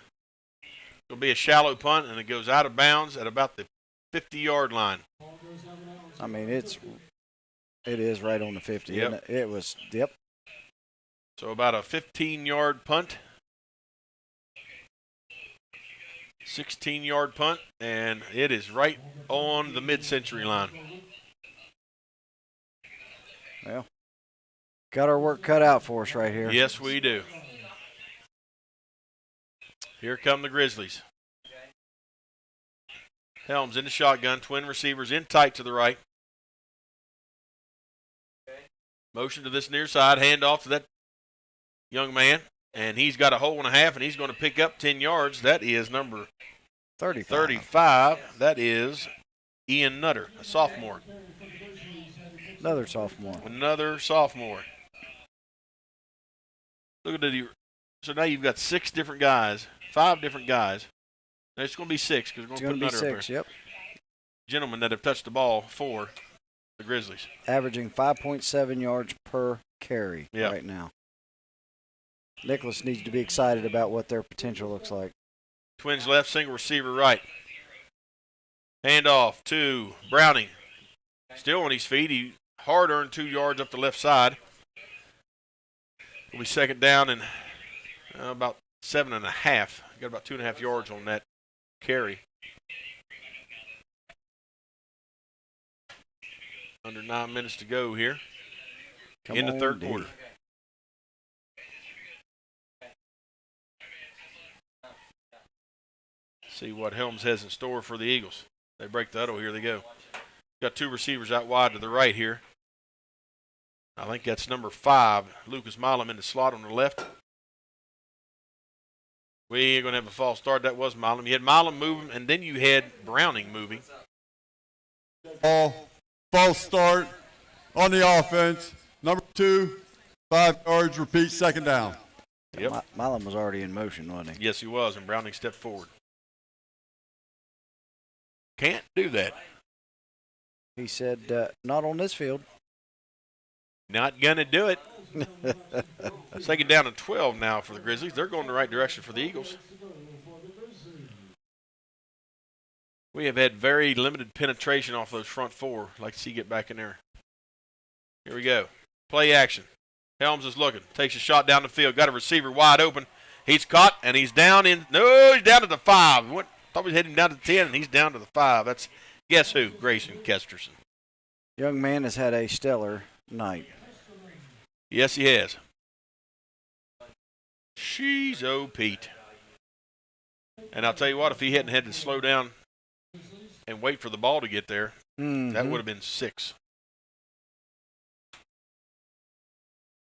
It'll be a shallow punt, and it goes out of bounds at about the 50-yard line. I mean, it is right on the 50. Yep. Isn't it? It was, yep. So about a 15-yard punt. 16-yard punt, and it is right on the mid-century line. Well, got our work cut out for us right here. Yes, we do. Here come the Grizzlies. Helms in the shotgun, twin receivers in tight to the right. Motion to this near side, hand off to that young man, and he's got a hole and a half, and he's going to pick up 10 yards. That is number 35. That is Ian Nutter, a sophomore. Another sophomore. Another sophomore. Look at it. So now you've got 6 different guys, 5 different guys. Now it's going to be 6 because we're going to put Nutter up there. Yep. Gentlemen that have touched the ball for the Grizzlies. Averaging 5.7 yards per carry right now. Nicholas needs to be excited about what their potential looks like. Twins left, single receiver right. Hand off to Browning. Still on his feet. He hard earned 2 yards up the left side. Will be second down and about 7.5. Got about 2.5 yards on that carry. Under 9 minutes to go here in the third quarter. See what Helms has in store for the Eagles. They break the huddle. Here they go. Got 2 receivers out wide to the right here. I think that's number 5, Lucas Milam in the slot on the left. We ain't going to have a false start. That was Milam. You had Milam moving, and then you had Browning moving. False start on the offense. Number 2, 5 yards, repeat, second down. Yep. Milam was already in motion, wasn't he? Yes, he was, and Browning stepped forward. Can't do that. He said, not on this field. Not going to do it. Second down and 12 now for the Grizzlies. They're going the right direction for the Eagles. We have had very limited penetration off those front 4. Like to see get back in there. Here we go. Play action. Helms is looking. Takes a shot down the field. Got a receiver wide open. He's caught, and he's down in. No, he's down to the 5. Thought we was heading down to the 10, and he's down to the 5. That's, guess who? Grayson Kesterson. Young man has had a stellar night. Yes, he has. She's Pete. And I'll tell you what, if he hadn't had to slow down and wait for the ball to get there, that would have been 6.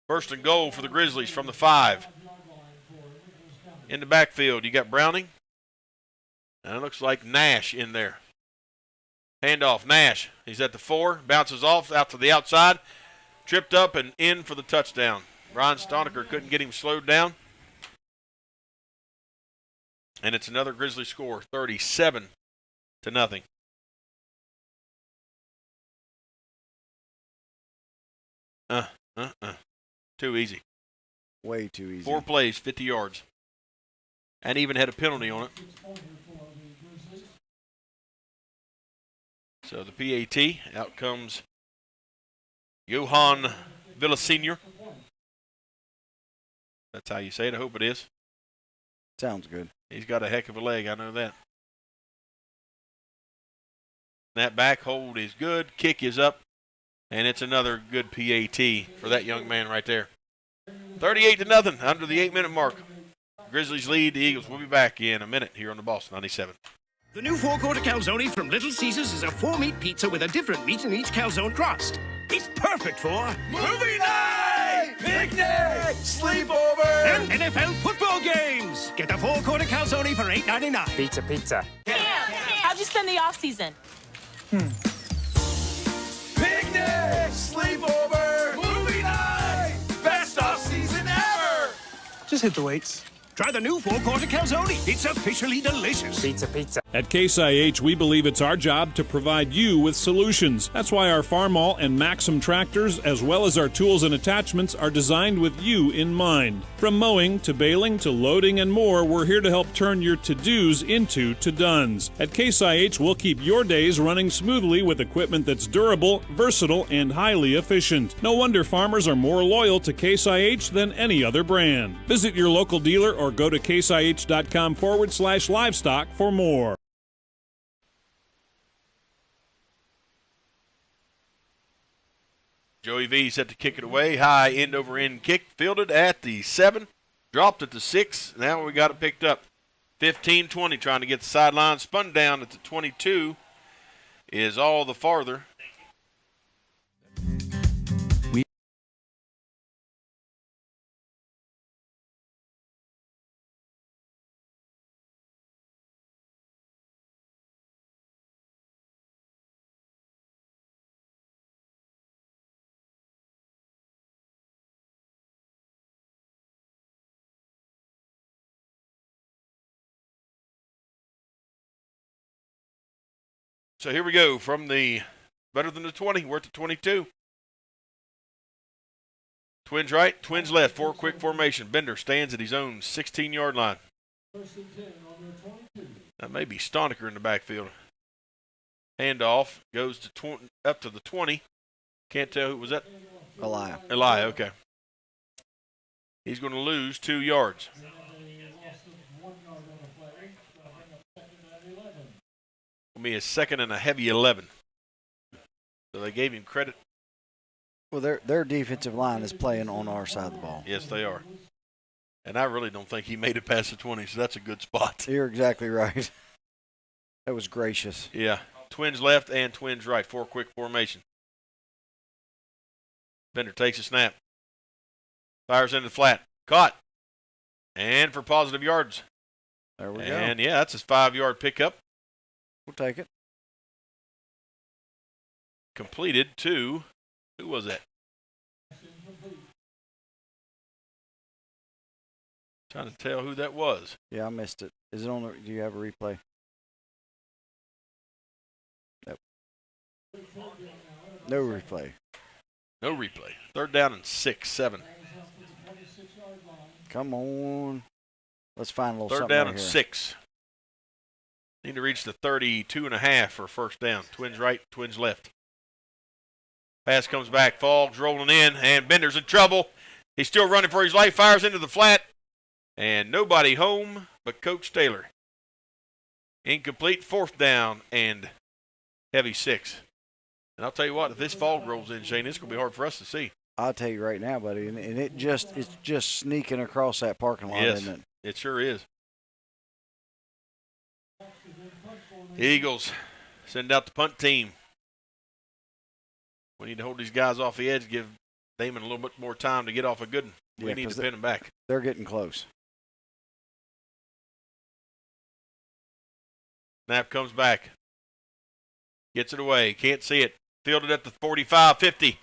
First and goal for the Grizzlies from the 5. In the backfield, you got Browning. And it looks like Nash in there. Handoff, Nash. He's at the 4. Bounces off out to the outside. Tripped up and in for the touchdown. Ryan Stonecker couldn't get him slowed down. And it's another Grizzly score, 37-0. Too easy. Way too easy. 4 plays, 50 yards. And even had a penalty on it. So the PAT, out comes Johan Villasenior. That's how you say it. I hope it is. Sounds good. He's got a heck of a leg. I know that. That back hold is good. Kick is up. And it's another good PAT for that young man right there. 38-0 under the 8-minute mark. Grizzlies lead. The Eagles will be back in a minute here on the Boston 97. The new 4-quarter calzone from Little Caesars is a 4-meat pizza with a different meat in each calzone crust. It's perfect for movie night, picnic, sleepover, and NFL football games. Get the 4-quarter calzone for $8.99. Pizza. How'd you spend the off season? Picnic, sleepover, movie night, best off season ever. Just hit the weights. Try the new 4-quarter calzone. It's officially delicious. Pizza. At Case IH, we believe it's our job to provide you with solutions. That's why our Farmall and Maxim tractors, as well as our tools and attachments, are designed with you in mind. From mowing to baling to loading and more, we're here to help turn your to-dos into to-dones. At Case IH, we'll keep your days running smoothly with equipment that's durable, versatile, and highly efficient. No wonder farmers are more loyal to Case IH than any other brand. Visit your local dealer or go to caseih.com/livestock for more. Joey V set to kick it away. High end over end kick. Fielded at the 7. Dropped at the 6. Now we got it picked up. 15-20 trying to get the sideline. Spun down at the 22. Is all the farther. So here we go from the better than the 20. We're at the 22. Twins right, twins left. 4 quick formation. Bender stands at his own 16-yard line. That may be Stonecker in the backfield. Handoff goes to up to the 20. Can't tell who was that. Eli, okay. He's going to lose 2 yards. Will be a second and a heavy 11. So they gave him credit. Well, their defensive line is playing on our side of the ball. Yes, they are. And I really don't think he made it past the 20, so that's a good spot. You're exactly right. That was gracious. Yeah. Twins left and twins right. 4 quick formation. Bender takes a snap. Fires into the flat. Caught. And for positive yards. There we go. And, yeah, that's his 5-yard pickup. We'll take it. Completed to, who was that? Trying to tell who that was. Yeah, I missed it. Is it on the, do you have a replay? Nope. No replay. No replay. 3rd down and 6, 7. Come on. Let's find a little 3rd something down right and here. 6. Need to reach the 32.5 for 1st down. Twins right, twins left. Pass comes back. Fogg's rolling in, and Bender's in trouble. He's still running for his life. Fires into the flat, and nobody home but Coach Taylor. Incomplete. 4th down and heavy 6. And I'll tell you what, if this fog rolls in, Shane, it's going to be hard for us to see. I'll tell you right now, buddy, and it's just sneaking across that parking lot, Yes, isn't it? it sure is. Eagles send out the punt team. We need to hold these guys off the edge, give Damon a little bit more time to get off a good one. We Yeah, need 'cause to pin them back. They're getting close. Snap comes back. Gets it away. Can't see it. Fielded at the 45, 50.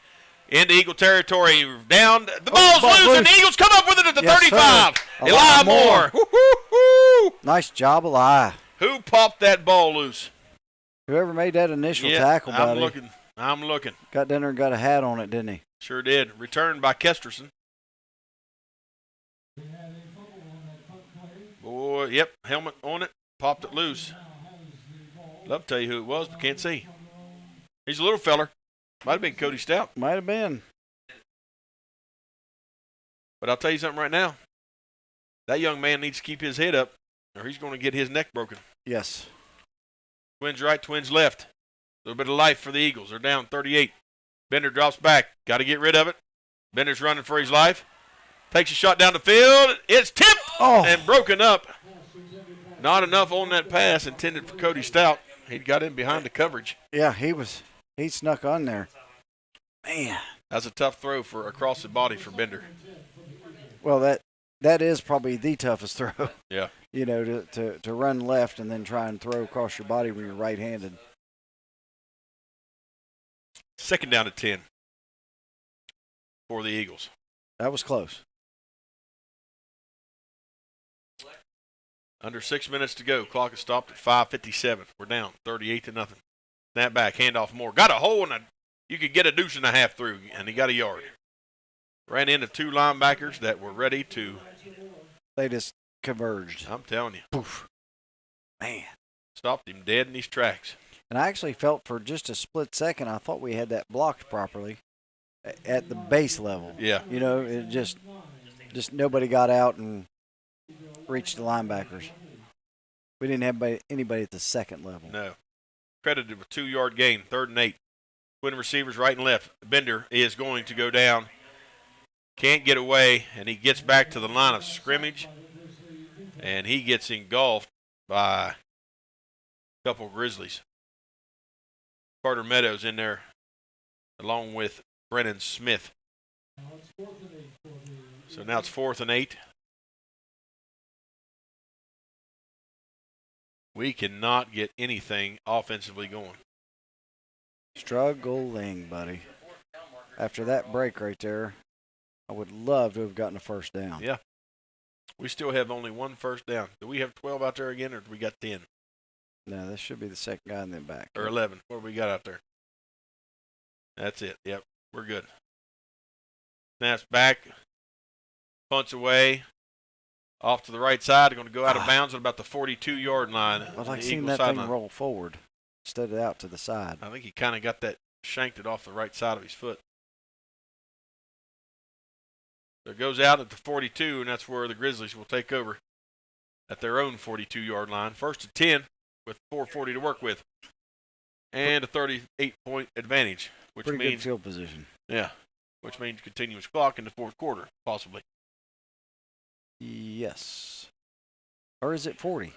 Into Eagle territory. Down. The ball's loose, and the Eagles come up with it at the 35. Eli Moore. Woo-hoo-hoo. Nice job, Eli. Who popped that ball loose? Whoever made that initial Yeah, tackle, buddy. I'm looking. Got down there and got a hat on it, didn't he? Sure did. Returned by Kesterson. Boy, yep, helmet on it. Popped it loose. Love to tell you who it was, but can't see. He's a little feller. Might have been Cody Stout. Might have been. But I'll tell you something right now. That young man needs to keep his head up, or he's going to get his neck broken. Yes. Twins right, twins left. A little bit of life for the Eagles. They're down 38. Bender drops back. Got to get rid of it. Bender's running for his life. Takes a shot down the field. It's tipped and broken up. Not enough on that pass intended for Cody Stout. He got in behind the coverage. Yeah, he snuck on there. Man. That's a tough throw for across the body for Bender. Well, that is probably the toughest throw. Yeah. You know, to run left and then try and throw across your body when you're right-handed. 2nd down to 10 for the Eagles. That was close. Under 6 minutes to go. Clock is stopped at 5:57. We're down 38-0. Snap back, handoff Moore. Got a hole in you could get a deuce and a half through, and he got a yard. Ran into 2 linebackers that were ready to. They just converged. I'm telling you. Poof. Man. Stopped him dead in his tracks. And I actually felt for just a split second, I thought we had that blocked properly at the base level. Yeah. You know, it just nobody got out and reached the linebackers. We didn't have anybody at the second level. No. Credited with 2-yard gain, 3rd and 8. Twin receivers right and left. Bender is going to go down. Can't get away, and he gets back to the line of scrimmage, and he gets engulfed by a couple of Grizzlies. Carter Meadows in there, along with Brennan Smith. So now it's 4th and 8. We cannot get anything offensively going. Struggling, buddy. After that break right there, I would love to have gotten a 1st down. Yeah. We still have only 1 first down. Do we have 12 out there again, or do we got 10? No, this should be the second guy and then back. Or 11. What do we got out there? That's it. Yep, we're good. Snaps back. Punts away. Off to the right side. Going to go out of bounds at about the 42-yard line. I'd like seeing that thing roll forward. instead of out to the side. I think he kind of got that shanked it off the right side of his foot. So it goes out at the 42, and that's where the Grizzlies will take over at their own 42-yard line. 1st and 10 with 4:40 to work with. And a 38-point advantage, which Pretty means good field position. Yeah, which means continuous clock in the fourth quarter, possibly. Yes. Or is it 40?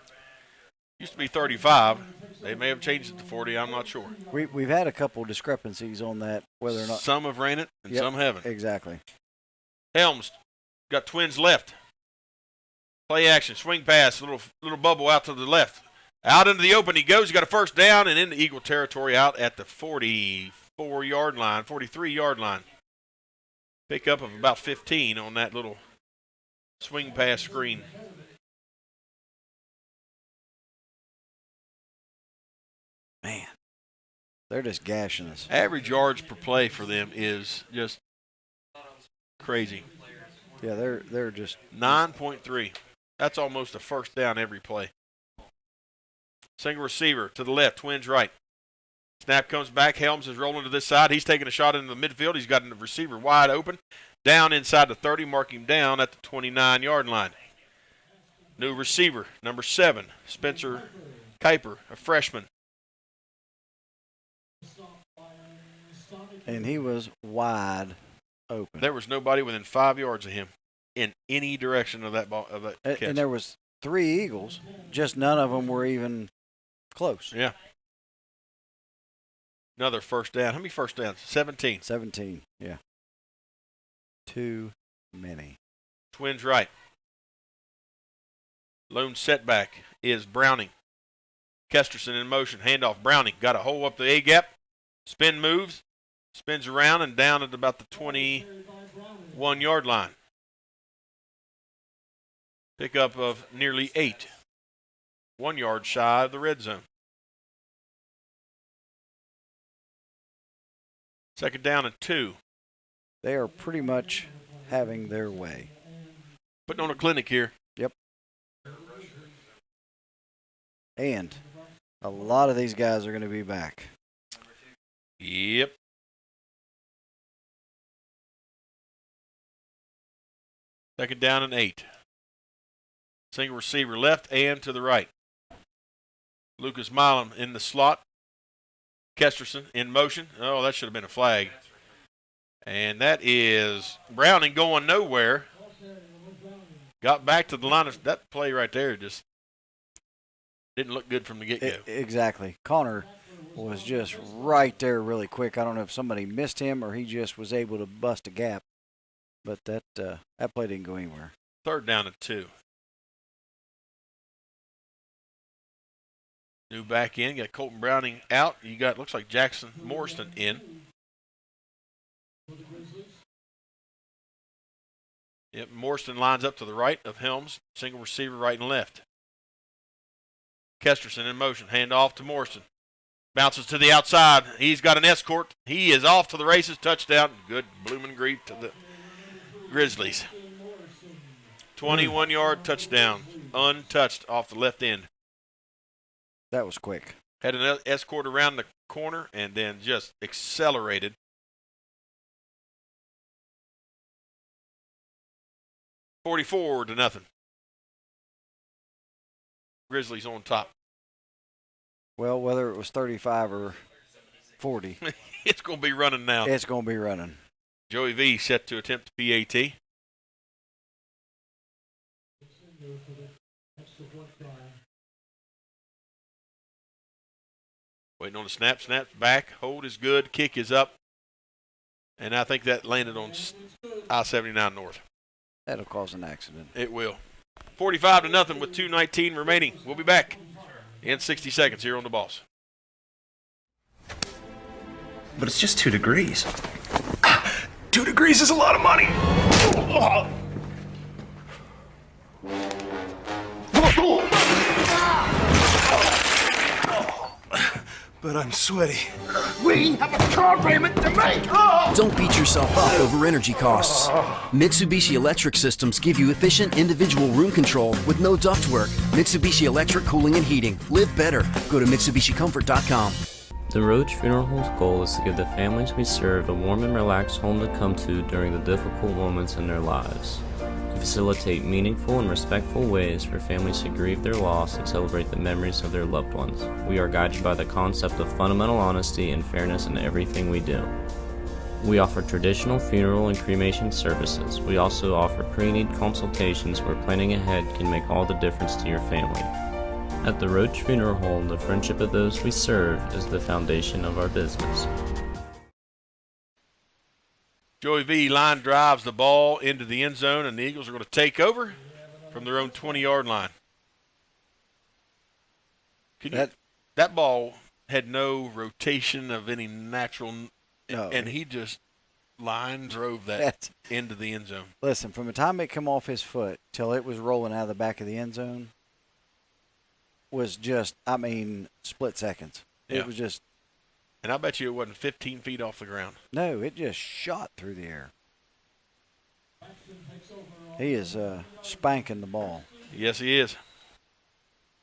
Used to be 35. They may have changed it to 40. I'm not sure. We've had a couple discrepancies on that, whether or not. Some have ran it and Yep, some haven't. Exactly. Helms got twins left. Play action, swing pass, little bubble out to the left. Out into the open he goes. He got a first down and into Eagle territory out at the 44-yard line, 43-yard line. Pickup of about 15 on that little swing pass screen. Man, they're just gashing us. Average yards per play for them is just crazy. Yeah, they're just 9.3. That's almost a first down every play. Single receiver to the left, twins right. Snap comes back. Helms is rolling to this side. He's taking a shot into the midfield. He's got the receiver wide open. Down inside the 30, mark him down at the 29-yard line. New receiver, number 7, Spencer Kuiper, a freshman. And he was wide open. There was nobody within 5 yards of him in any direction of that ball, of that catch. And there was 3 Eagles, just none of them were even close. Yeah. Another first down. How many first downs? 17. 17, yeah. Too many. Twins right. Lone setback is Browning. Kesterson in motion. Handoff. Browning got a hole up the A-gap. Spin moves. Spins around and down at about the 21-yard line. Pickup of nearly 8. 1 yard shy of the red zone. Second down and 2. They are pretty much having their way. Putting on a clinic here. Yep. And a lot of these guys are going to be back. Yep. Second down and 8. Single receiver left and to the right. Lucas Milam in the slot. Kesterson in motion. Oh, that should have been a flag. And that is Browning going nowhere. Got back to the line of that play right there. Just didn't look good from the get-go. Exactly. Connor was just right there really quick. I don't know if somebody missed him or he just was able to bust a gap. But that play didn't go anywhere. Third down and 2. New back in. Got Colton Browning out. You got, looks like Jackson Morrison in. Yep, Morrison lines up to the right of Helms. Single receiver right and left. Kesterson in motion. Hand off to Morrison. Bounces to the outside. He's got an escort. He is off to the races. Touchdown. Good blooming grief to the Grizzlies. 21-yard touchdown. Untouched off the left end. That was quick. Had an escort around the corner and then just accelerated. $44-0. Grizzlies on top. Well, whether it was 35 or 40. It's going to be running now. It's going to be running. Joey V set to attempt the PAT. Waiting on the snap. Snap's back. Hold is good. Kick is up. And I think that landed on I-79 North. That'll cause an accident. It will. 45-0 with 2:19 remaining. We'll be back in 60 seconds here on The Boss. But it's just 2 degrees. 2 degrees is a lot of money. but I'm sweaty. We have a car payment to make! Don't beat yourself up over energy costs. Mitsubishi Electric Systems give you efficient individual room control with no ductwork. Mitsubishi Electric Cooling and Heating. Live better. Go to MitsubishiComfort.com. The Roach Funeral Home's goal is to give the families we serve a warm and relaxed home to come to during the difficult moments in their lives. To facilitate meaningful and respectful ways for families to grieve their loss and celebrate the memories of their loved ones. We are guided by the concept of fundamental honesty and fairness in everything we do. We offer traditional funeral and cremation services. We also offer pre-need consultations where planning ahead can make all the difference to your family. At the Roach Funeral Home, the friendship of those we serve is the foundation of our business. Joey V line drives the ball into the end zone, and the Eagles are going to take over from their own 20-yard line. That ball had no rotation of any natural, and he just line drove that into the end zone. Listen, from the time it come off his foot till it was rolling out of the back of the end zone was just, split seconds. Yeah. It was just. And I bet you it wasn't 15 feet off the ground. No, it just shot through the air. He is spanking the ball. Yes, he is.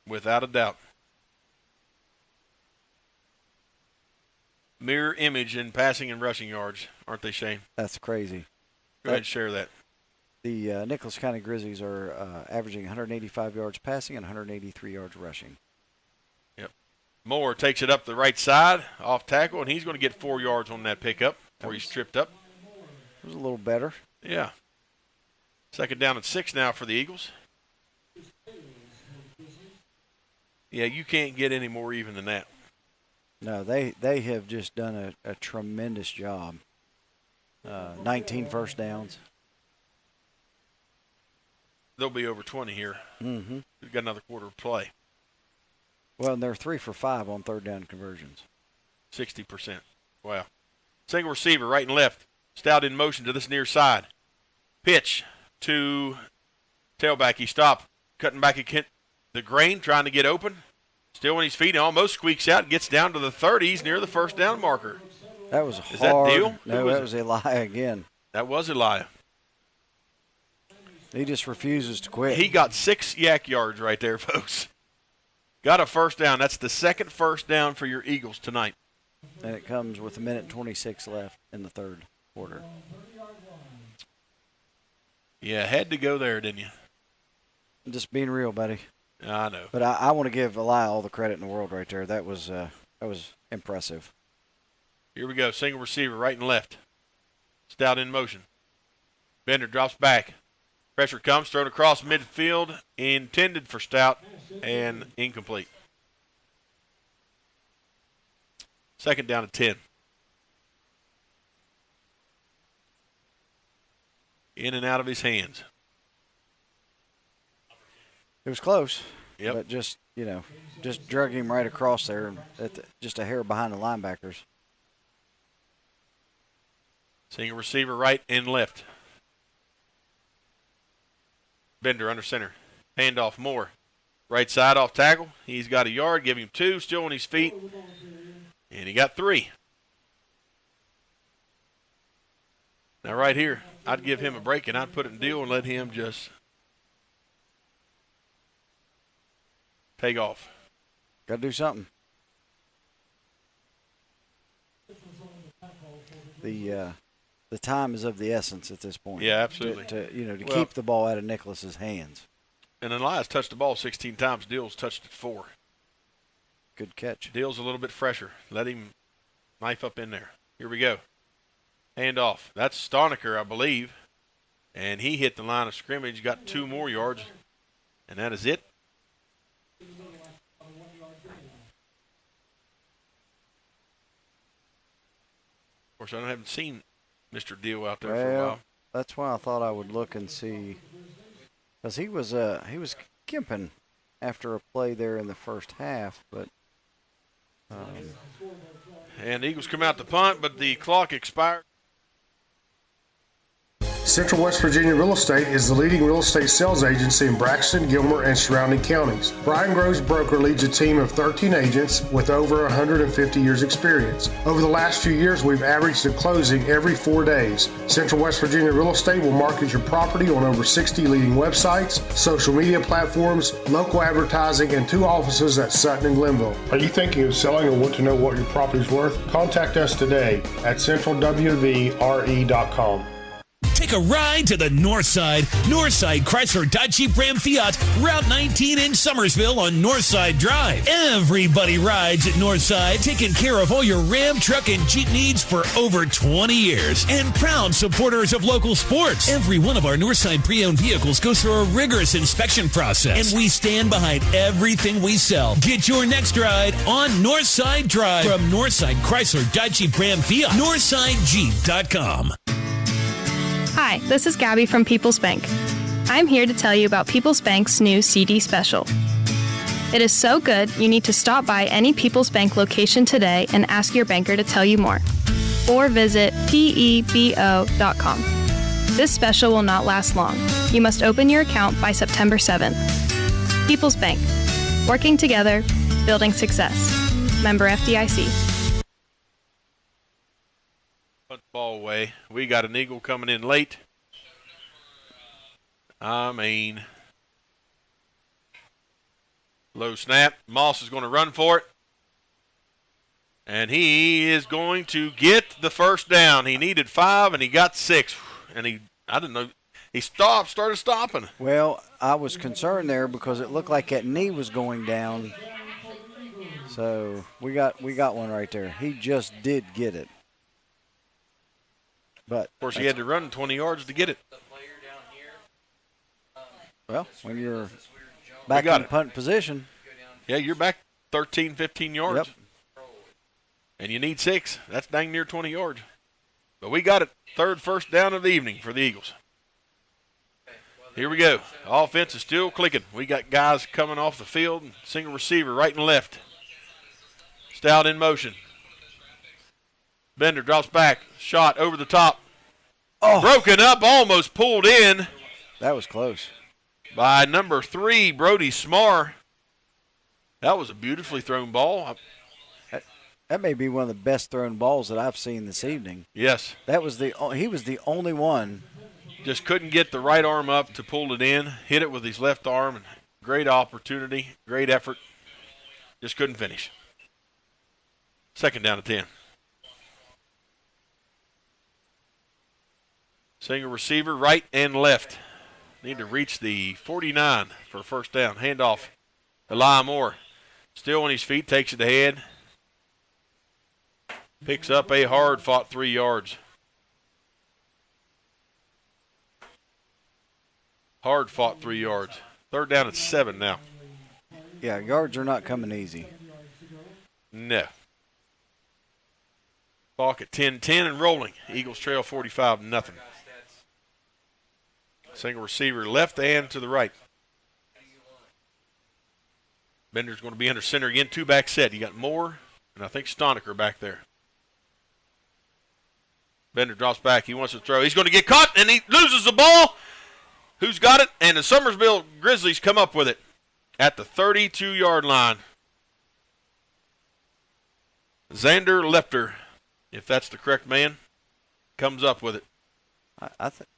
Without a doubt. Mirror image in passing and rushing yards, aren't they, Shane? That's crazy. Go ahead and share that. The Nicholas County Grizzlies are averaging 185 yards passing and 183 yards rushing. Yep. Moore takes it up the right side, off tackle, and he's going to get 4 yards on that pickup before he's tripped up. It was a little better. Yeah. Second down and 6 now for the Eagles. Yeah, you can't get any more even than that. No, they have just done a tremendous job. 19 first downs. They'll be over 20 here. Mm-hmm. We've got another quarter of play. Well, and they're 3 for 5 on third down conversions. 60%. Wow. Single receiver, right and left. Stout in motion to this near side. Pitch to tailback. He stopped. Cutting back again. The grain trying to get open. Still on his feet. He almost squeaks out and gets down to the 30s near the first down marker. That was hard. Is that Deal? No, that was Eli again. That was Eli. He just refuses to quit. He got 6 yak yards right there, folks. Got a first down. That's the second first down for your Eagles tonight. And it comes with 1:26 left in the third quarter. Yeah, had to go there, didn't you? I'm just being real, buddy. I know. But I want to give Eli all the credit in the world right there. That was impressive. Here we go. Single receiver, right and left. Stout in motion. Bender drops back. Pressure comes, thrown across midfield, intended for Stout, and incomplete. Second down and 10. In and out of his hands. It was close. Yep. But just drug him right across there, just a hair behind the linebackers. Single receiver, right and left. Bender under center. Handoff Moore. Right side off tackle. He's got a yard. Give him 2. Still on his feet. And he got 3. Now right here, I'd give him a break and I'd put it in deal and let him just take off. Got to do something. The time is of the essence at this point. Yeah, absolutely. To keep the ball out of Nicholas's hands. And Elias touched the ball 16 times. Dill's touched it 4. Good catch. Dill's a little bit fresher. Let him knife up in there. Here we go. Hand off. That's Stoniker, I believe. And he hit the line of scrimmage, got 2 more yards. And that is it. Of course, I haven't seen Mr. Deal out there for a while. That's why I thought I would look and see, because he was gimping after a play there in the first half, but. And the Eagles come out to punt, but the clock expired. Central West Virginia Real Estate is the leading real estate sales agency in Braxton, Gilmer, and surrounding counties. Brian Groves Broker leads a team of 13 agents with over 150 years experience. Over the last few years, we've averaged a closing every 4 days. Central West Virginia Real Estate will market your property on over 60 leading websites, social media platforms, local advertising, and 2 offices at Sutton and Glenville. Are you thinking of selling or want to know what your property is worth? Contact us today at centralwvre.com. Take a ride to the Northside Chrysler Dodge Jeep Ram Fiat, Route 19 in Summersville on Northside Drive. Everybody rides at Northside, taking care of all your Ram, truck, and Jeep needs for over 20 years. And proud supporters of local sports. Every one of our Northside pre-owned vehicles goes through a rigorous inspection process, and we stand behind everything we sell. Get your next ride on Northside Drive from Northside Chrysler Dodge Jeep Ram Fiat, NorthsideJeep.com. Hi, this is Gabby from People's Bank. I'm here to tell you about People's Bank's new CD special. It is so good, you need to stop by any People's Bank location today and ask your banker to tell you more. Or visit pebo.com. This special will not last long. You must open your account by September 7th. People's Bank. Working together, building success. Member FDIC. Ball away. We got an Eagle coming in late. Low snap. Moss is going to run for it. And he is going to get the first down. He needed 5 and he got 6. And I didn't know, he started stopping. Well, I was concerned there because it looked like that knee was going down. So we got one right there. He just did get it. But of course, he had to run 20 yards to get it. Well, when you're back in punt position. Yeah, you're back 13, 15 yards. Yep. And you need 6. That's dang near 20 yards. But we got it. Third first down of the evening for the Eagles. Here we go. Offense is still clicking. We got guys coming off the field. Single receiver right and left. Stout in motion. Bender drops back. Shot over the top. Oh. Broken up, almost pulled in. That was close. By number 3, Brody Smar. That was a beautifully thrown ball. That may be one of the best thrown balls that I've seen this evening. Yes. He was the only one. Just couldn't get the right arm up to pull it in. Hit it with his left arm. And great opportunity, great effort. Just couldn't finish. Second down to 10. Single receiver, right and left. Need to reach the 49 for a first down. Handoff. Eli Moore. Still on his feet, takes it ahead. Picks up a hard-fought 3 yards. Hard-fought 3 yards. Third down at 7 now. Yeah, yards are not coming easy. No. Balk at 10-10 and rolling. Eagles trail 45-0. Single receiver left and to the right. Bender's going to be under center again. 2-back set. You got Moore and I think Stoniker back there. Bender drops back. He wants to throw. He's going to get caught and he loses the ball. Who's got it? And the Summersville Grizzlies come up with it at the 32-yard line. Xander Lepter, if that's the correct man, comes up with it. I think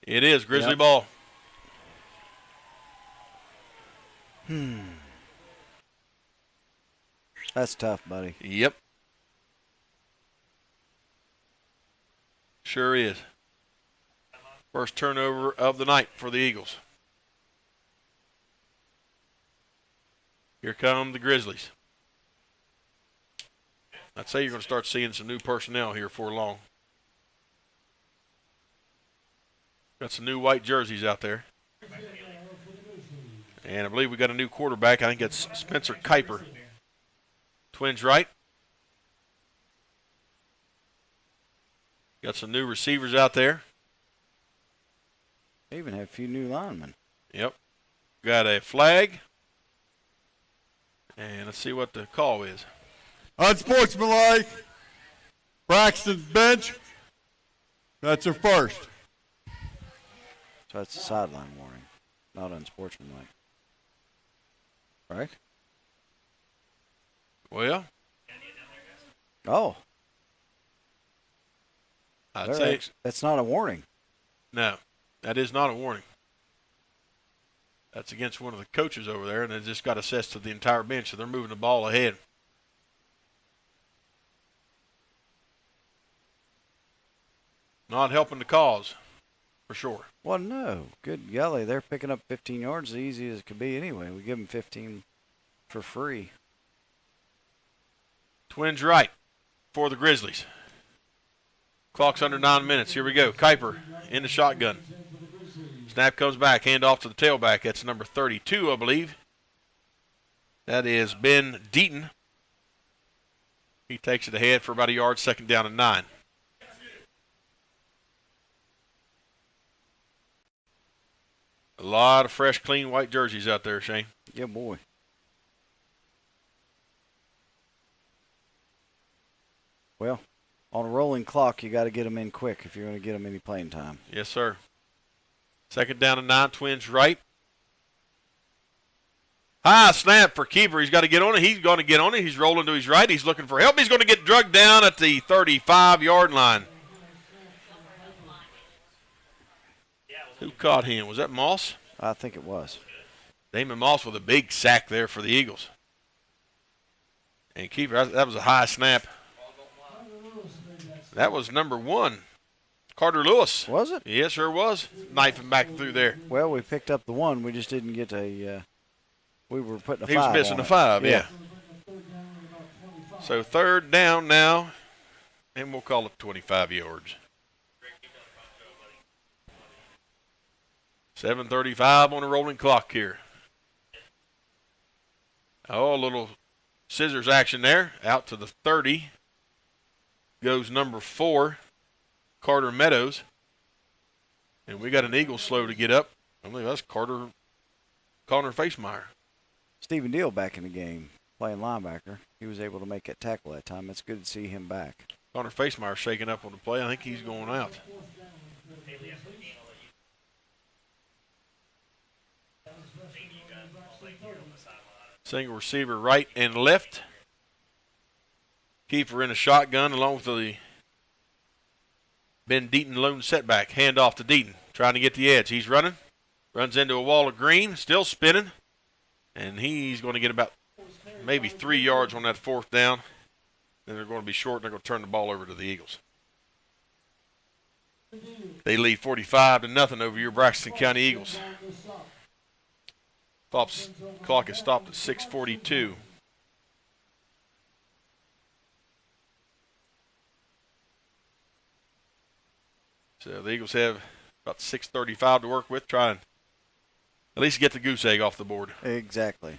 it is Grizzly ball. That's tough, buddy. Yep. Sure is. First turnover of the night for the Eagles. Here come the Grizzlies. I'd say you're going to start seeing some new personnel here before long. Got some new white jerseys out there. And I believe we got a new quarterback. I think it's Spencer Kuiper. Twins right. Got some new receivers out there. They even have a few new linemen. Yep. Got a flag. And let's see what the call is. Unsportsmanlike. Braxton's bench. That's her first. So that's a sideline warning, not unsportsmanlike. Right? Well. Oh. I'd say that's not a warning. No, that is not a warning. That's against one of the coaches over there, and it just got assessed to the entire bench, so they're moving the ball ahead. Not helping the cause, for sure. Well, no. Good golly, they're picking up 15 yards as easy as it could be anyway. We give them 15 for free. Twins right for the Grizzlies. Clock's under 9 minutes. Here we go. Kuiper in the shotgun. Snap comes back. Hand off to the tailback. That's number 32, I believe. That is Ben Deaton. He takes it ahead for about a yard. 2nd down and 9. A lot of fresh, clean white jerseys out there, Shane. Yeah, boy. Well, on a rolling clock, you got to get them in quick if you're going to get them any playing time. Yes, sir. 2nd down and 9, Twins right. High snap for keeper. He's got to get on it. He's going to get on it. He's rolling to his right. He's looking for help. He's going to get drugged down at the 35-yard line. Who caught him? Was that Moss? I think it was. Damon Moss with a big sack there for the Eagles. And keeper, that was a high snap. That was number 1, Carter Lewis. Was it? Yes, sure was. Knifing back through there. Well, we picked up the 1. We just didn't get a we were putting a 5 He was missing on a it. 5, yeah. So 3rd down now, and we'll call it 25 yards. 7:35 on the rolling clock here. Oh, a little scissors action there. Out to the 30 goes number 4, Carter Meadows. And we got an Eagle slow to get up. I believe that's Connor Facemeyer. Stephen Deal back in the game, playing linebacker. He was able to make that tackle that time. It's good to see him back. Connor Facemeyer shaking up on the play. I think he's going out. Single receiver right and left. Keeper in a shotgun along with the Ben Deaton lone setback. Hand off to Deaton. Trying to get the edge. He's running. Runs into a wall of green. Still spinning. And he's going to get about maybe 3 yards on that 4th down. Then they're going to be short and they're going to turn the ball over to the Eagles. They lead 45-0 over your Braxton County Eagles. Clock is stopped at 6:42. So the Eagles have about 6:35 to work with. Try and at least get the goose egg off the board. Exactly.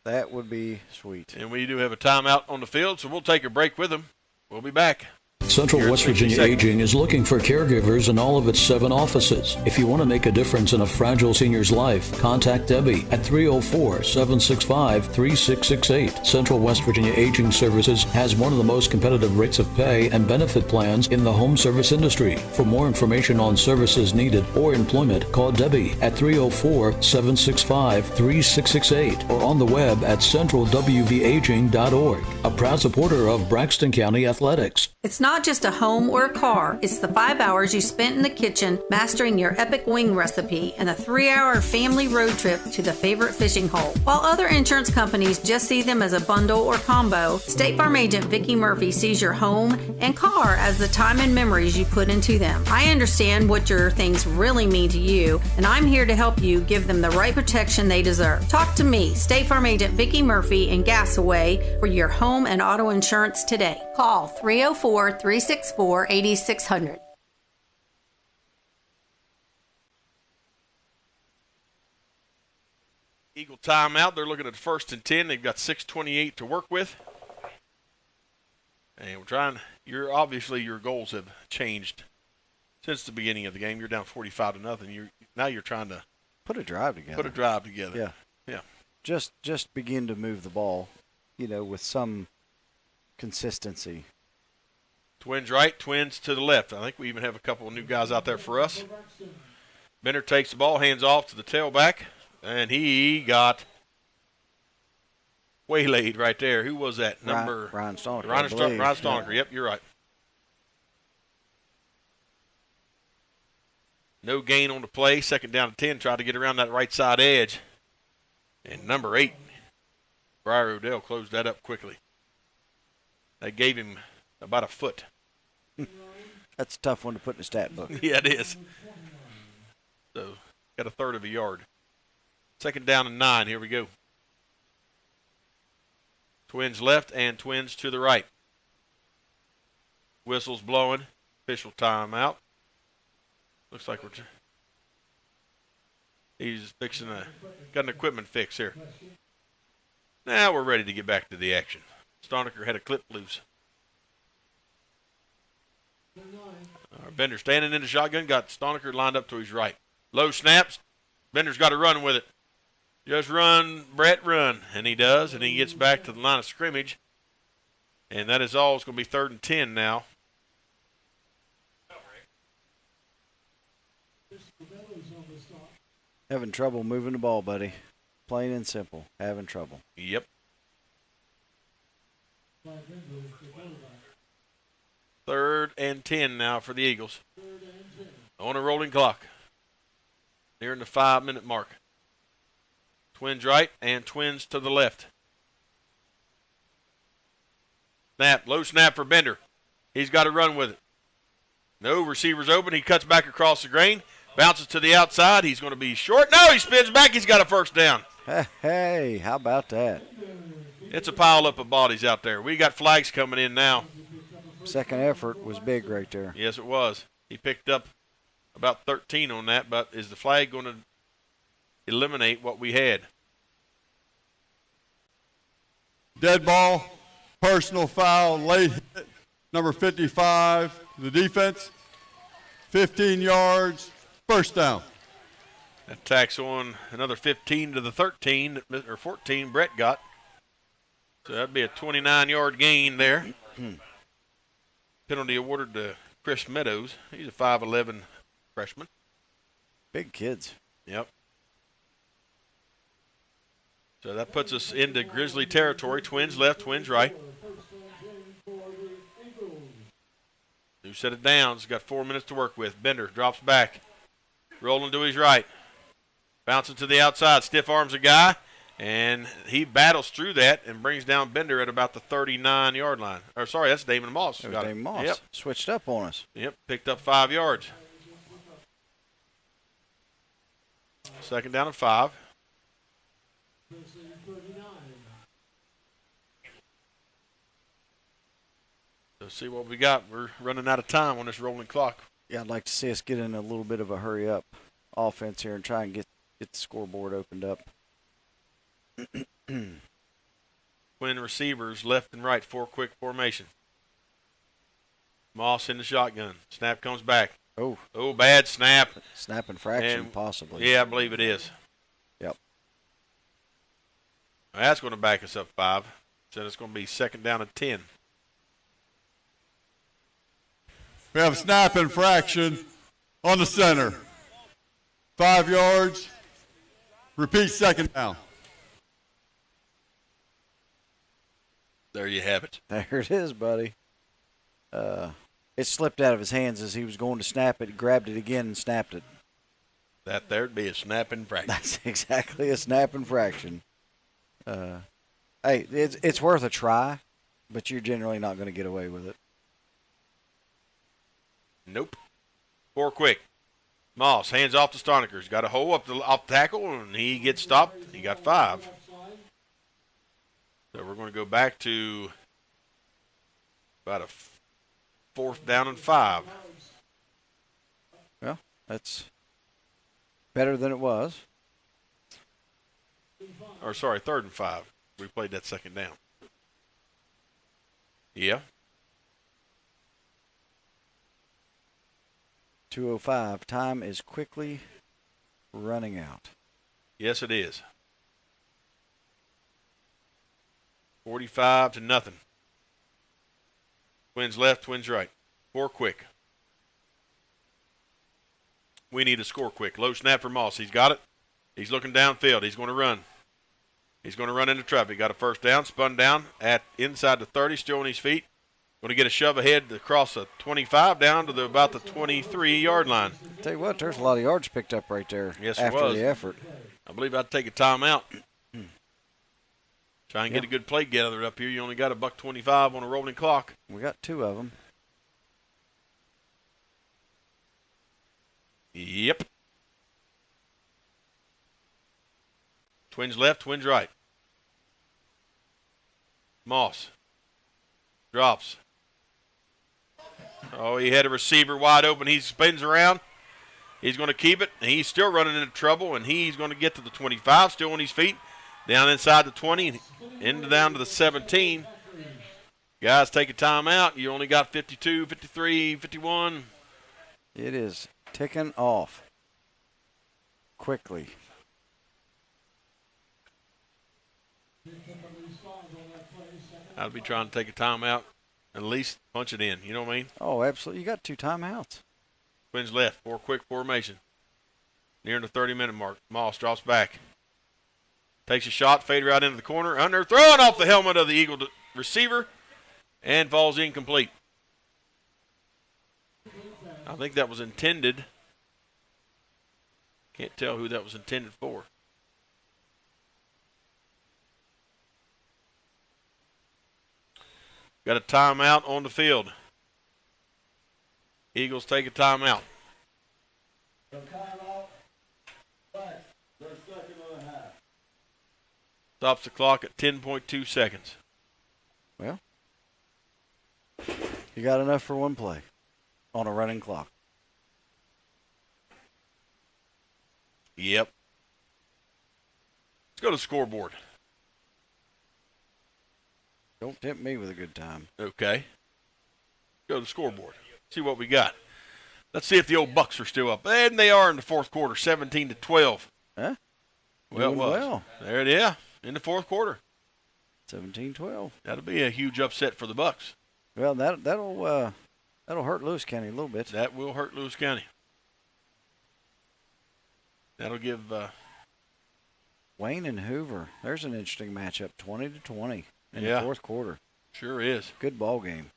That would be sweet. And we do have a timeout on the field, so we'll take a break with them. We'll be back. Central West Virginia Aging is looking for caregivers in all of its 7 offices. If you want to make a difference in a fragile senior's life, contact Debbie at 304-765-3668. Central West Virginia Aging Services has one of the most competitive rates of pay and benefit plans in the home service industry. For more information on services needed or employment, call Debbie at 304-765-3668 or on the web at centralwvaging.org. A proud supporter of Braxton County Athletics. It's not just a home or a car. It's the 5 hours you spent in the kitchen mastering your epic wing recipe and a 3-hour family road trip to the favorite fishing hole. While other insurance companies just see them as a bundle or combo, State Farm agent Vicki Murphy sees your home and car as the time and memories you put into them. I understand what your things really mean to you, and I'm here to help you give them the right protection they deserve. Talk to me, State Farm agent Vicki Murphy in Gassaway, for your home and auto insurance today. Call 304-364-8600. Eagle timeout. They're looking at 1st and 10. They've got 6:28 to work with. And we're trying, obviously your goals have changed since the beginning of the game. You're down 45-0. Now you're trying to put a drive together. Yeah. Yeah. Just begin to move the ball, with some consistency. Twins right, Twins to the left. I think we even have a couple of new guys out there for us. Bender takes the ball, hands off to the tailback, and he got waylaid right there. Who was that? Ryan Stonecker. Ryan Stonecker. Yep, you're right. No gain on the play. Second down to 10. Tried to get around that right side edge. And number 8, Briar Odell, closed that up quickly. That gave him about a foot. That's a tough one to put in the stat book. Yeah, it is. So, got a third of a yard. Second down and 9. Here we go. Twins left and Twins to the right. Whistles blowing. Official timeout. Looks like he's fixing got an equipment fix here. Now we're ready to get back to the action. Stonecker had a clip loose. Bender standing in the shotgun, got Stonecker lined up to his right. Low snaps. Bender's got to run with it. Just run, Brett, run. And he does, and he gets back to the line of scrimmage. And that is all. It's going to be 3rd and 10 now. Having trouble moving the ball, buddy. Plain and simple. Having trouble. Yep. 3rd and 10 now for the Eagles. On a rolling clock. Nearing the 5-minute mark. Twins right and Twins to the left. Snap. Low snap for Bender. He's got to run with it. No, receiver's open. He cuts back across the grain. Bounces to the outside. He's going to be short. No, he spins back. He's got a first down. Hey, how about that? It's a pile up of bodies out there. We got flags coming in now. Second effort was big right there. Yes, it was. He picked up about 13 on that, but is the flag going to eliminate what we had? Dead ball, personal foul, late hit, number 55, the defense, 15 yards, first down. That tacks on another 15 to the 13, or 14 Brett got. So that'd be a 29-yard gain there. Penalty awarded to Chris Meadows. He's a 5'11 freshman. Big kids. Yep. So that puts us into Grizzly territory. Twins left, Twins right. New set of downs. Got 4 minutes to work with. Bender drops back. Rolling to his right. Bouncing to the outside. Stiff arms a guy. And he battles through that and brings down Bender at about the 39-yard line. Or sorry, that's Damon Moss. That was Damon Moss. Yep. Switched up on us. Yep, picked up 5 yards. Second down and 5. Let's see what we got. We're running out of time on this rolling clock. Yeah, I'd like to see us get in a little bit of a hurry-up offense here and try and get the scoreboard opened up. Twin receivers left and right, 4-quick formation. Moss in the shotgun. Snap comes back. Oh, bad snap. Snap infraction, possibly. Yeah, I believe it is. Yep. That's going to back us up 5. So it's going to be second down and 10. We have a snap infraction on the center. 5 yards. Repeat, second down. There you have it. There it is, buddy. It slipped out of his hands as he was going to snap it. He grabbed it again and snapped it. That there'd be a snap infraction. That's exactly a snap infraction. Hey, it's worth a try, but you're generally not going to get away with it. Nope. 4 quick. Moss hands off to Stonecker. He's got a hole off the tackle, and he gets stopped. He got 5. So we're going to go back to about a 4th down and 5. Well, that's better than it was. Or sorry, 3rd and 5. We played that second down. Yeah. 2:05. Time is quickly running out. Yes, it is. 45-0. Twins left, Twins right. 4 quick. We need to score quick. Low snap for Moss. He's got it. He's looking downfield. He's going to run. He's going to run into traffic. Got a first down, spun down at inside the 30, still on his feet. Going to get a shove ahead across the 25 down to about the 23-yard line. Tell you what, there's a lot of yards picked up right there. Yes, after the effort. I believe I'd take a timeout. Try and get a good play gathered up here. You only got a $1.25 on a rolling clock. We got 2 of them. Yep. Twins left, Twins right. Moss drops. Oh, he had a receiver wide open. He spins around. He's going to keep it. And he's still running into trouble, and he's going to get to the 25, still on his feet. Down inside the 20, down to the 17. Guys, take a timeout. You only got 52, 53, 51. It is ticking off quickly. I'd be trying to take a timeout, at least punch it in. You know what I mean? Oh, absolutely. You got 2 timeouts. Twins left, 4 quick formation. Nearing the 30-minute mark. Moss drops back. Takes a shot, fader out into the corner. Under, throwing off the helmet of the Eagle receiver, and falls incomplete. I think that was intended. Can't tell who that was intended for. Got a timeout on the field. Eagles take a timeout. Stops the clock at 10.2 seconds. Well, you got enough for 1 play on a running clock. Yep. Let's go to the scoreboard. Don't tempt me with a good time. Okay. Go to the scoreboard. See what we got. Let's see if the old Bucks are still up. And they are in the 4th quarter, 17-12. Huh? Well, it was. Well. There it is. In the 4th quarter. 17-12. That'll be a huge upset for the Bucks. Well, that'll hurt Lewis County a little bit. That will hurt Lewis County. That'll give Wayne and Hoover. There's an interesting matchup, 20-20 in the 4th quarter. Sure is. Good ball game.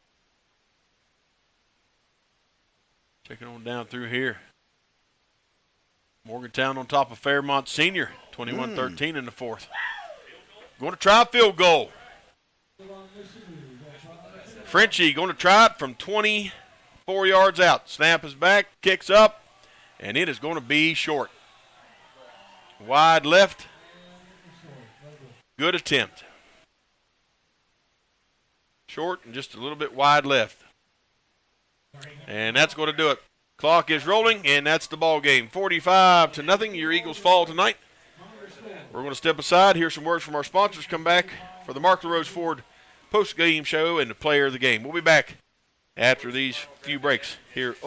Checking on down through here. Morgantown on top of Fairmont Senior, 21-13 in the 4th. Going to try a field goal. Frenchie going to try it from 24 yards out. Snap is back, kicks up, and it is going to be short. Wide left. Good attempt. Short and just a little bit wide left. And that's going to do it. Clock is rolling, and that's the ball game. 45-0. Your Eagles fall tonight. We're going to step aside, hear some words from our sponsors, come back for the Mark LaRose Ford post-game show and the player of the game. We'll be back after these few breaks here on